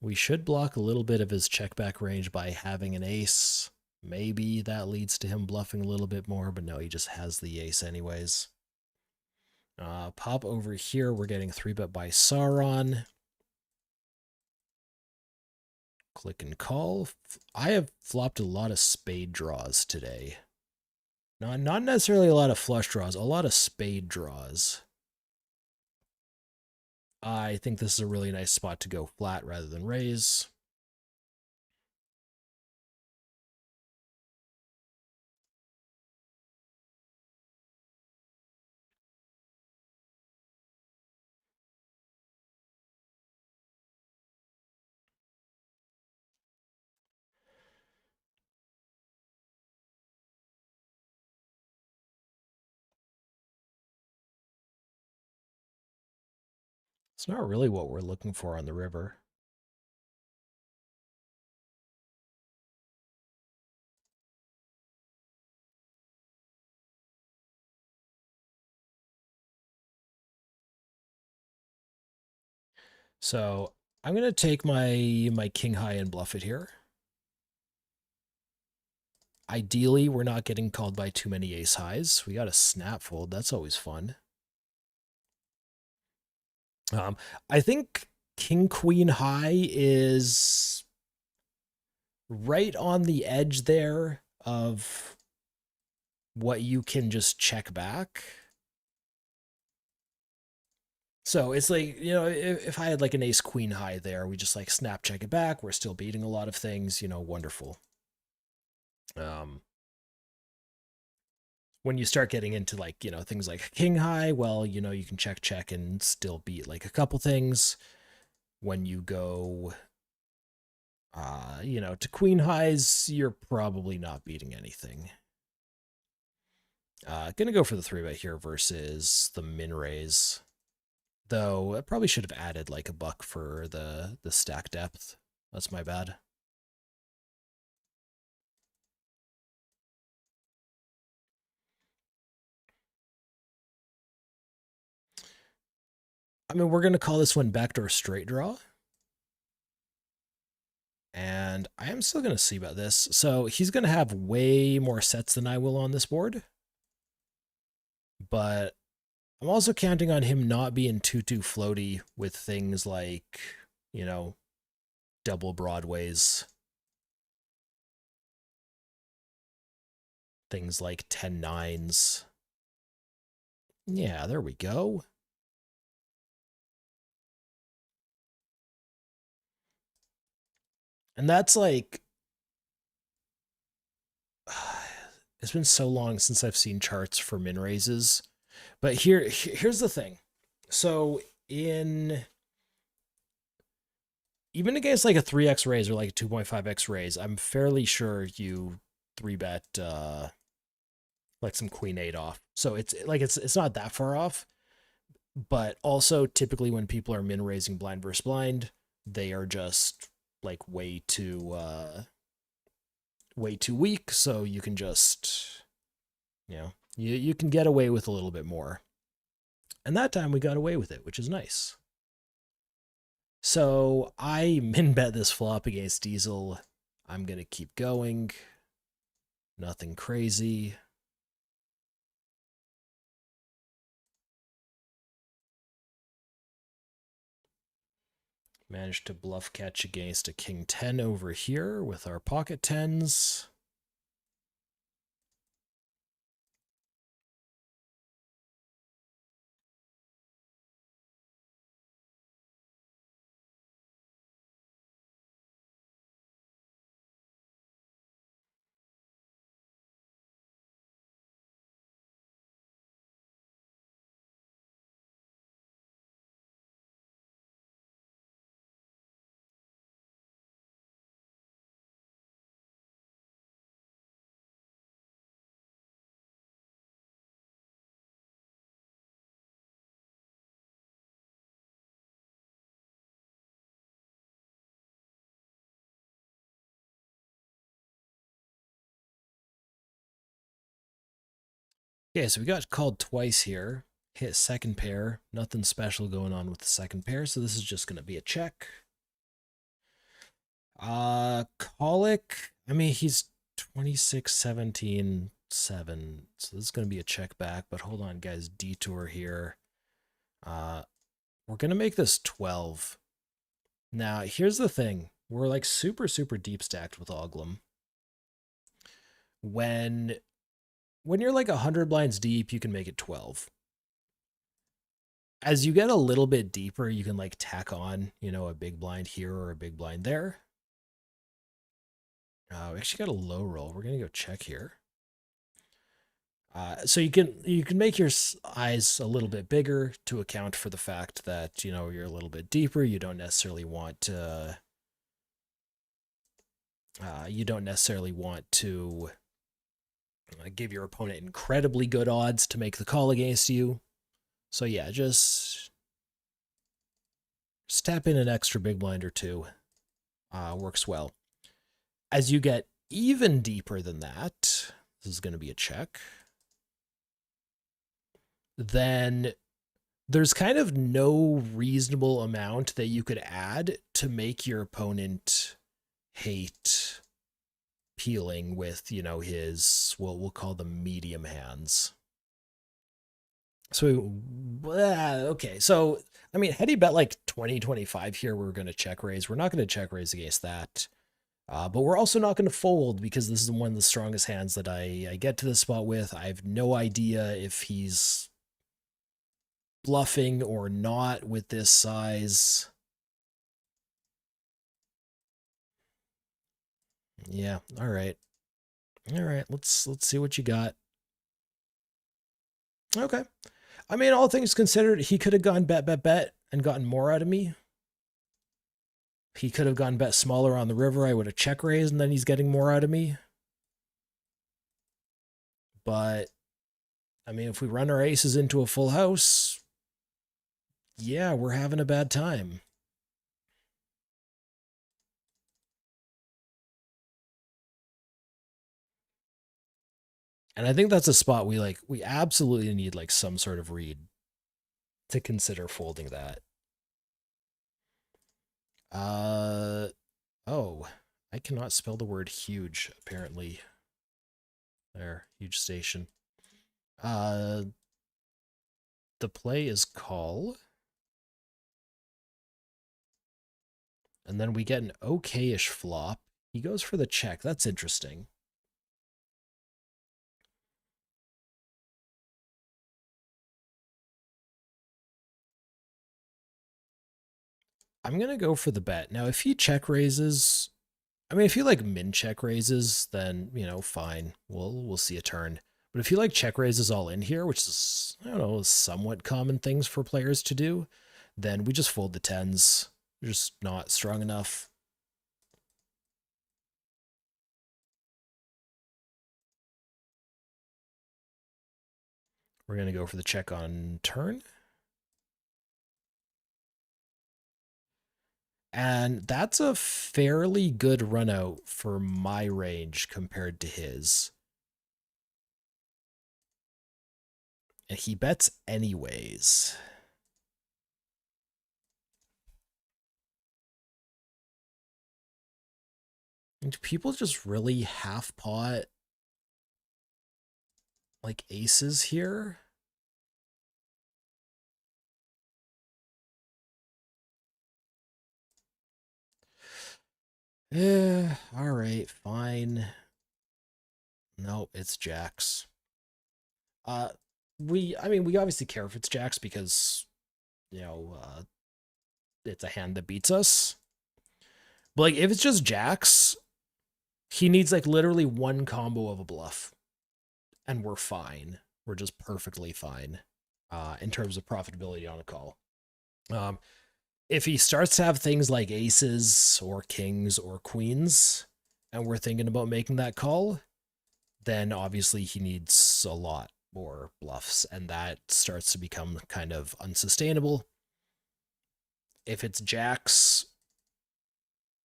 We should block a little bit of his check back range by having an ace. Maybe that leads to him bluffing a little bit more, but no, he just has the ace anyways. Pop over here, we're getting 3-bet by Sauron. Click and call. I have flopped a lot of spade draws today. Not necessarily a lot of flush draws, a lot of spade draws. I think this is a really nice spot to go flat rather than raise. It's not really what we're looking for on the river. So I'm going to take my king high and bluff it here. Ideally, we're not getting called by too many ace highs. We got a snap fold. That's always fun. I think king queen high is right on the edge there of what you can just check back. So it's like, if I had like an ace queen high there, we just like snap check it back. We're still beating a lot of things, wonderful. When you start getting into like, things like king high, well, you can check and still beat like a couple things. When you go, to queen highs, you're probably not beating anything. Gonna go for the 3-bet here versus the min raise. Though I probably should have added like a buck for the stack depth. That's my bad. I mean, we're going to call this one backdoor straight draw. And And I am still going to see about this. So he's going to have way more sets than I will on this board. But I'm also counting on him not being too floaty with things like, you know, double broadways. Things like 10-9s. Yeah, there we go. And that's like, it's been so long since I've seen charts for min raises. But here's the thing. So even against like a 3x raise or like a 2.5x raise, I'm fairly sure you 3-bet like some queen 8 off. So it's not that far off. But also typically when people are min raising blind versus blind, they are just like way too weak, so you can just, you know, you can get away with a little bit more. And that time we got away with it, which is nice. So I min bet this flop against Diesel. I'm going to keep going. Nothing crazy. Managed to bluff catch against a king 10 over here with our pocket 10s. Okay, so we got called twice here. Hit second pair. Nothing special going on with the second pair, so this is just going to be a check. Colic, I mean, he's 26, 17, 7, so this is going to be a check back, but hold on, guys. Detour here. We're going to make this 12. Now, here's the thing. We're like super deep stacked with Oglum. When you're like 100 blinds deep, you can make it 12. As you get a little bit deeper, you can like tack on, you know, a big blind here or a big blind there. We actually got a low roll. We're gonna go check here. So you can make your eyes a little bit bigger to account for the fact that, you know, you're a little bit deeper. You don't necessarily want to. Give your opponent incredibly good odds to make the call against you. So yeah, just tap in an extra big blind or two. Works well. As you get even deeper than that, this is going to be a check. Then there's kind of no reasonable amount that you could add to make your opponent hate peeling with, you know, his, what we'll call the medium hands. So, okay. So, I mean, had he bet like 20, 25 here, we're going to check raise. We're not going to check raise against that. But we're also not going to fold because this is one of the strongest hands that I get to this spot with. I have no idea if he's bluffing or not with this size. Yeah, all right. All right, let's see what you got. Okay. I mean, all things considered, he could have gone bet and gotten more out of me. He could have gone bet smaller on the river. I would have check raised, and then he's getting more out of me. But, I mean, if we run our aces into a full house, yeah, we're having a bad time. And I think that's a spot we absolutely need like some sort of read to consider folding that. Oh, I cannot spell the word huge, apparently. There, huge station. The play is call. And then we get an okay-ish flop. He goes for the check. That's interesting. I'm going to go for the bet. Now, if he check raises, I mean, if he like min check raises, then, you know, fine. We'll see a turn. But if he like check raises all in here, which is, I don't know, somewhat common things for players to do, then we just fold the tens. We're just not strong enough. We're going to go for the check on turn. And that's a fairly good run out for my range compared to his. And he bets anyways. And do people just really half pot like aces here? All right, fine. No, it's jacks. I mean, we obviously care if it's jacks because, you know, it's a hand that beats us. But like, if it's just jacks, he needs like literally one combo of a bluff, and we're fine. We're just perfectly fine, in terms of profitability on a call. If he starts to have things like aces or kings or queens, and we're thinking about making that call, then obviously he needs a lot more bluffs, and that starts to become kind of unsustainable. If it's jacks,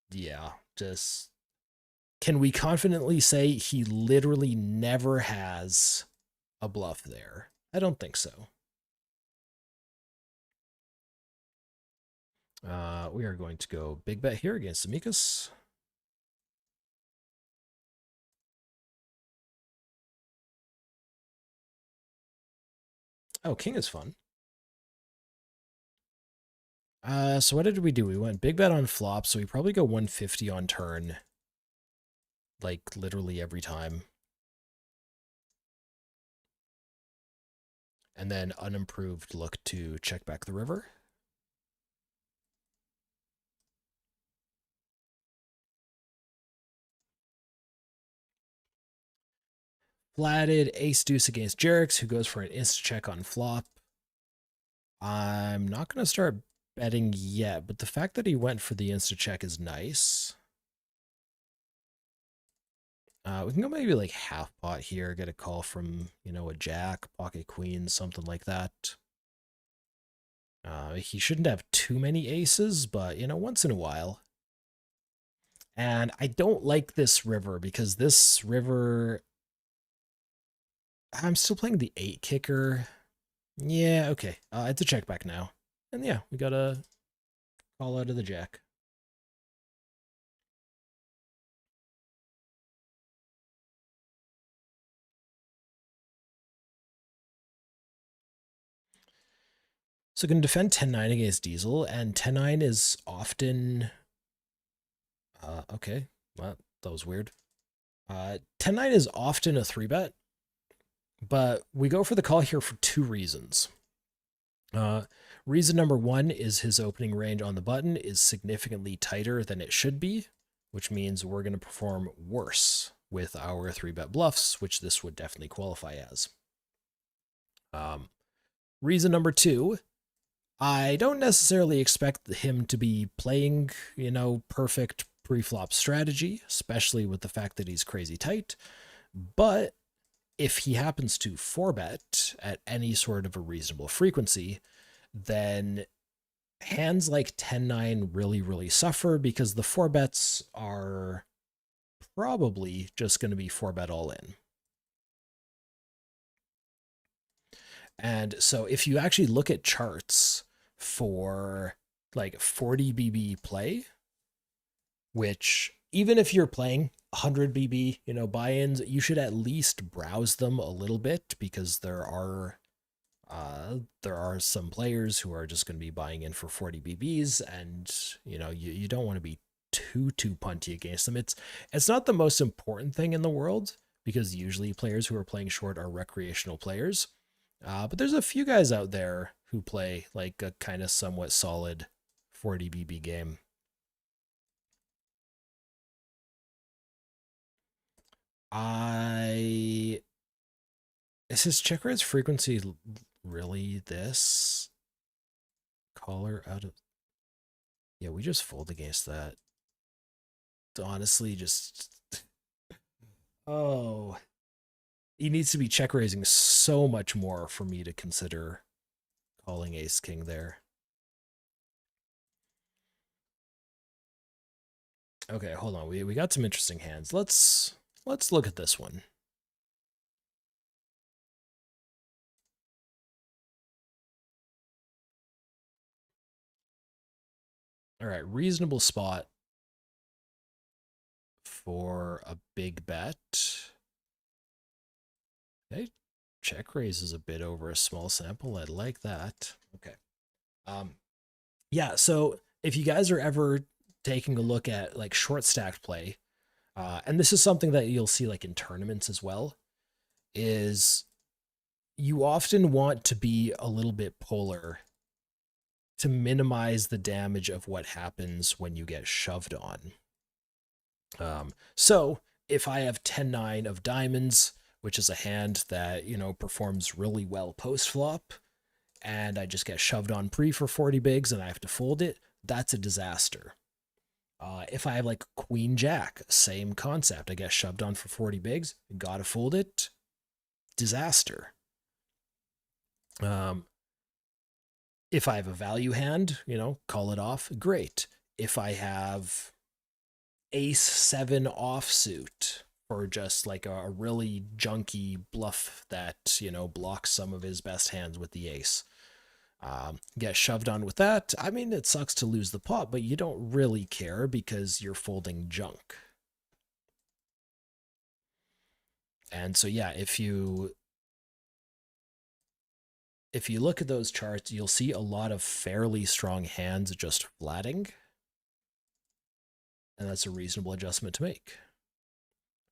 yeah, just can we confidently say he literally never has a bluff there? I don't think so. We are going to go big bet here against Amicus. Oh, king is fun. So what did we do? We went big bet on flop, so we probably go 150 on turn. Like, literally every time. And then unimproved look to check back the river. Flatted ace deuce against Jerix, who goes for an insta check on flop. I'm not going to start betting yet, but the fact that he went for the insta check is nice. We can go maybe like half pot here, get a call from, you know, a jack, pocket queen, something like that. He shouldn't have too many aces, but, you know, once in a while. And I don't like this river because this river, I'm still playing the 8 kicker. Yeah, okay. It's a check back now. And yeah, we got a call out of the jack. So can defend 10-9 against Diesel, and 10-9 is often... okay, well, that was weird. 10-9 is often a 3-bet, but we go for the call here for two reasons. Reason number one is his opening range on the button is significantly tighter than it should be, which means we're going to perform worse with our 3-bet bluffs, which this would definitely qualify as. Reason number two, I don't necessarily expect him to be playing, you know, perfect pre-flop strategy, especially with the fact that he's crazy tight. But if he happens to 4-bet at any sort of a reasonable frequency, then hands like 10-9 really, really suffer because the 4-bets are probably just going to be 4-bet all in. And so if you actually look at charts for like 40 BB play, which even if you're playing 100 BB, buy-ins, you should at least browse them a little bit because there are some players who are just going to be buying in for 40 BBs, and you don't want to be too punty against them. It's not the most important thing in the world because usually players who are playing short are recreational players. But there's a few guys out there who play like a kind of somewhat solid 40 BB game. I Is his check raise frequency really this? Caller out of. Yeah, we just fold against that. Honestly, just. Oh. He needs to be check raising so much more for me to consider calling ace king there. Okay, hold on. We got some interesting hands. Let's look at this one. All right, reasonable spot for a big bet. Okay, check raise is a bit over a small sample. I like that. Okay. Yeah, so if you guys are ever taking a look at like short stacked play, and this is something that you'll see like in tournaments as well, is you often want to be a little bit polar to minimize the damage of what happens when you get shoved on. So if I have 10-9 of diamonds, which is a hand that, performs really well post-flop, and I just get shoved on pre for 40 bigs and I have to fold it, that's a disaster. If I have like Queen Jack, same concept. I get shoved on for 40 bigs, gotta fold it, disaster. If I have a value hand, call it off, great. If I have ace 7 offsuit for just like a really junky bluff that, blocks some of his best hands with the ace, get shoved on with that. I mean, it sucks to lose the pot, but you don't really care because you're folding junk. And so, yeah, if you look at those charts, you'll see a lot of fairly strong hands just flatting. And that's a reasonable adjustment to make.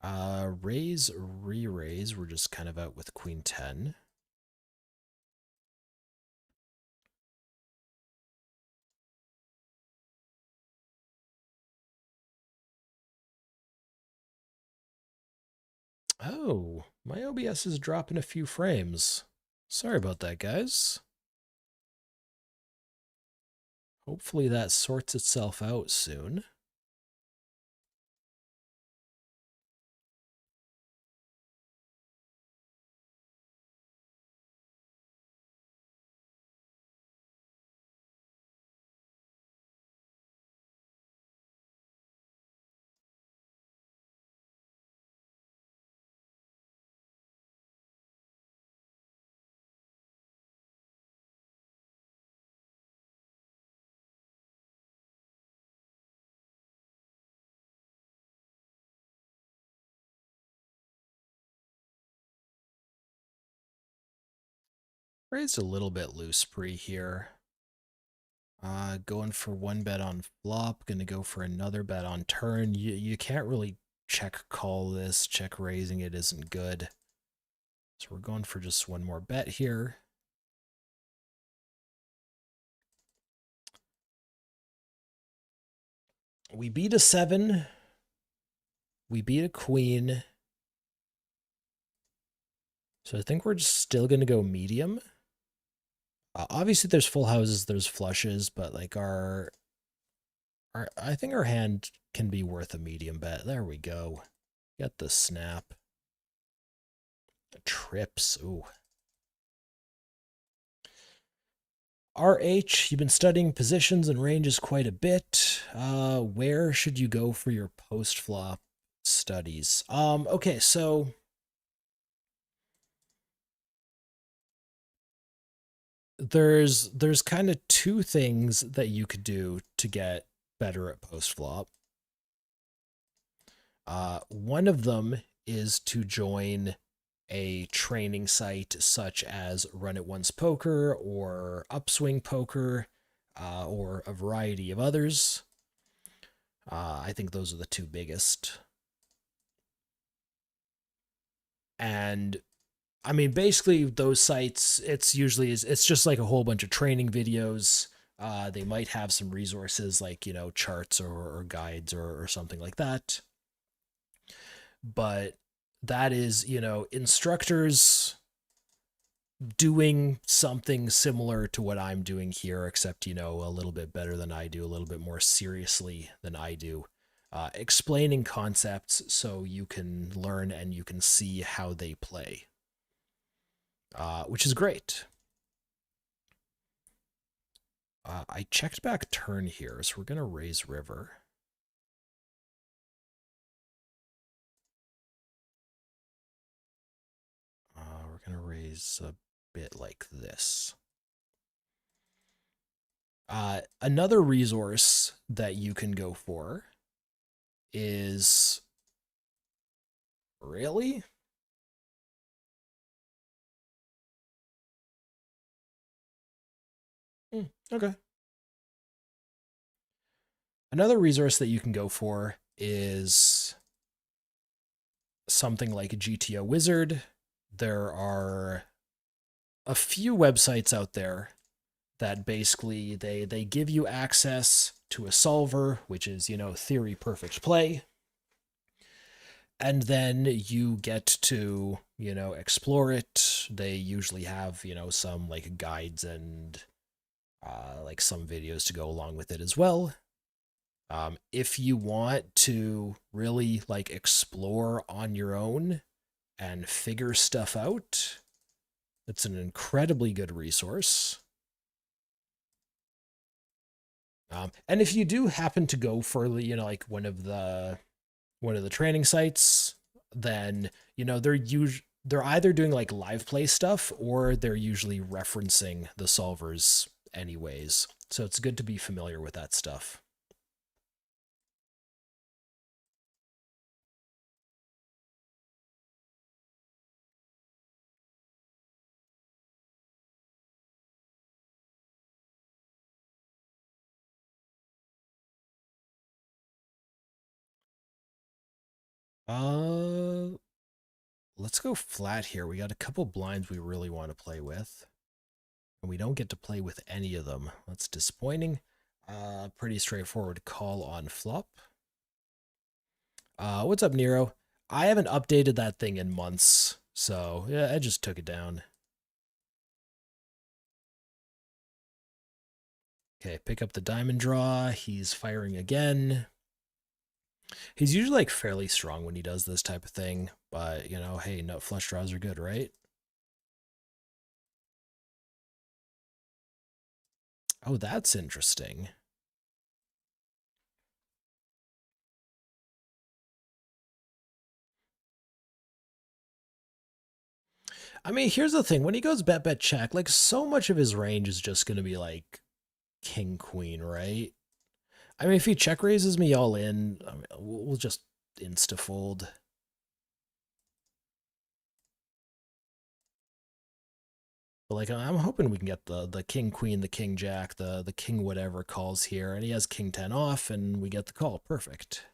Raise, re-raise, we're just kind of out with Queen 10. Oh, my OBS is dropping a few frames. Sorry about that, guys. Hopefully that sorts itself out soon. Raised a little bit loose pre here. Going for one bet on flop, gonna go for another bet on turn. You can't really check call this. Check raising it isn't good. So we're going for just one more bet here. We beat a 7. We beat a queen. So I think we're just still gonna go medium. Obviously there's full houses, there's flushes, but like I think our hand can be worth a medium bet. There we go. Get the snap. Trips. Ooh. RH, you've been studying positions and ranges quite a bit. Where should you go for your post-flop studies? Okay, so there's kind of two things that you could do to get better at post flop. One of them is to join a training site such as Run It Once Poker or Upswing Poker, or a variety of others. I think those are the two biggest. And I mean, basically, those sites, it's just like a whole bunch of training videos. They might have some resources like, charts or guides or something like that. But that is, instructors doing something similar to what I'm doing here, except, a little bit better than I do, a little bit more seriously than I do. Explaining concepts so you can learn and you can see how they play, which is great. I checked back turn here, so we're going to raise river. We're going to raise a bit like this. Another resource that you can go for is... Really? Okay. Another resource that you can go for is something like GTO Wizard. There are a few websites out there that basically they give you access to a solver, which is, theory perfect play. And then you get to, explore it. They usually have, some like guides and like some videos to go along with it as well. If you want to really like explore on your own and figure stuff out, it's an incredibly good resource. And if you do happen to go for, like one of the training sites, then they're either doing like live play stuff or they're usually referencing the solvers anyways. So it's good to be familiar with that stuff. Uh, let's go flat here. We got a couple blinds we really want to play with, and we don't get to play with any of them. That's disappointing. Pretty straightforward call on flop. What's up, Nero? I haven't updated that thing in months, so yeah, I just took it down. Okay, pick up the diamond draw. He's firing again. He's usually like fairly strong when he does this type of thing, but hey, nut flush draws are good, right? Oh, that's interesting. I mean, here's the thing. When he goes bet bet check, like so much of his range is just going to be like king queen, right? I mean, if he check raises me all in, I mean, we'll just insta fold. But like, I'm hoping we can get the king queen, the king jack, the king whatever calls here, and he has king 10 off, and we get the call. Perfect.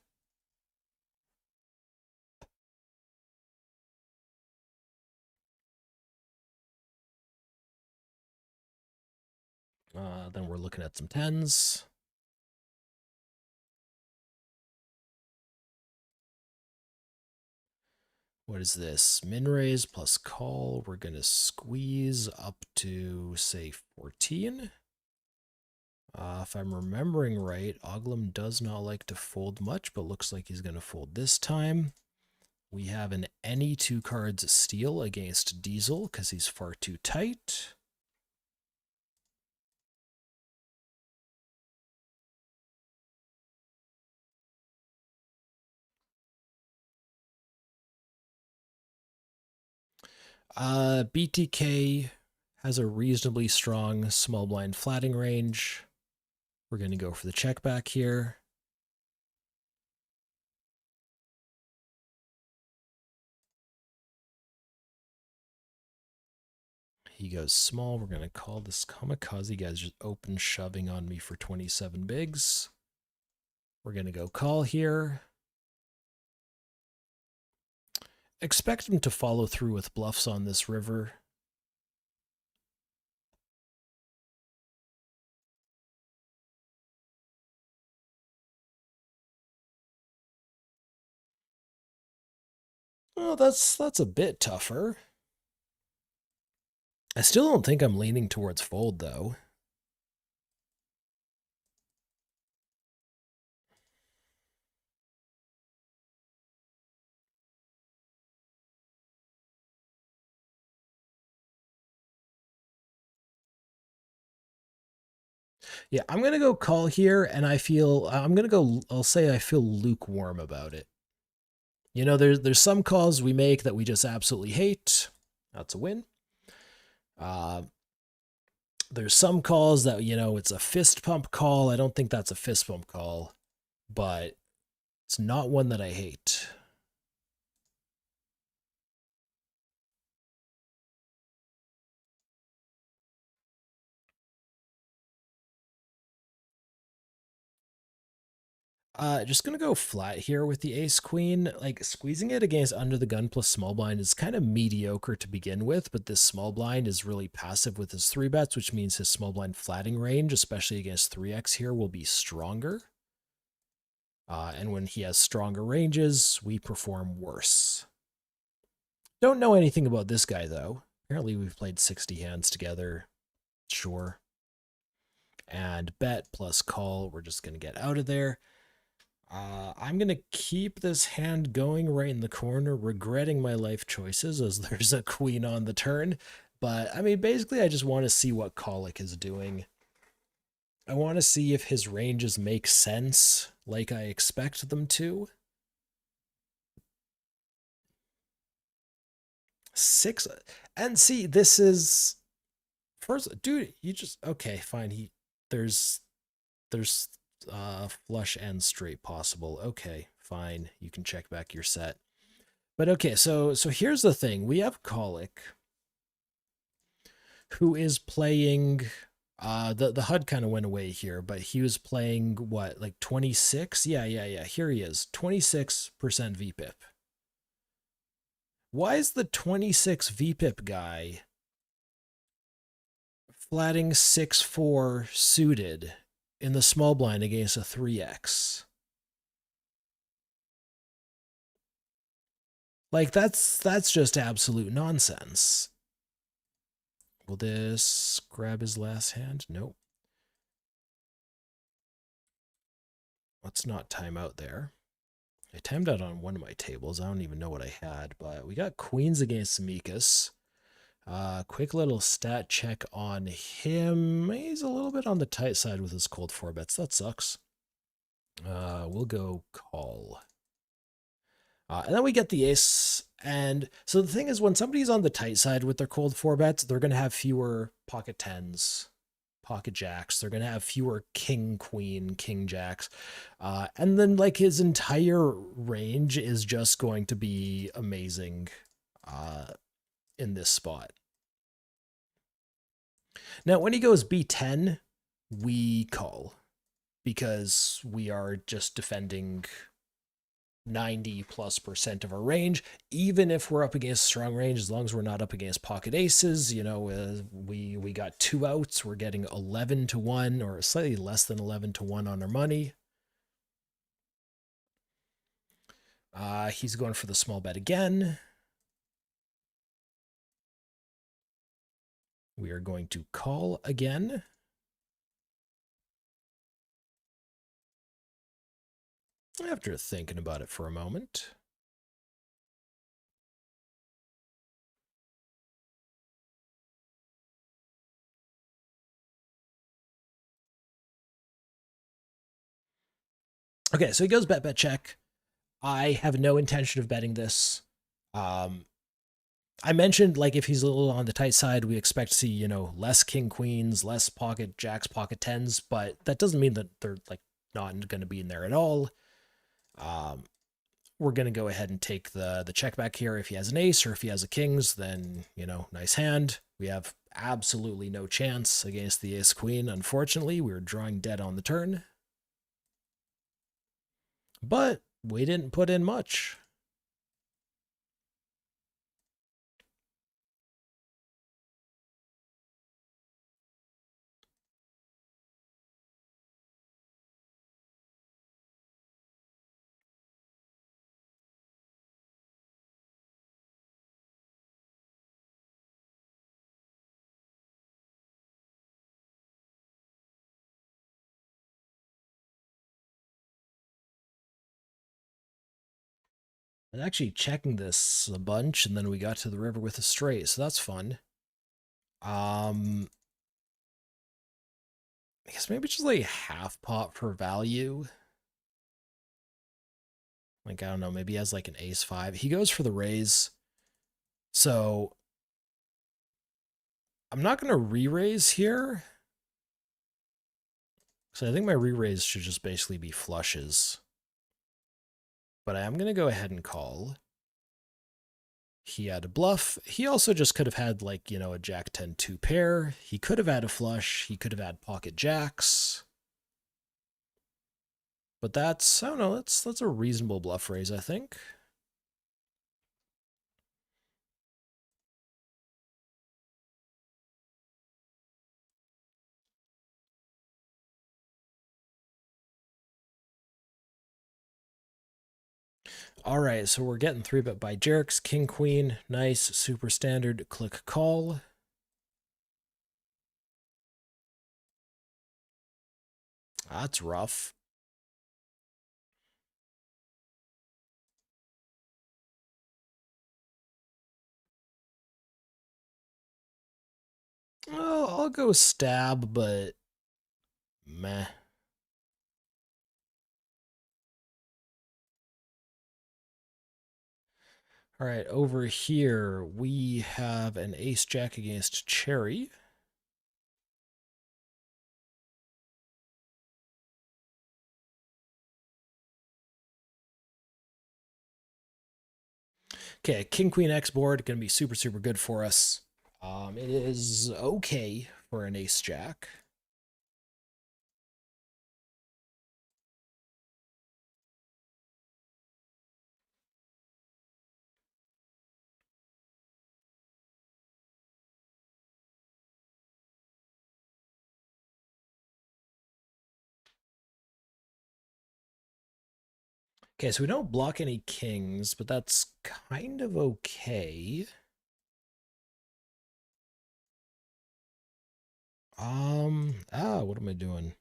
Then we're looking at some tens. What is this? Min raise plus call. We're going to squeeze up to, say, 14. If I'm remembering right, Oglum does not like to fold much, but looks like he's going to fold this time. We have an any two cards steal against Diesel because he's far too tight. BTK has a reasonably strong small blind flatting range. We're going to go for the check back here. He goes small. We're going to call this kamikaze. You guys just open shoving on me for 27 bigs. We're going to go call here. Expect him to follow through with bluffs on this river. Well, that's a bit tougher. I still don't think I'm leaning towards fold, though. Yeah, I'm going to go call here, and I'll say I feel lukewarm about it. You know, there's some calls we make that we just absolutely hate. That's a win. There's some calls that, you know, it's a fist pump call. I don't think that's a fist pump call, but it's not one that I hate. Just gonna go flat here with the ace queen. Like, squeezing it against under the gun plus small blind is kind of mediocre to begin with, but this small blind is really passive with his 3-bets, which means his small blind flatting range, especially against 3x here, will be stronger. And when he has stronger ranges, we perform worse. Don't know anything about this guy, though. Apparently we've played 60 hands together. Sure. And bet plus call. We're just going to get out of there. I'm going to keep this hand going right in the corner, regretting my life choices as there's a queen on the turn. But, I mean, basically I just want to see what Colic is doing. I want to see if his ranges make sense like I expect them to. 6, and see, this is first, dude, you just, okay, fine. There's flush and straight possible. Okay, fine. You can check back your set. But okay, so here's the thing. We have Colic, who is playing, the HUD kind of went away here, but he was playing what, like 26? Yeah. Here he is, 26% VPIP. Why is the 26 VPIP guy flatting 6-4 suited in the small blind against a 3x? Like, that's just absolute nonsense. Will this grab his last hand? Nope. Let's not time out there. I timed out on one of my tables. I don't even know what I had, but we got queens against Mikas. Quick little stat check on him. He's a little bit on the tight side with his cold 4-bets. That sucks. We'll go call. And then we get the ace. And so the thing is, when somebody's on the tight side with their cold 4-bets, they're going to have fewer pocket 10s, pocket jacks. They're going to have fewer king, queen, king jacks. And then, like, his entire range is just going to be amazing in this spot. Now, when he goes B10, we call, because we are just defending 90+% of our range, even if we're up against strong range, as long as we're not up against pocket aces. You know, we got 2 outs, we're getting 11-1 or slightly less than 11-1 on our money. He's going for the small bet again. We are going to call again. After thinking about it for a moment. Okay, so he goes bet check. I have no intention of betting this. I mentioned, like, if he's a little on the tight side, we expect to see, you know, less king queens, less pocket jacks, pocket 10s, but that doesn't mean that they're, like, not going to be in there at all. We're going to go ahead and take the check back here. If he has an ace or if he has a kings, then, you know, nice hand. We have absolutely no chance against the ace queen. Unfortunately, we were drawing dead on the turn. But we didn't put in much. And actually checking this a bunch, and then we got to the river with a straight, so that's fun. I guess maybe just like half pot for value. Like, I don't know, maybe he has like an ace five. He goes for the raise. So I'm not going to re-raise here. So I think my re-raise should just basically be flushes. But I am going to go ahead and call. He had a bluff. He also just could have had, like, you know, a jack 10 2 pair. He could have had a flush. He could have had pocket jacks. But that's, I don't know, that's a reasonable bluff raise, I think. All right, so we're getting 3-bet by jerks. King, queen, nice, super standard, click call. That's rough. Well, I'll go stab, but meh. All right, over here we have an ace jack against cherry. Okay, king queen X board gonna be super super good for us. It is okay for an ace jack. Okay, so we don't block any kings, but that's kind of okay. What am I doing?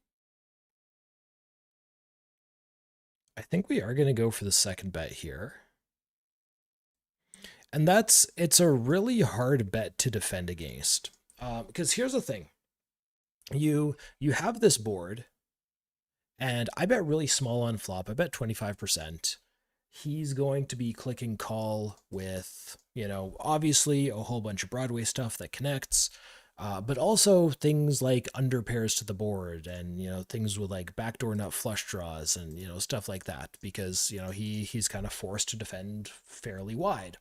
I think we are going to go for the second bet here. And it's a really hard bet to defend against. Because here's the thing. You have this board, and I bet really small on flop. I bet 25%. He's going to be clicking call with, you know, obviously a whole bunch of Broadway stuff that connects, but also things like under pairs to the board, and, you know, things with like backdoor nut flush draws and, you know, stuff like that, because, you know, he's kind of forced to defend fairly wide.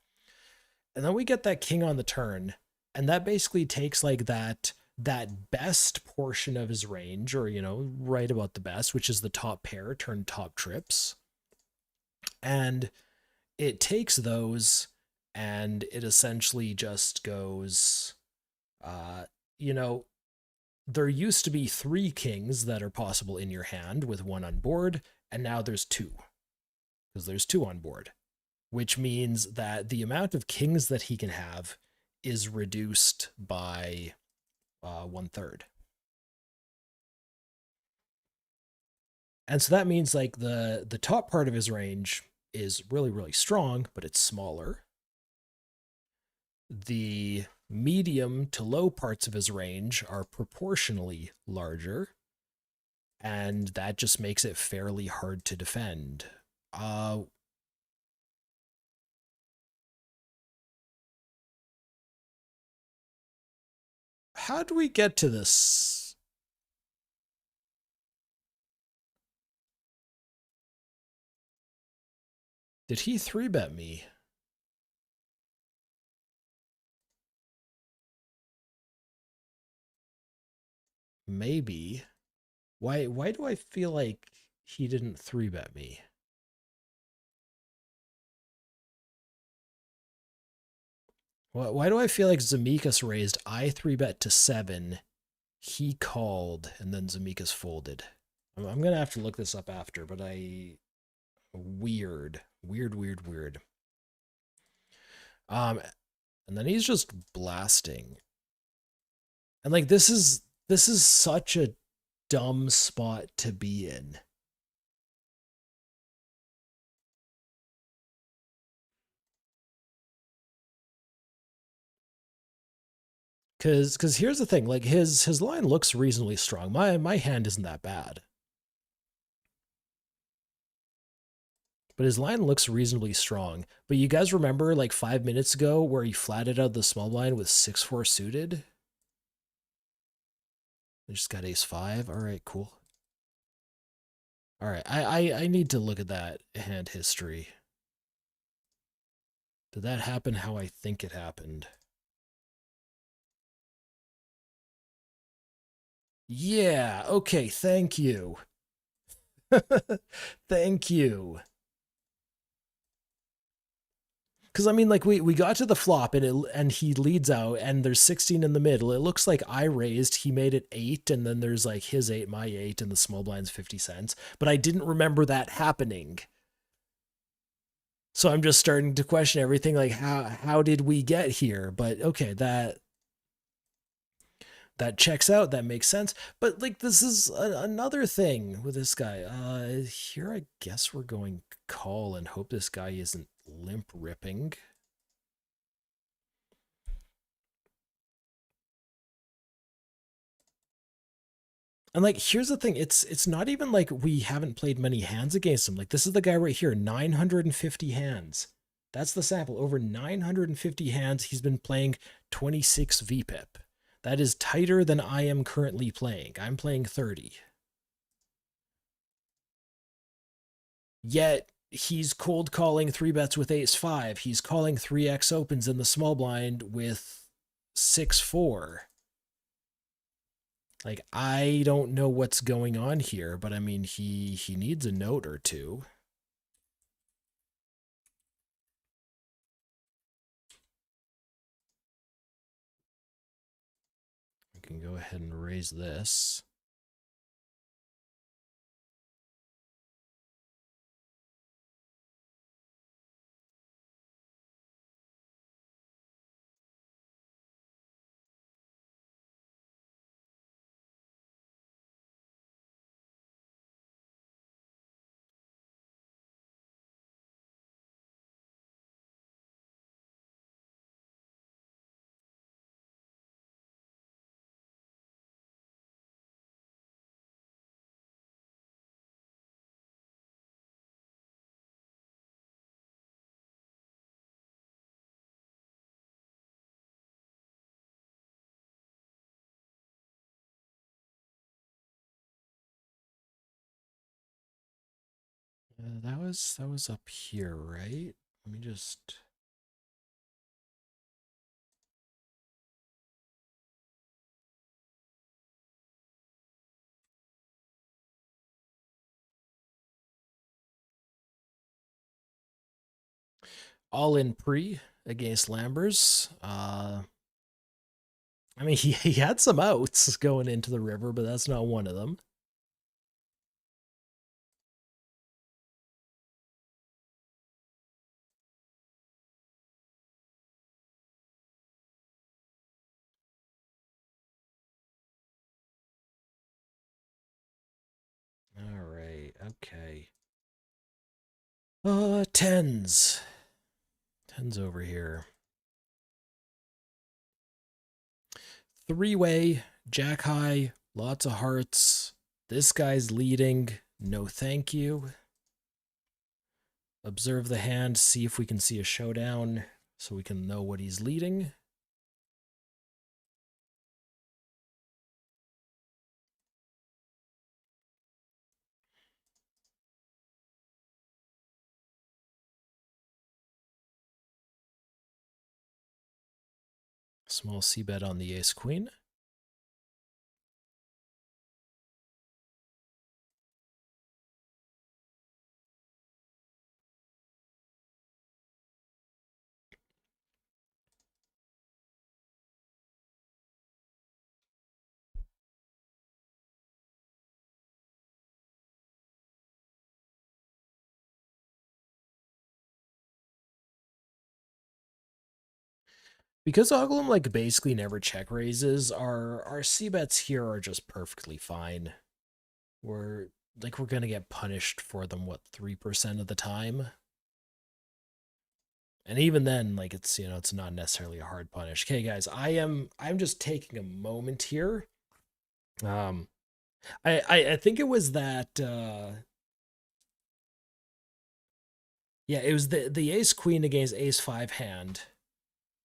And then we get that king on the turn, and that basically takes like that best portion of his range, or, you know, right about the best, which is the top pair turn top trips, and it takes those, and it essentially just goes, you know, there used to be 3 kings that are possible in your hand with 1 on board, and now there's 2, because there's 2 on board, which means that the amount of kings that he can have is reduced by 1/3. And so that means like the top part of his range is really really strong, but it's smaller. The medium to low parts of his range are proportionally larger, and that just makes it fairly hard to defend. How do we get to this? Did he 3-bet me? maybe. Why do I feel like he didn't 3-bet me? Why do I feel like Zemeckis raised, I 3-bet to 7, he called, and then Zemeckis folded? I'm gonna have to look this up after, but weird, weird, weird, weird. And then he's just blasting. And like this is such a dumb spot to be in. Cause here's the thing, like his line looks reasonably strong. My hand isn't that bad. But his line looks reasonably strong. But you guys remember like 5 minutes ago where he flatted out the small blind with 6-4 suited? They just got ace-5. All right, cool. All right, I need to look at that hand history. Did that happen how I think it happened? Yeah, okay, thank you. Thank you. Because I mean, like we got to the flop and he leads out and there's 16 in the middle. It looks like I raised, he made it 8, and then there's like his 8, my 8, and the small blind's 50 cents. But I didn't remember that happening. So I'm just starting to question everything. Like how did we get here? But okay, that checks out. That makes sense. But like this is another thing with this guy. Here I guess we're going call and hope this guy isn't limp ripping. And like here's the thing, it's not even like we haven't played many hands against him. Like this is the guy right here, 950 hands. That's the sample. Over 950 hands, he's been playing 26 VPIP. That is tighter than I am currently playing. I'm playing 30. Yet he's cold calling 3-bets with ace-5. He's calling 3x opens in the small blind with 6-4. Like I don't know what's going on here, but I mean he needs a note or two. I can go ahead and raise this. That was up here, right? Let me just all in pre against Lambers. I mean he had some outs going into the river, but that's not one of them. All right, okay. Tens. Tens over here. Three-way, jack high, lots of hearts. This guy's leading. No thank you. Observe the hand, see if we can see a showdown so we can know what he's leading. Small c bet on the ace queen. Because Oglim like basically never check raises, our C bets here are just perfectly fine. We're we're gonna get punished for them, what, 3% of the time? And even then, like it's it's not necessarily a hard punish. Okay, guys, I'm just taking a moment here. Um I think it was that yeah, it was the ace queen against ace five hand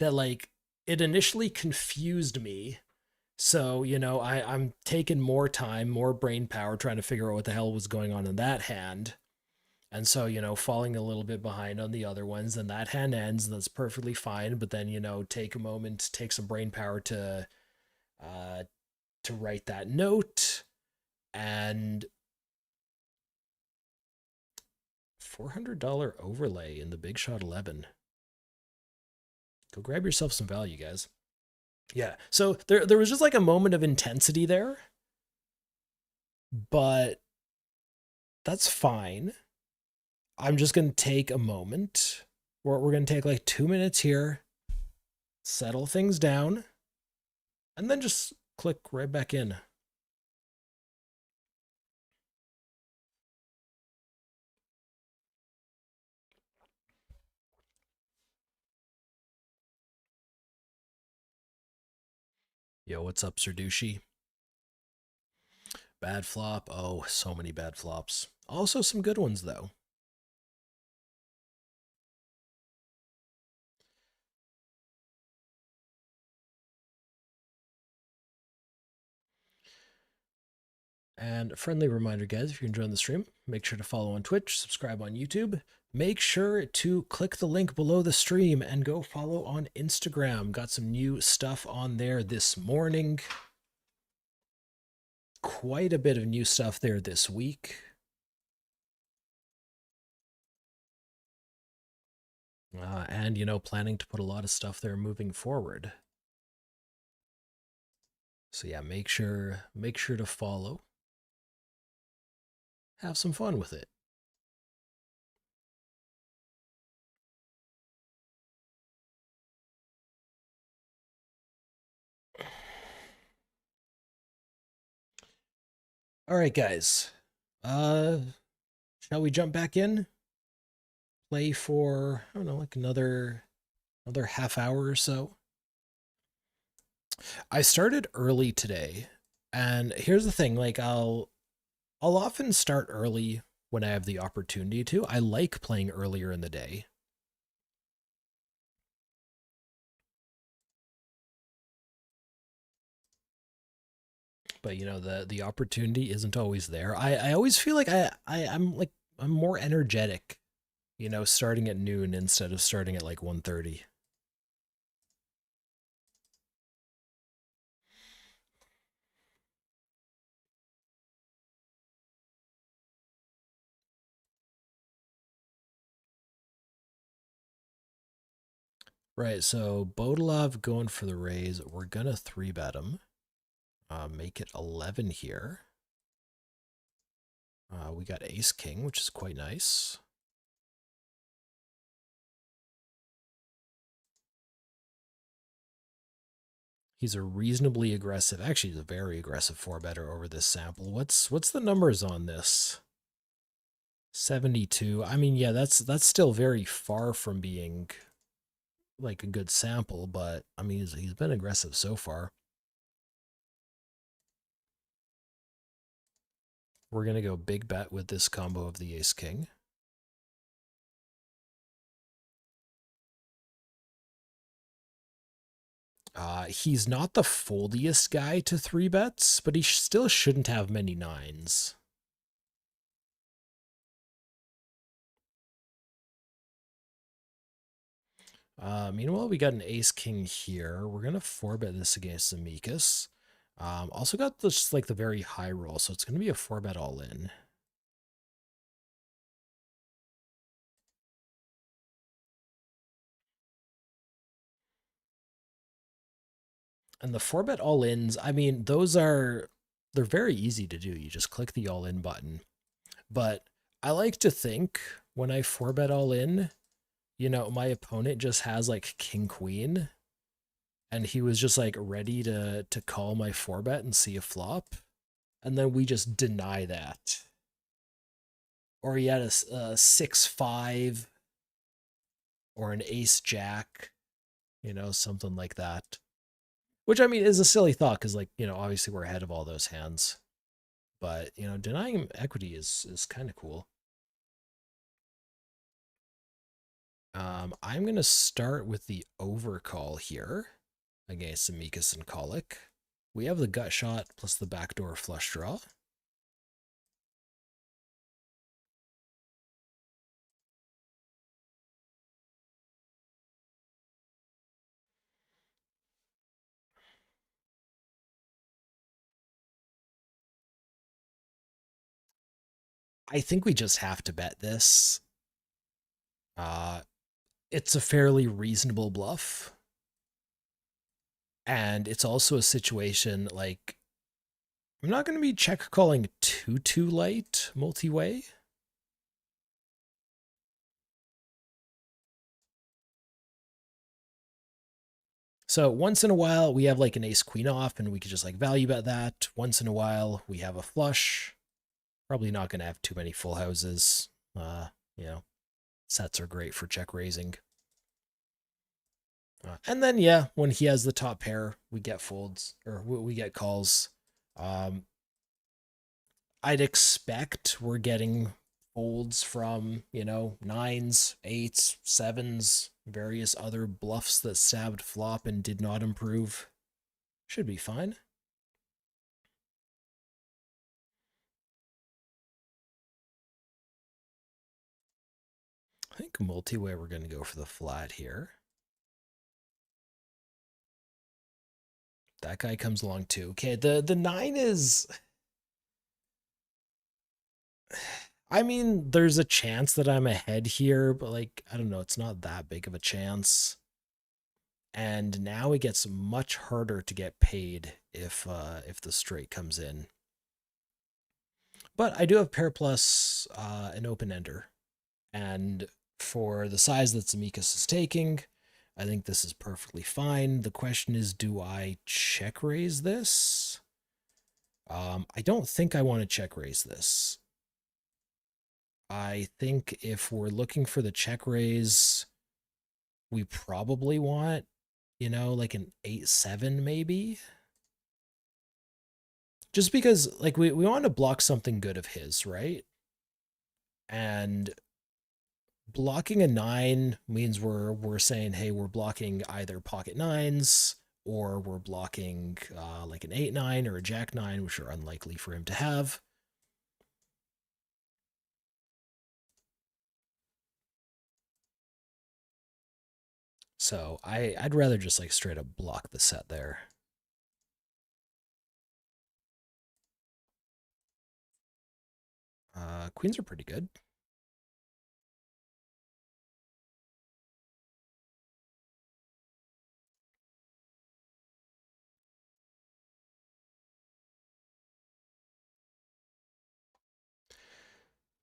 that like it initially confused me. So, I'm taking more time, more brain power trying to figure out what the hell was going on in that hand. And so, falling a little bit behind on the other ones, and that hand ends, and that's perfectly fine. But then, take a moment, take some brain power uh to write that note. And $400 overlay in the Big Shot 11. Go grab yourself some value, guys. Yeah. So there was just like a moment of intensity there, but that's fine. I'm just going to take a moment. We're going to take like 2 minutes here, settle things down, and then just click right back in. Yo, what's up, Sirdushi? Bad flop. Oh, so many bad flops. Also some good ones, though. And a friendly reminder, guys, if you're enjoying the stream, make sure to follow on Twitch, subscribe on YouTube. Make sure to click the link below the stream and go follow on Instagram. Got some new stuff on there this morning. Quite a bit of new stuff there this week. And, planning to put a lot of stuff there moving forward. So yeah, make sure to follow. Have some fun with it. All right, guys. Shall we jump back in? Play for, I don't know, like another half hour or so. I started early today, and here's the thing, like I'll often start early when I have the opportunity to. I like playing earlier in the day. But the opportunity isn't always there. I always feel like I'm more energetic, starting at noon instead of starting at like 1:30. Right, so Bodolov going for the raise. We're gonna 3-bet him. Make it 11 here. We got ace king, which is quite nice. He's a reasonably aggressive, actually he's a very aggressive 4-better over this sample. What's the numbers on this? 72. I mean, yeah, that's still very far from being like a good sample, but I mean he's been aggressive so far. We're gonna go big bet with this combo of the ace king. He's not the foldiest guy to 3-bets, but he still shouldn't have many nines. Meanwhile, we got an ace king here. We're gonna 4-bet this against Amicus. Also got this like the very high roll, so it's gonna be a 4-bet all in. And the 4-bet all ins, I mean, they're very easy to do. You just click the all in button. But I like to think when I 4-bet all in, my opponent just has like king queen. and he was just like ready to call my 4-bet and see a flop, and then we just deny that. Or he had a 6-5 or an ace jack, something like that. Which I mean is a silly thought because, like, obviously we're ahead of all those hands. But denying him equity is kind of cool. I'm gonna start with the overcall here against Amicus and Colic. We have the gut shot plus the backdoor flush draw. I think we just have to bet this. Uh, it's a fairly reasonable bluff. And it's also a situation like I'm not going to be check calling too light multi-way. So once in a while we have like an ace queen off and we could just like value bet that. Once in a while we have a flush. Probably not going to have too many full houses. You know, sets are great for check raising. And then, yeah, when he has the top pair, we get folds or we get calls. I'd expect we're getting folds from, nines, eights, sevens, various other bluffs that stabbed flop and did not improve. Should be fine. I think multi-way we're going to go for the flat here. That guy comes along too. Okay, the 9 is... I mean, there's a chance that I'm ahead here, but like, I don't know, it's not that big of a chance. And now it gets much harder to get paid if the straight comes in. But I do have pair plus an open ender, and for the size that Amicus is taking, I think this is perfectly fine. The question is, do I check raise this? I don't think I want to check raise this. I think if we're looking for the check raise, we probably want, like an 8-7 maybe. Just because, like, we want to block something good of his, right? And blocking a 9 means we're saying, hey, we're blocking either pocket nines or we're blocking like an 8-9 or a jack-9, which are unlikely for him to have. So I'd rather just like straight up block the set there. Queens are pretty good.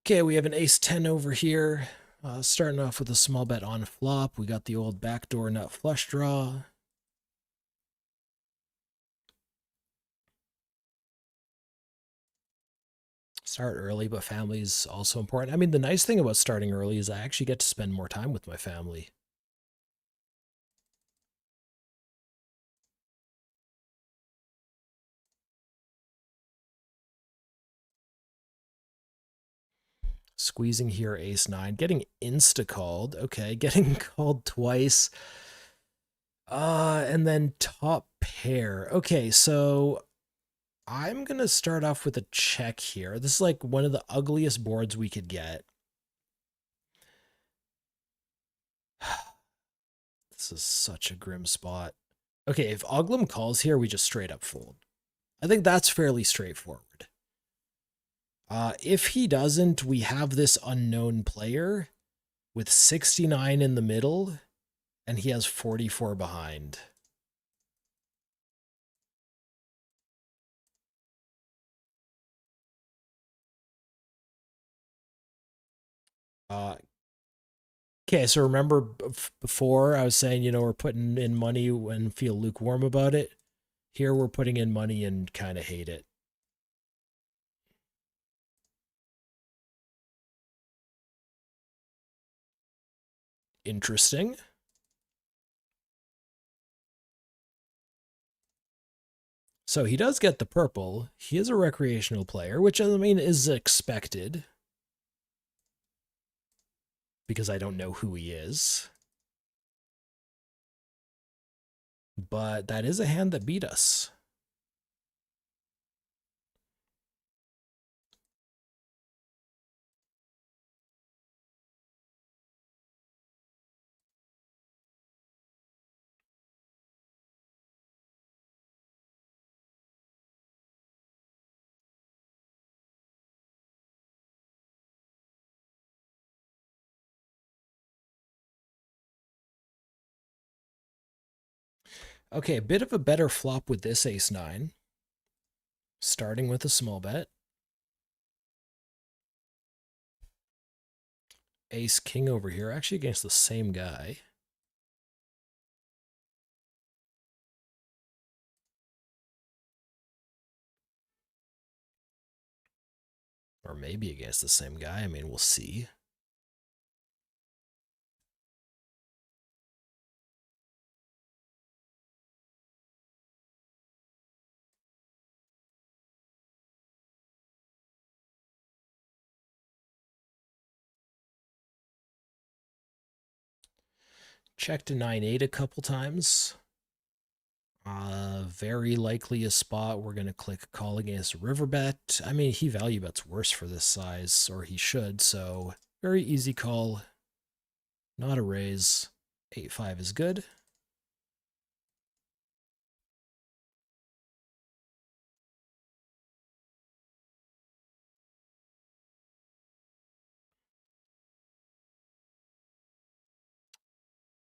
Okay, we have an ace-10 over here. Starting off with a small bet on flop. We got the old backdoor nut flush draw. Start early, but family's also important. I mean, the nice thing about starting early is I actually get to spend more time with my family. Squeezing here, ace-9, getting insta-called. Okay, getting called twice. And then top pair. Okay, so I'm going to start off with a check here. This is like one of the ugliest boards we could get. This is such a grim spot. Okay, if Oglim calls here, we just straight up fold. I think that's fairly straightforward. If he doesn't, we have this unknown player with 69 in the middle, and he has 44 behind. Okay, so remember before I was saying, we're putting in money and feel lukewarm about it. Here we're putting in money and kind of hate it. Interesting. So he does get the purple. He is a recreational player, which I mean is expected because I don't know who he is. But that is a hand that beat us. Okay, a bit of a better flop with this ace-9. Starting with a small bet. Ace-king over here, actually against the same guy. Or maybe against the same guy. I mean, we'll see. Check to 9-8 a couple times. Very likely a spot we're going to click call against river bet. I mean, he value bets worse for this size, or he should, so very easy call. Not a raise. 8-5 is good.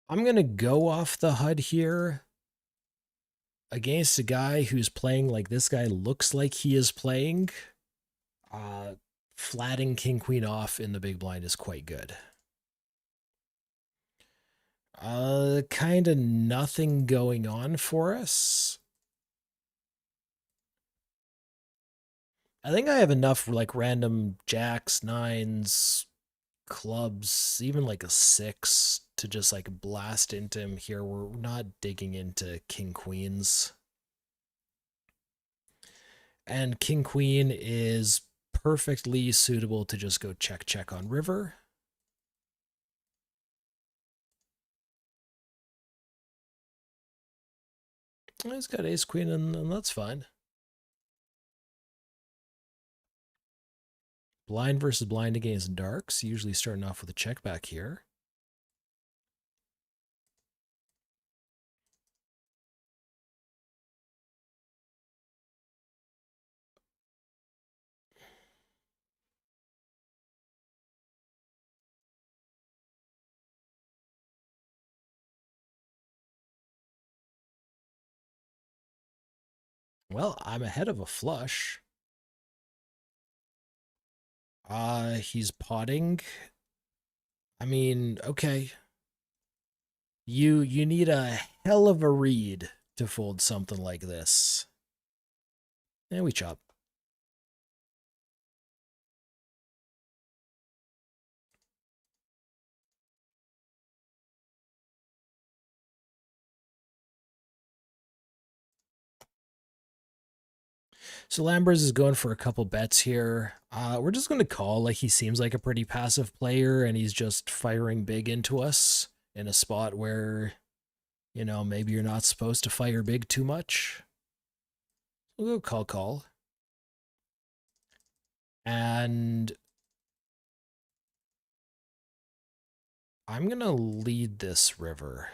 I'm going to go off the HUD here against a guy who's playing like this guy looks like he is playing. Flatting king queen off in the big blind is quite good. Kind of nothing going on for us. I think I have enough like random jacks, nines, clubs, even like a 6 to just like blast into him here. We're not digging into king queens. And king queen is perfectly suitable to just go check on river. He's got ace queen and that's fine. Blind versus blind against darks, usually starting off with a check back here. Well, I'm ahead of a flush. He's potting. I mean, okay. You need a hell of a read to fold something like this. And we chop. So Lambers is going for a couple bets here. We're just going to call. Like, he seems like a pretty passive player, and he's just firing big into us in a spot where, maybe you're not supposed to fire big too much. We'll go call. And I'm going to lead this river.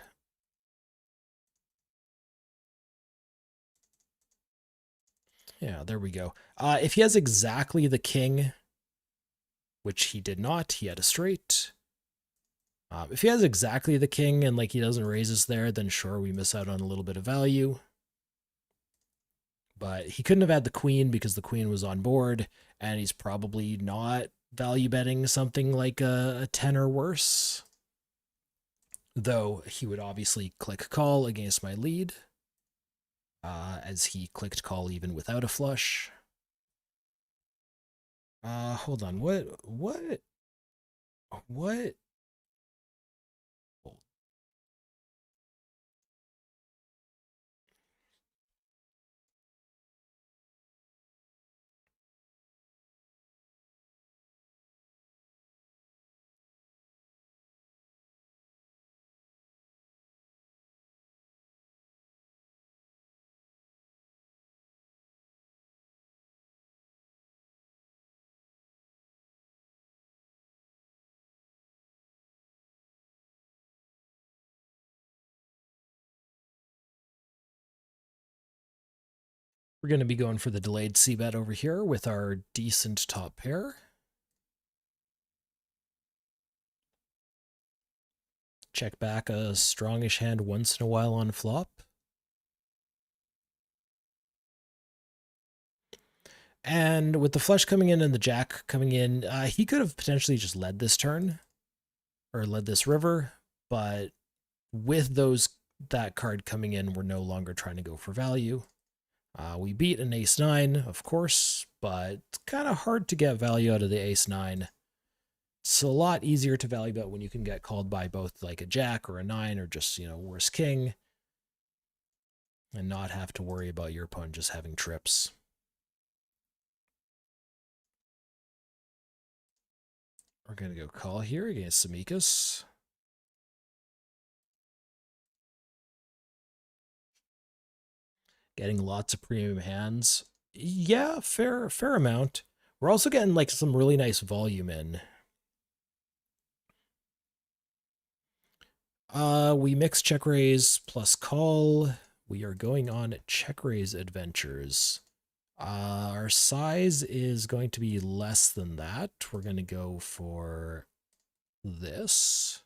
Yeah, there we go. If he has exactly the king, which he did not, he had a straight. If he has exactly the king and like he doesn't raise us there, then sure, we miss out on a little bit of value. But he couldn't have had the queen because the queen was on board, and he's probably not value betting something like a 10 or worse. though he would obviously click call against my lead, as he clicked call even without a flush. Hold on, what? We're going to be going for the delayed c-bet over here with our decent top pair. Check back a strongish hand once in a while on flop. And with the flush coming in and the jack coming in, he could have potentially just led this turn or led this river, but with that card coming in, we're no longer trying to go for value. We beat an ace-9, of course, but it's kind of hard to get value out of the ace-9. It's a lot easier to value bet when you can get called by both like a jack or a 9 or just, worse king, and not have to worry about your opponent just having trips. We're going to go call here against Samikas. Getting lots of premium hands. Yeah, fair amount. We're also getting like some really nice volume in. We mix check raise plus call. We are going on check raise adventures. Our size is going to be less than that. We're going to go for this.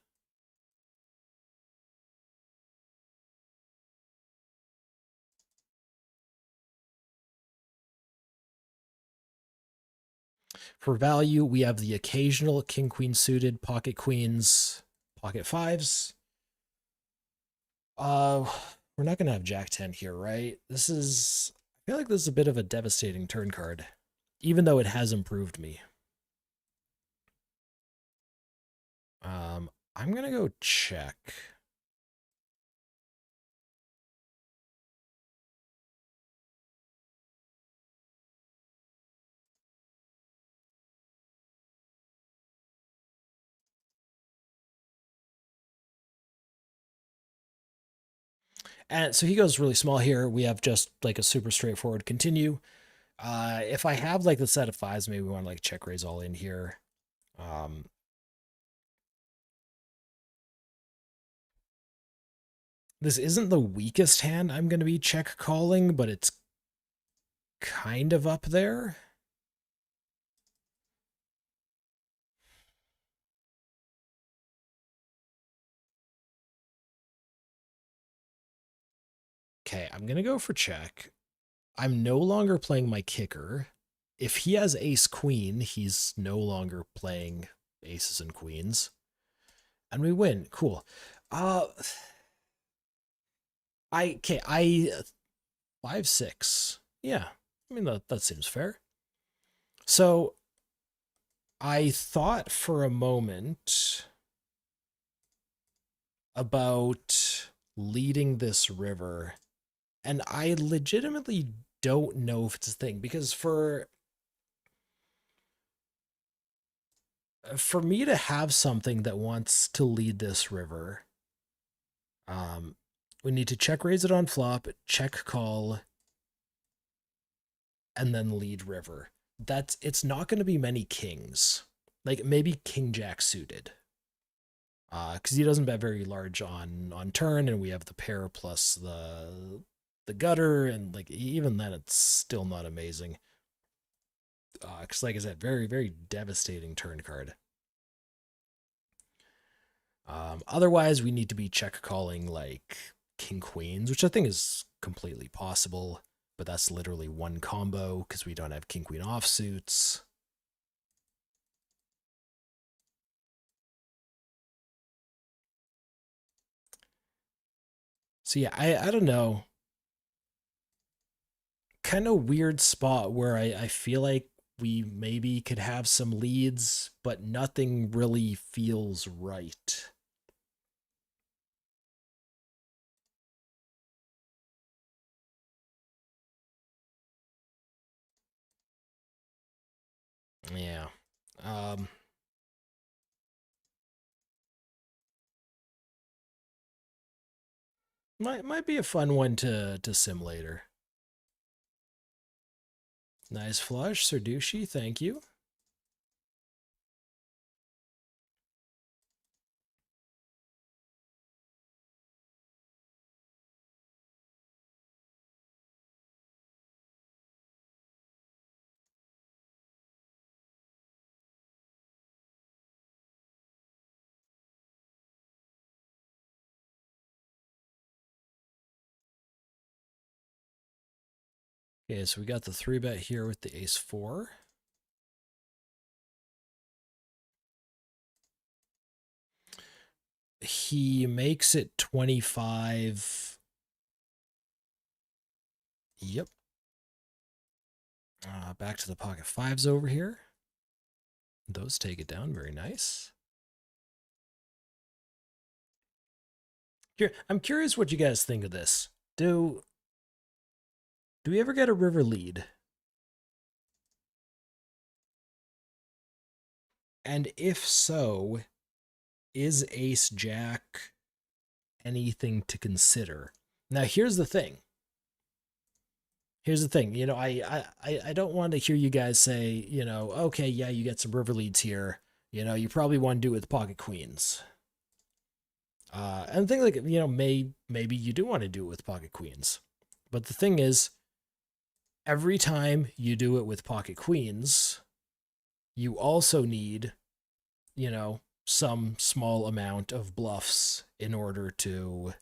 For value, we have the occasional king queen suited, pocket queens, pocket fives. We're not going to have jack 10 here, right? I feel like this is a bit of a devastating turn card, even though it has improved me. I'm going to go check. And so he goes really small here. We have just like a super straightforward continue. If I have like the set of fives, maybe we want to like check raise all in here. This isn't the weakest hand I'm going to be check calling, but it's kind of up there. Okay, I'm going to go for check. I'm no longer playing my kicker. If he has ace queen, he's no longer playing aces and queens. And we win. Cool. I 5-6. Yeah. I mean that seems fair. So I thought for a moment about leading this river, and I legitimately don't know if it's a thing, because for me to have something that wants to lead this river, we need to check raise it on flop, check call, and then lead river. It's not going to be many kings. Like maybe king jack suited. Because he doesn't bet very large on turn, and we have the pair plus the gutter, and like even then it's still not amazing. Because like I said, very, very devastating turn card. Otherwise, we need to be check calling like king queens, which I think is completely possible, but that's literally one combo because we don't have king queen offsuits. So yeah, I don't know. Kind of weird spot where I feel like we maybe could have some leads, but nothing really feels right. Yeah. Um, might be a fun one to sim later. Nice flush, Serducci. Thank you. Okay, so we got the 3-bet here with the ace 4. He makes it 25. Yep. Back to the pocket fives over here. Those take it down. Very nice. Here, I'm curious what you guys think of this. Do we ever get a river lead? And if so, is ace jack anything to consider? Now, here's the thing. Here's the thing. I don't want to hear you guys say, okay, yeah, you get some river leads here. You probably want to do it with pocket queens. And things like, maybe you do want to do it with pocket queens. But the thing is, every time you do it with pocket queens, you also need, some small amount of bluffs in order to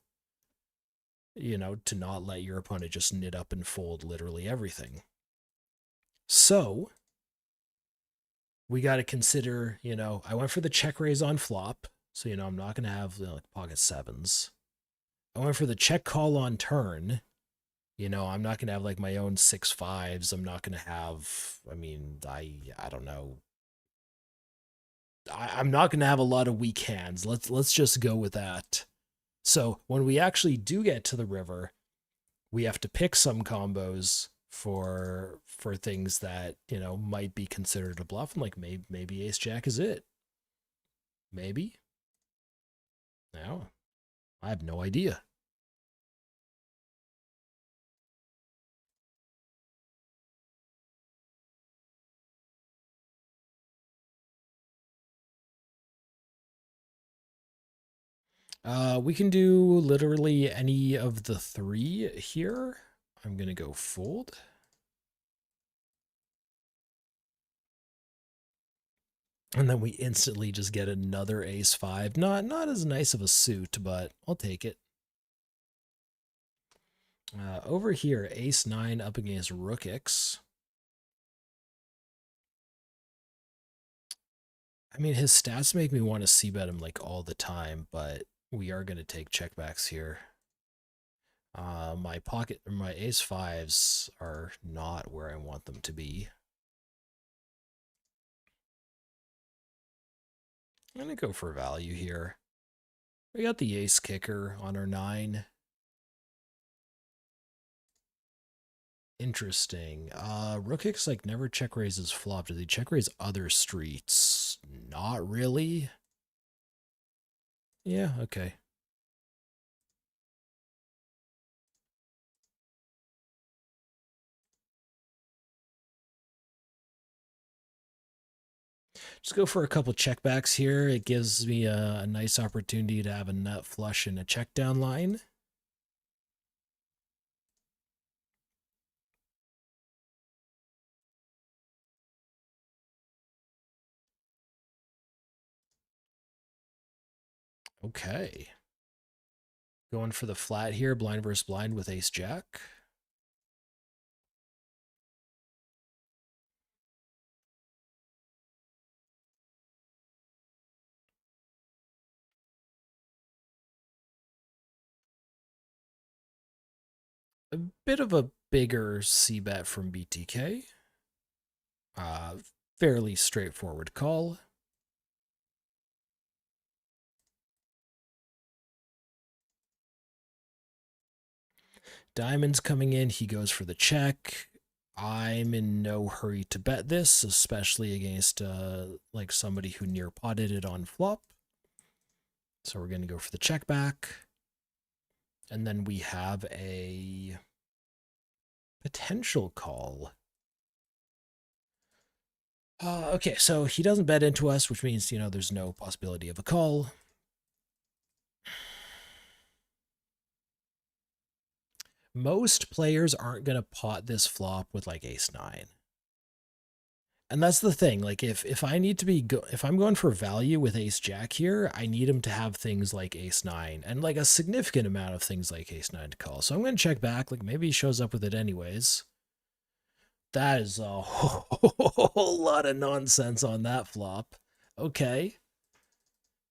not let your opponent just knit up and fold literally everything. So we got to consider, I went for the check raise on flop. So, I'm not going to have like pocket sevens. I went for the check call on turn. I'm not going to have like my own 6 5s. I'm not going to have, I don't know. I'm not going to have a lot of weak hands. Let's just go with that. So when we actually do get to the river, we have to pick some combos for things that might be considered a bluff, and like maybe ace jack is it. Maybe. No, I have no idea. We can do literally any of the 3 here. I'm gonna go fold. And then we instantly just get another ace 5. Not as nice of a suit, but I'll take it. Over here, ace 9 up against rook x. I mean, his stats make me want to c-bet him like all the time, but we are going to take checkbacks here. My ace 5s are not where I want them to be. I'm going to go for value here. We got the ace kicker on our 9. Interesting. Rook X like never check raises flop. Does he check raise other streets? Not really. Yeah, okay. Just go for a couple checkbacks here. It gives me a nice opportunity to have a nut flush and a check down line. Okay. Going for the flat here, blind versus blind with ace jack. A bit of a bigger c-bet from BTK. Fairly straightforward call. Diamond's coming in. He goes for the check. I'm in no hurry to bet this, especially against like somebody who near potted it on flop. So we're going to go for the check back. And then we have a potential call. Okay, so he doesn't bet into us, which means, you know, there's no possibility of a call. Most players aren't going to pot this flop with like ace-9. And that's the thing. Like if I need to be if I'm going for value with ace jack here, I need him to have things like ace-9 and like a significant amount of things like ace-9 to call. So I'm going to check back. Like maybe he shows up with it anyways. That is a whole lot of nonsense on that flop. Okay.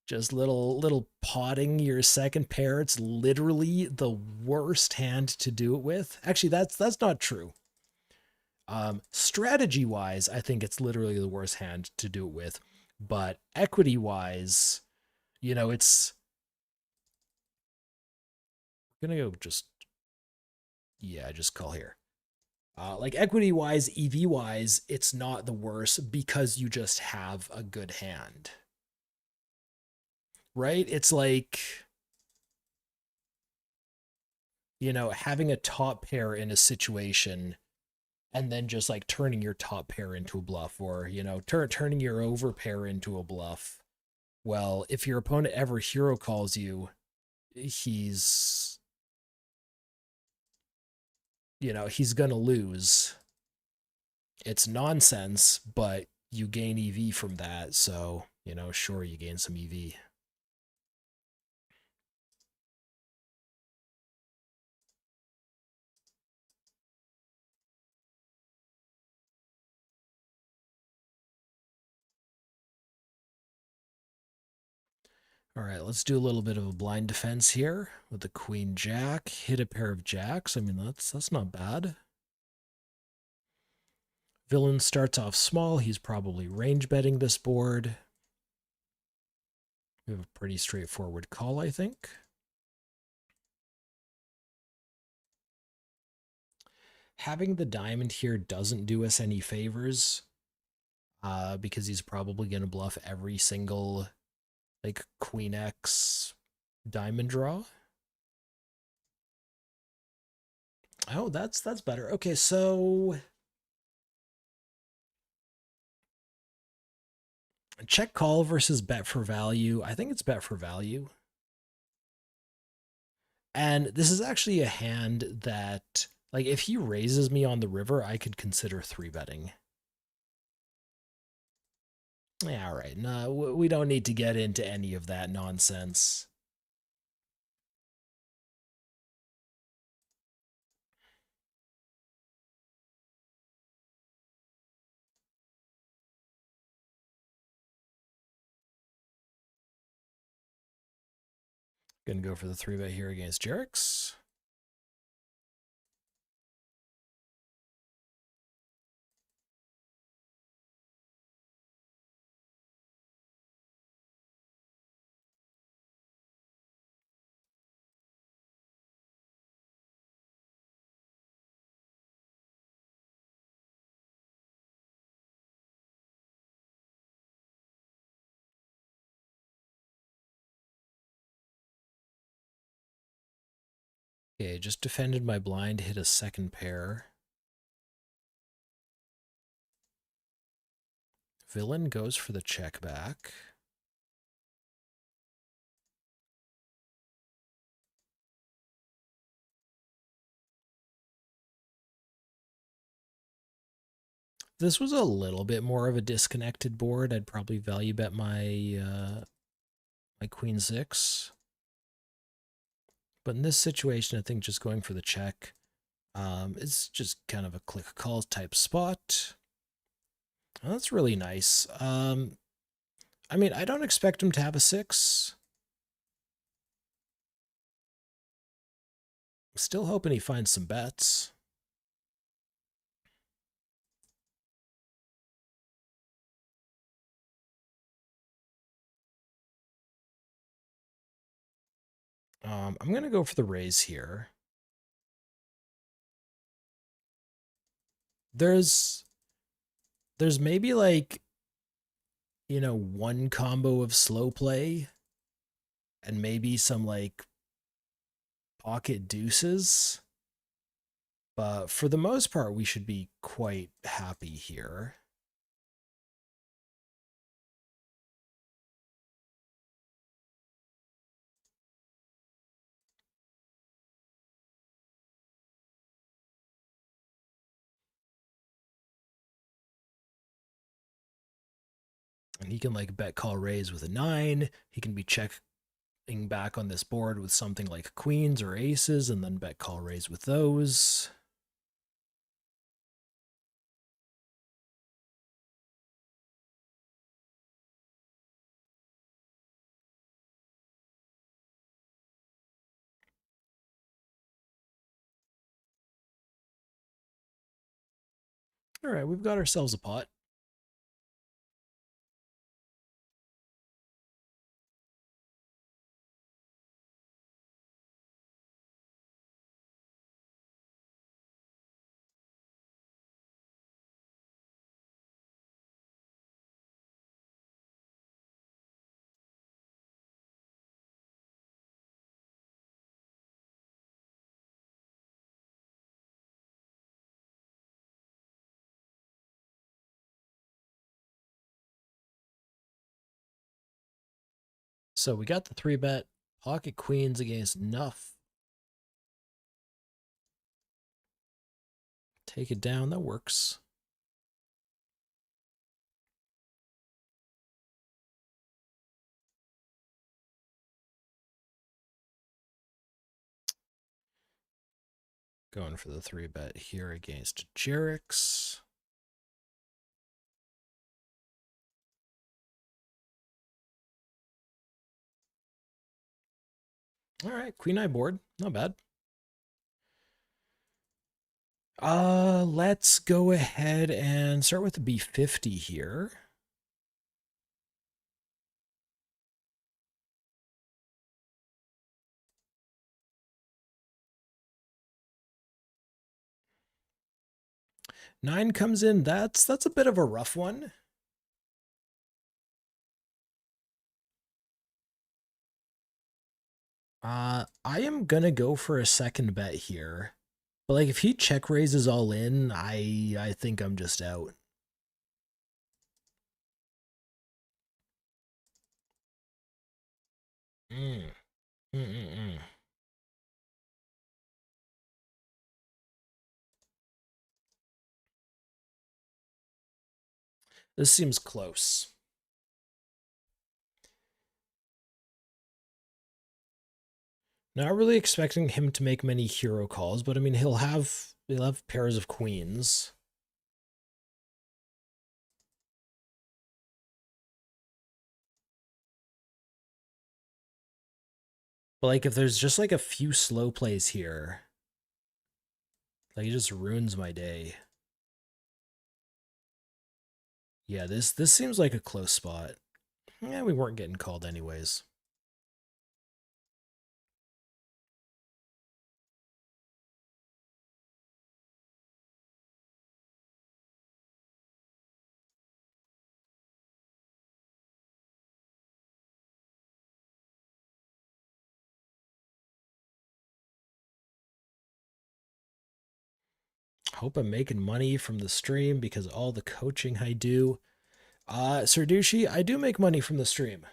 Just little potting your second pair. It's literally the worst hand to do it with. Actually, that's not true. Strategy wise, I think it's literally the worst hand to do it with. But equity wise, you know, it's gonna go just just call here. Like equity wise, EV wise, it's not the worst because you just have a good hand. Right? It's like, you know, having a top pair in a situation and then just like turning your top pair into a bluff, or, you know, turning your over pair into a bluff. Well, if your opponent ever hero calls you, he's, you know, he's gonna lose. It's nonsense, but you gain EV from that, so, you know, sure, you gain some EV. All right, let's do a little bit of a blind defense here with the queen jack. Hit a pair of jacks. I mean, that's not bad. Villain starts off small. He's probably range betting this board. We have a pretty straightforward call, I think. Having the diamond here doesn't do us any favors because he's probably going to bluff every single like queen X diamond draw. Oh, that's better. Okay, so check call versus bet for value. I think it's bet for value. And this is actually a hand that, like, if he raises me on the river, I could consider 3-betting. Yeah, all right. No, we don't need to get into any of that nonsense. Gonna go for the 3-bet here against Jerix. Okay, just defended my blind, hit a second pair. Villain goes for the check back. This was a little bit more of a disconnected board. I'd probably value bet my queen 6. But in this situation, I think just going for the check is just kind of a click call type spot. Oh, that's really nice. I mean, I don't expect him to have a 6. Still hoping he finds some bets. I'm going to go for the raise here. There's maybe like, one combo of slow play and maybe some like pocket deuces. But for the most part, we should be quite happy here. And he can like bet call raise with a 9. He can be checking back on this board with something like queens or aces and then bet call raise with those. All right, we've got ourselves a pot. So we got the 3-bet, pocket queens against nuff. Take it down, that works. Going for the 3-bet here against Jerix. All right, queen eye board, not bad. Let's go ahead and start with the B50 here. Nine comes in. That's a bit of a rough one. I am gonna go for a second bet here. But like if he check raises all in, I think I'm just out. Mm. Mm-mm-mm. This seems close. Not really expecting him to make many hero calls, but I mean he'll have pairs of queens. But like if there's just like a few slow plays here, like it just ruins my day. Yeah, this seems like a close spot. Yeah, we weren't getting called anyways. Hope I'm making money from the stream because all the coaching I do. Sir Dushi, I do make money from the stream.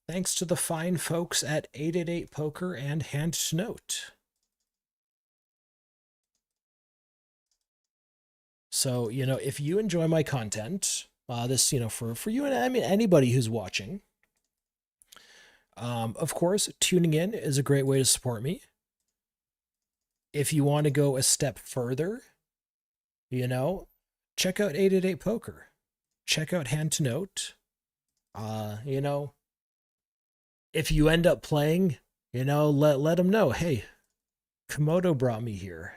Thanks to the fine folks at 888poker and Hand to Note. So, if you enjoy my content, this, for you and I mean anybody who's watching, of course, tuning in is a great way to support me. If you want to go a step further, check out 888poker. Check out Hand to Note. If you end up playing, let them know, hey, Komodo brought me here.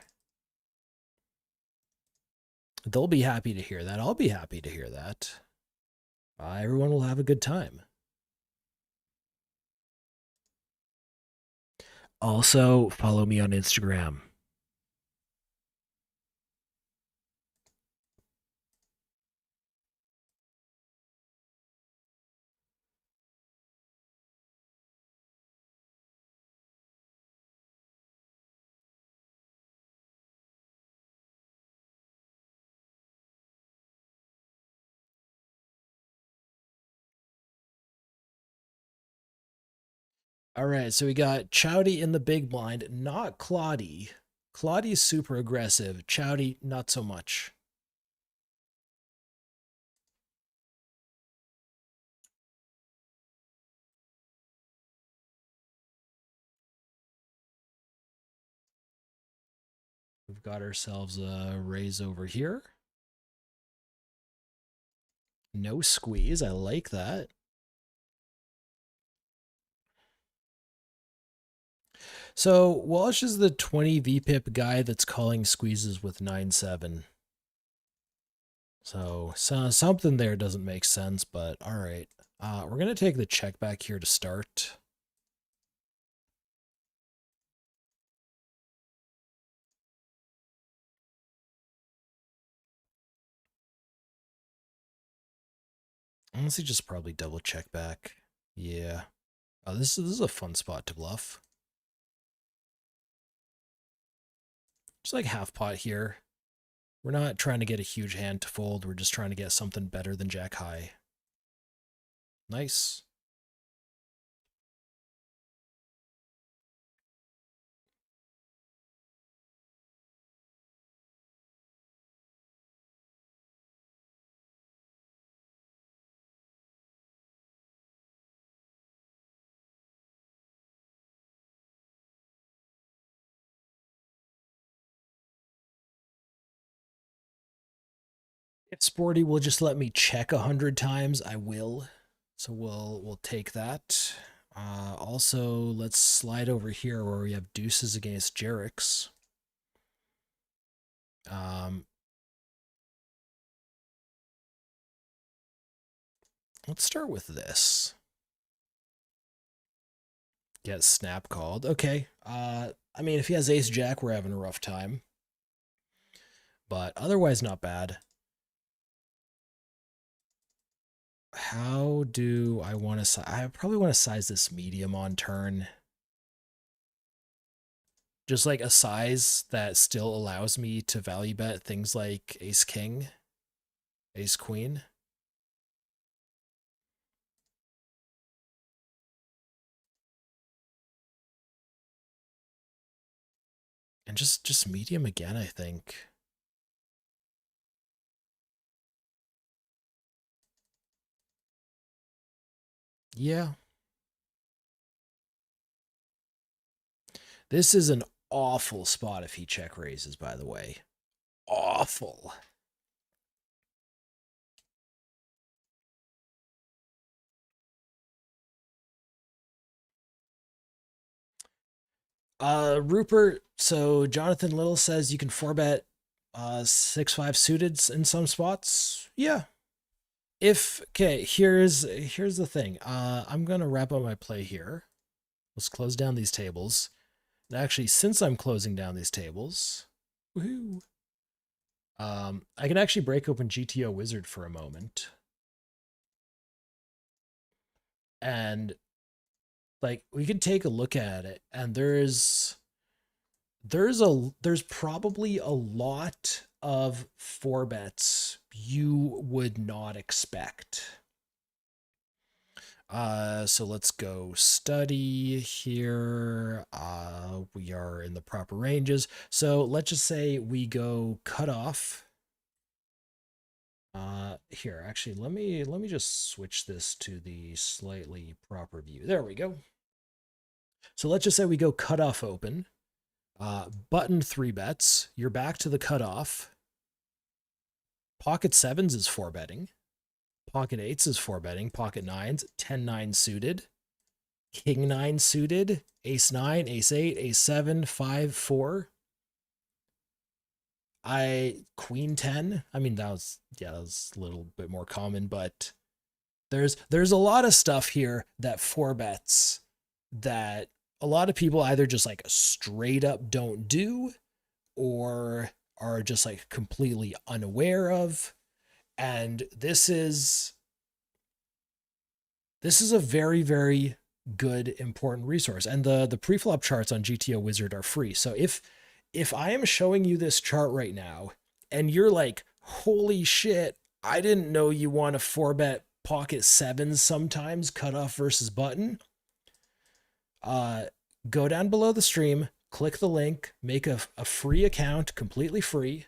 They'll be happy to hear that. I'll be happy to hear that. Everyone will have a good time. Also, follow me on Instagram. All right, so we got Chowdy in the big blind, not Claudie. Claudie's super aggressive. Chowdy, not so much. We've got ourselves a raise over here. No squeeze. I like that. So Walsh is the 20 VPIP guy that's calling squeezes with 9-7. So something there doesn't make sense, but all right. We're going to take the check back here to start. Honestly, just probably double check back. Yeah. Oh, this is a fun spot to bluff. Just like half pot here. We're not trying to get a huge hand to fold. We're just trying to get something better than jack high. Nice. If Sporty will just let me check 100 times, I will. So we'll take that. Also, let's slide over here where we have deuces against Jerix. Let's start with this. Get snap called. Okay. I mean, if he has ace jack, we're having a rough time. But otherwise, not bad. How do I want to... I probably want to size this medium on turn. Just like a size that still allows me to value bet things like ace king, ace queen. And just medium again, I think. Yeah. This is an awful spot if he check raises, by the way. Awful. Rupert, so Jonathan Little says you can 4-bet 6-5 suited in some spots. Yeah. Okay, here's the thing. I'm gonna wrap up my play here. Let's close down these tables. And actually, since I'm closing down these tables, woohoo, I can actually break open GTO Wizard for a moment. And like we could take a look at it, and there's probably a lot of 4-bets you would not expect. So let's go study here. We are in the proper ranges. So let's just say we go cut off. Here, actually, let me just switch this to the slightly proper view. There we go. So let's just say we go cutoff open. Button 3-bets. You're back to the cutoff. Pocket 7s is 4-betting. Pocket 8s is 4-betting. Pocket 9s, 10-9 suited. King 9 suited, ace 9, ace 8, ace 7, 5, 4. Queen 10. I mean, that was a little bit more common, but there's a lot of stuff here that four bets that a lot of people either just like straight up don't do or are just like completely unaware of. And this is a very, very good, important resource. And the preflop charts on GTO Wizard are free. So if I am showing you this chart right now and you're like, holy shit, I didn't know you want to 4-bet pocket sevens sometimes, cutoff versus button, go down below the stream, click the link, make a free account, completely free,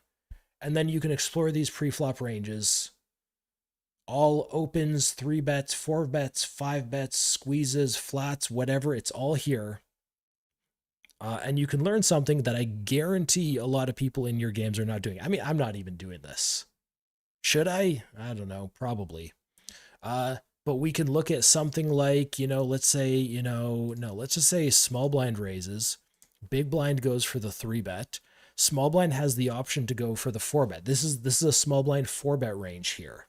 and then you can explore these preflop ranges. All opens, 3 bets, 4 bets, 5 bets, squeezes, flats, whatever, it's all here. And you can learn something that I guarantee a lot of people in your games are not doing. I mean, I'm not even doing this. Should I? I don't know, probably. But we can look at something like, let's say, let's just say small blind raises. Big blind goes for the 3-bet. Small blind has the option to go for the 4-bet. This is a small blind 4-bet range here.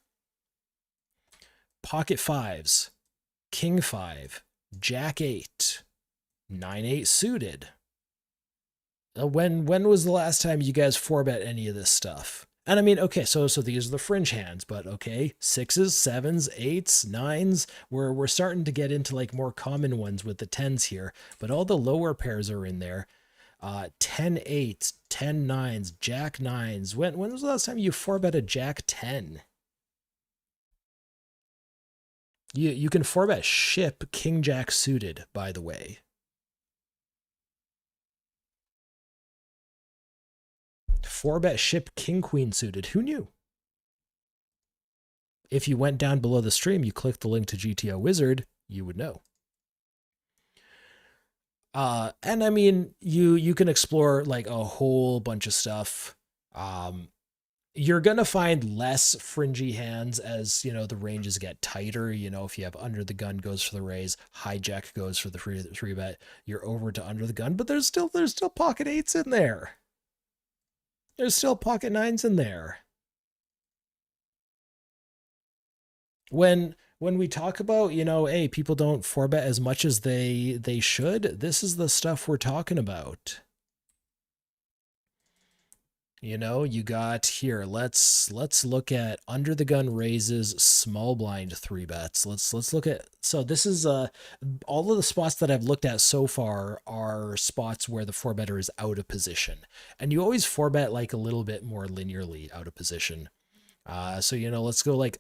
Pocket 5s, King 5, Jack 8, 9-8 suited. When was the last time you guys 4-bet any of this stuff? And I mean, okay, so these are the fringe hands, but okay, 6s, 7s, 8s, 9s, we're starting to get into like more common ones with the 10s here, but all the lower pairs are in there. 10 8s, 10 9s, Jack 9s. When was the last time you 4-bet a Jack 10? You can 4-bet ship King Jack suited, by the way. 4-bet ship King Queen suited. Who knew? If you went down below the stream, you clicked the link to GTO Wizard, you would know. And I mean, you can explore like a whole bunch of stuff. You're gonna find less fringy hands as the ranges get tighter. If you have under the gun goes for the raise, hijack goes for the 3-bet, you're over to under the gun, but there's still pocket 8s in there. There's still pocket 9s in there. When we talk about, hey, people don't 4-bet as much as they should, this is the stuff we're talking about. You got here, let's look at under the gun raises, small blind 3-bets. Let's look at, so this is all of the spots that I've looked at so far are spots where the 4-better is out of position. And you always 4-bet like a little bit more linearly out of position. So let's go like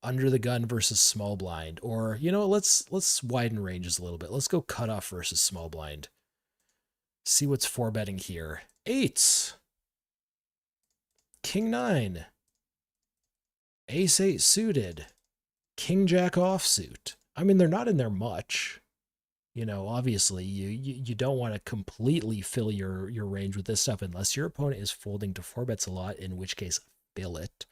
under the gun versus small blind, or let's widen ranges a little bit. Let's go cutoff versus small blind. See what's 4-betting here. 8s. King 9, ace 8 suited, King Jack offsuit. I mean, they're not in there much. Obviously, you don't want to completely fill your range with this stuff unless your opponent is folding to 4-bets a lot, in which case, fill it.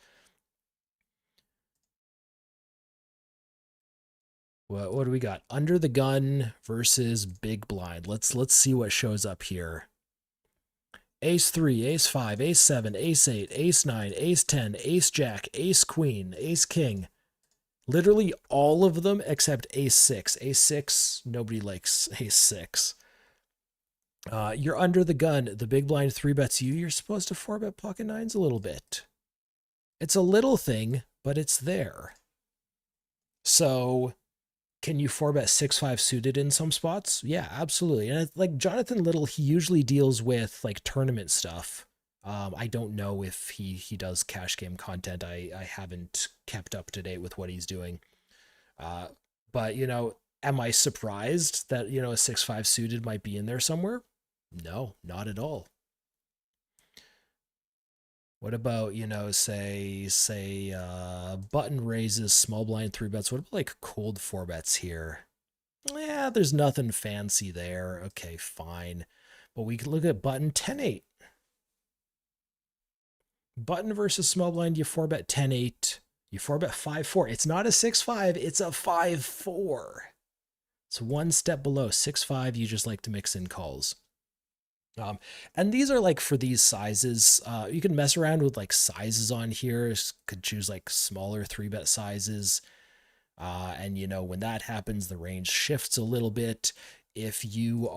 What do we got? Under the gun versus big blind. Let's see what shows up here. Ace 3, Ace 5, Ace 7, Ace 8, Ace 9, Ace 10, Ace Jack, Ace Queen, Ace King. Literally all of them except Ace 6. Ace 6, nobody likes Ace 6. You're under the gun. The big blind 3-bets you. You're supposed to 4-bet pocket 9s a little bit. It's a little thing, but it's there. So can you 4-bet 6-5 suited in some spots? Yeah, absolutely. And like Jonathan Little, he usually deals with like tournament stuff. I don't know if he does cash game content. I haven't kept up to date with what he's doing. But am I surprised that a 6-5 suited might be in there somewhere? No, not at all. What about, say button raises, small blind 3-bets? What about like cold 4-bets here? Yeah, there's nothing fancy there. Okay, fine. But we could look at button 10-8. Button versus small blind, you 4-bet 10-8. You 4-bet 5-4. It's not a 6-5, it's a 5-4. It's one step below 6-5. You just like to mix in calls. And these are like for these sizes. You can mess around with like sizes on here. Could choose like smaller 3-bet sizes. And you know, when that happens, the range shifts a little bit. If you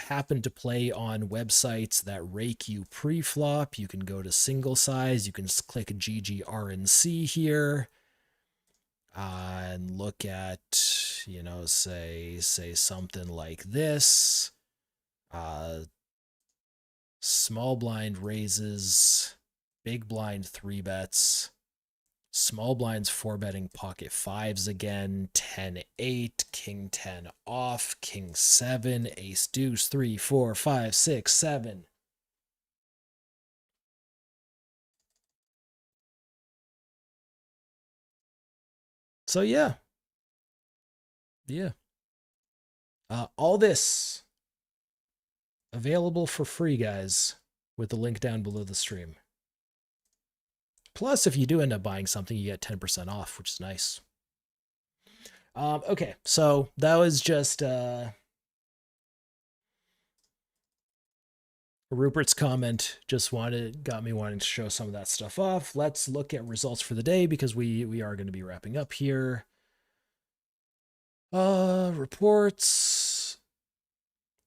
happen to play on websites that rake you pre-flop, you can go to single size. You can click GGRNC here. And look at, you know, say something like this. Small blind raises, big blind 3-bets, small blinds 4-betting pocket 5s again, 10-8, king 10 off, king 7, ace deuce 3, 4, 5, 6, 7. So yeah. All this available for free, guys, with the link down below the stream. Plus, if you do end up buying something, you get 10% off, which is nice. Okay, so that was just Rupert's comment. Just got me wanting to show some of that stuff off. Let's look at results for the day because we are going to be wrapping up here. Reports.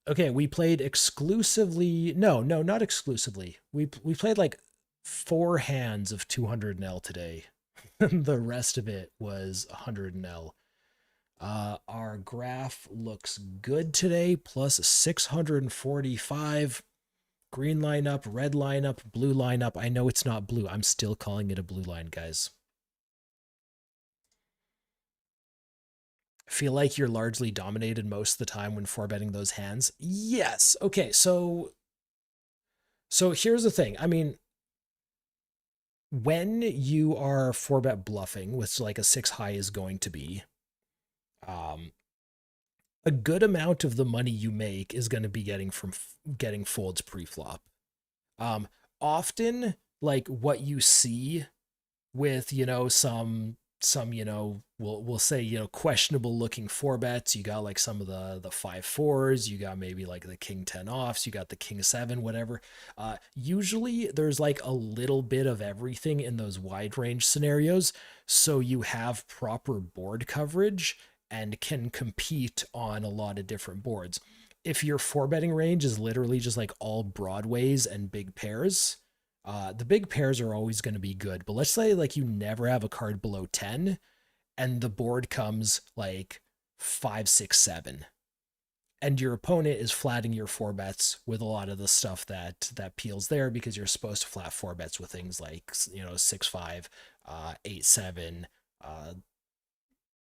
Okay, we played exclusively. No, not exclusively. We played like 4 hands of 200 L today. The rest of it was 100 L. Our graph looks good today, plus 645. Green line up, red line up, blue line up. I know it's not blue. I'm still calling it a blue line, guys. I feel like you're largely dominated most of the time when 4-betting those hands. Yes. Okay, so here's the thing. I mean, when you are 4-bet bluffing, which like a 6 high is going to be, a good amount of the money you make is going to be getting from getting folds pre-flop. Often, like what you see with, you know, some you know, we'll say, you know, questionable looking 4-bets. You got like some of the 5-4s. You got maybe like the king 10 offs. You got the king 7, whatever. Usually there's like a little bit of everything in those wide range scenarios, so you have proper board coverage and can compete on a lot of different boards. If your 4-betting range is literally just like all broadways and big pairs, the big pairs are always going to be good. But let's say like you never have a card below 10 and the board comes like 5, 6, 7, and your opponent is flatting your 4-bets with a lot of the stuff that peels there, because you're supposed to flat 4-bets with things like, you know, 6, 5, 8, 7,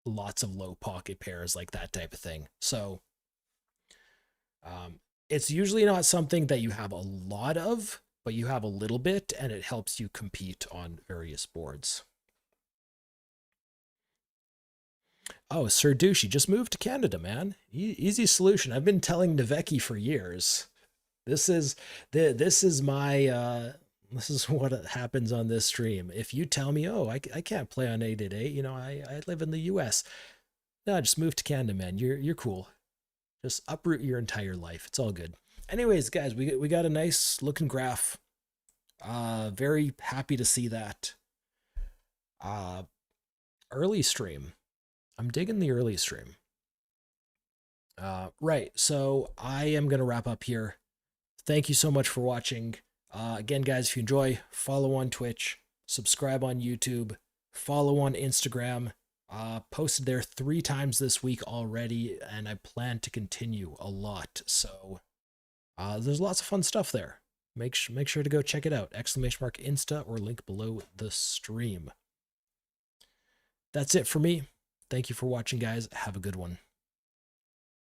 lots of low pocket pairs, like that type of thing. So it's usually not something that you have a lot of, but you have a little bit, and it helps you compete on various boards. Oh, Sir Douchey just moved to Canada, man. Easy solution. I've been telling Naveki for years. This is my this is what happens on this stream. If you tell me, oh, I can't play on 888, you know, I live in the US. No, just move to Canada, man. You're cool. Just uproot your entire life. It's all good. Anyways, guys, we got a nice looking graph. Very happy to see that. Early stream. I'm digging the early stream. Right, so I am gonna wrap up here. Thank you so much for watching. Again, guys, if you enjoy, follow on Twitch, subscribe on YouTube, follow on Instagram. Posted there 3 times this week already, and I plan to continue a lot. So there's lots of fun stuff there. Make sure to go check it out. ! Insta or link below the stream. That's it for me. Thank you for watching, guys. Have a good one.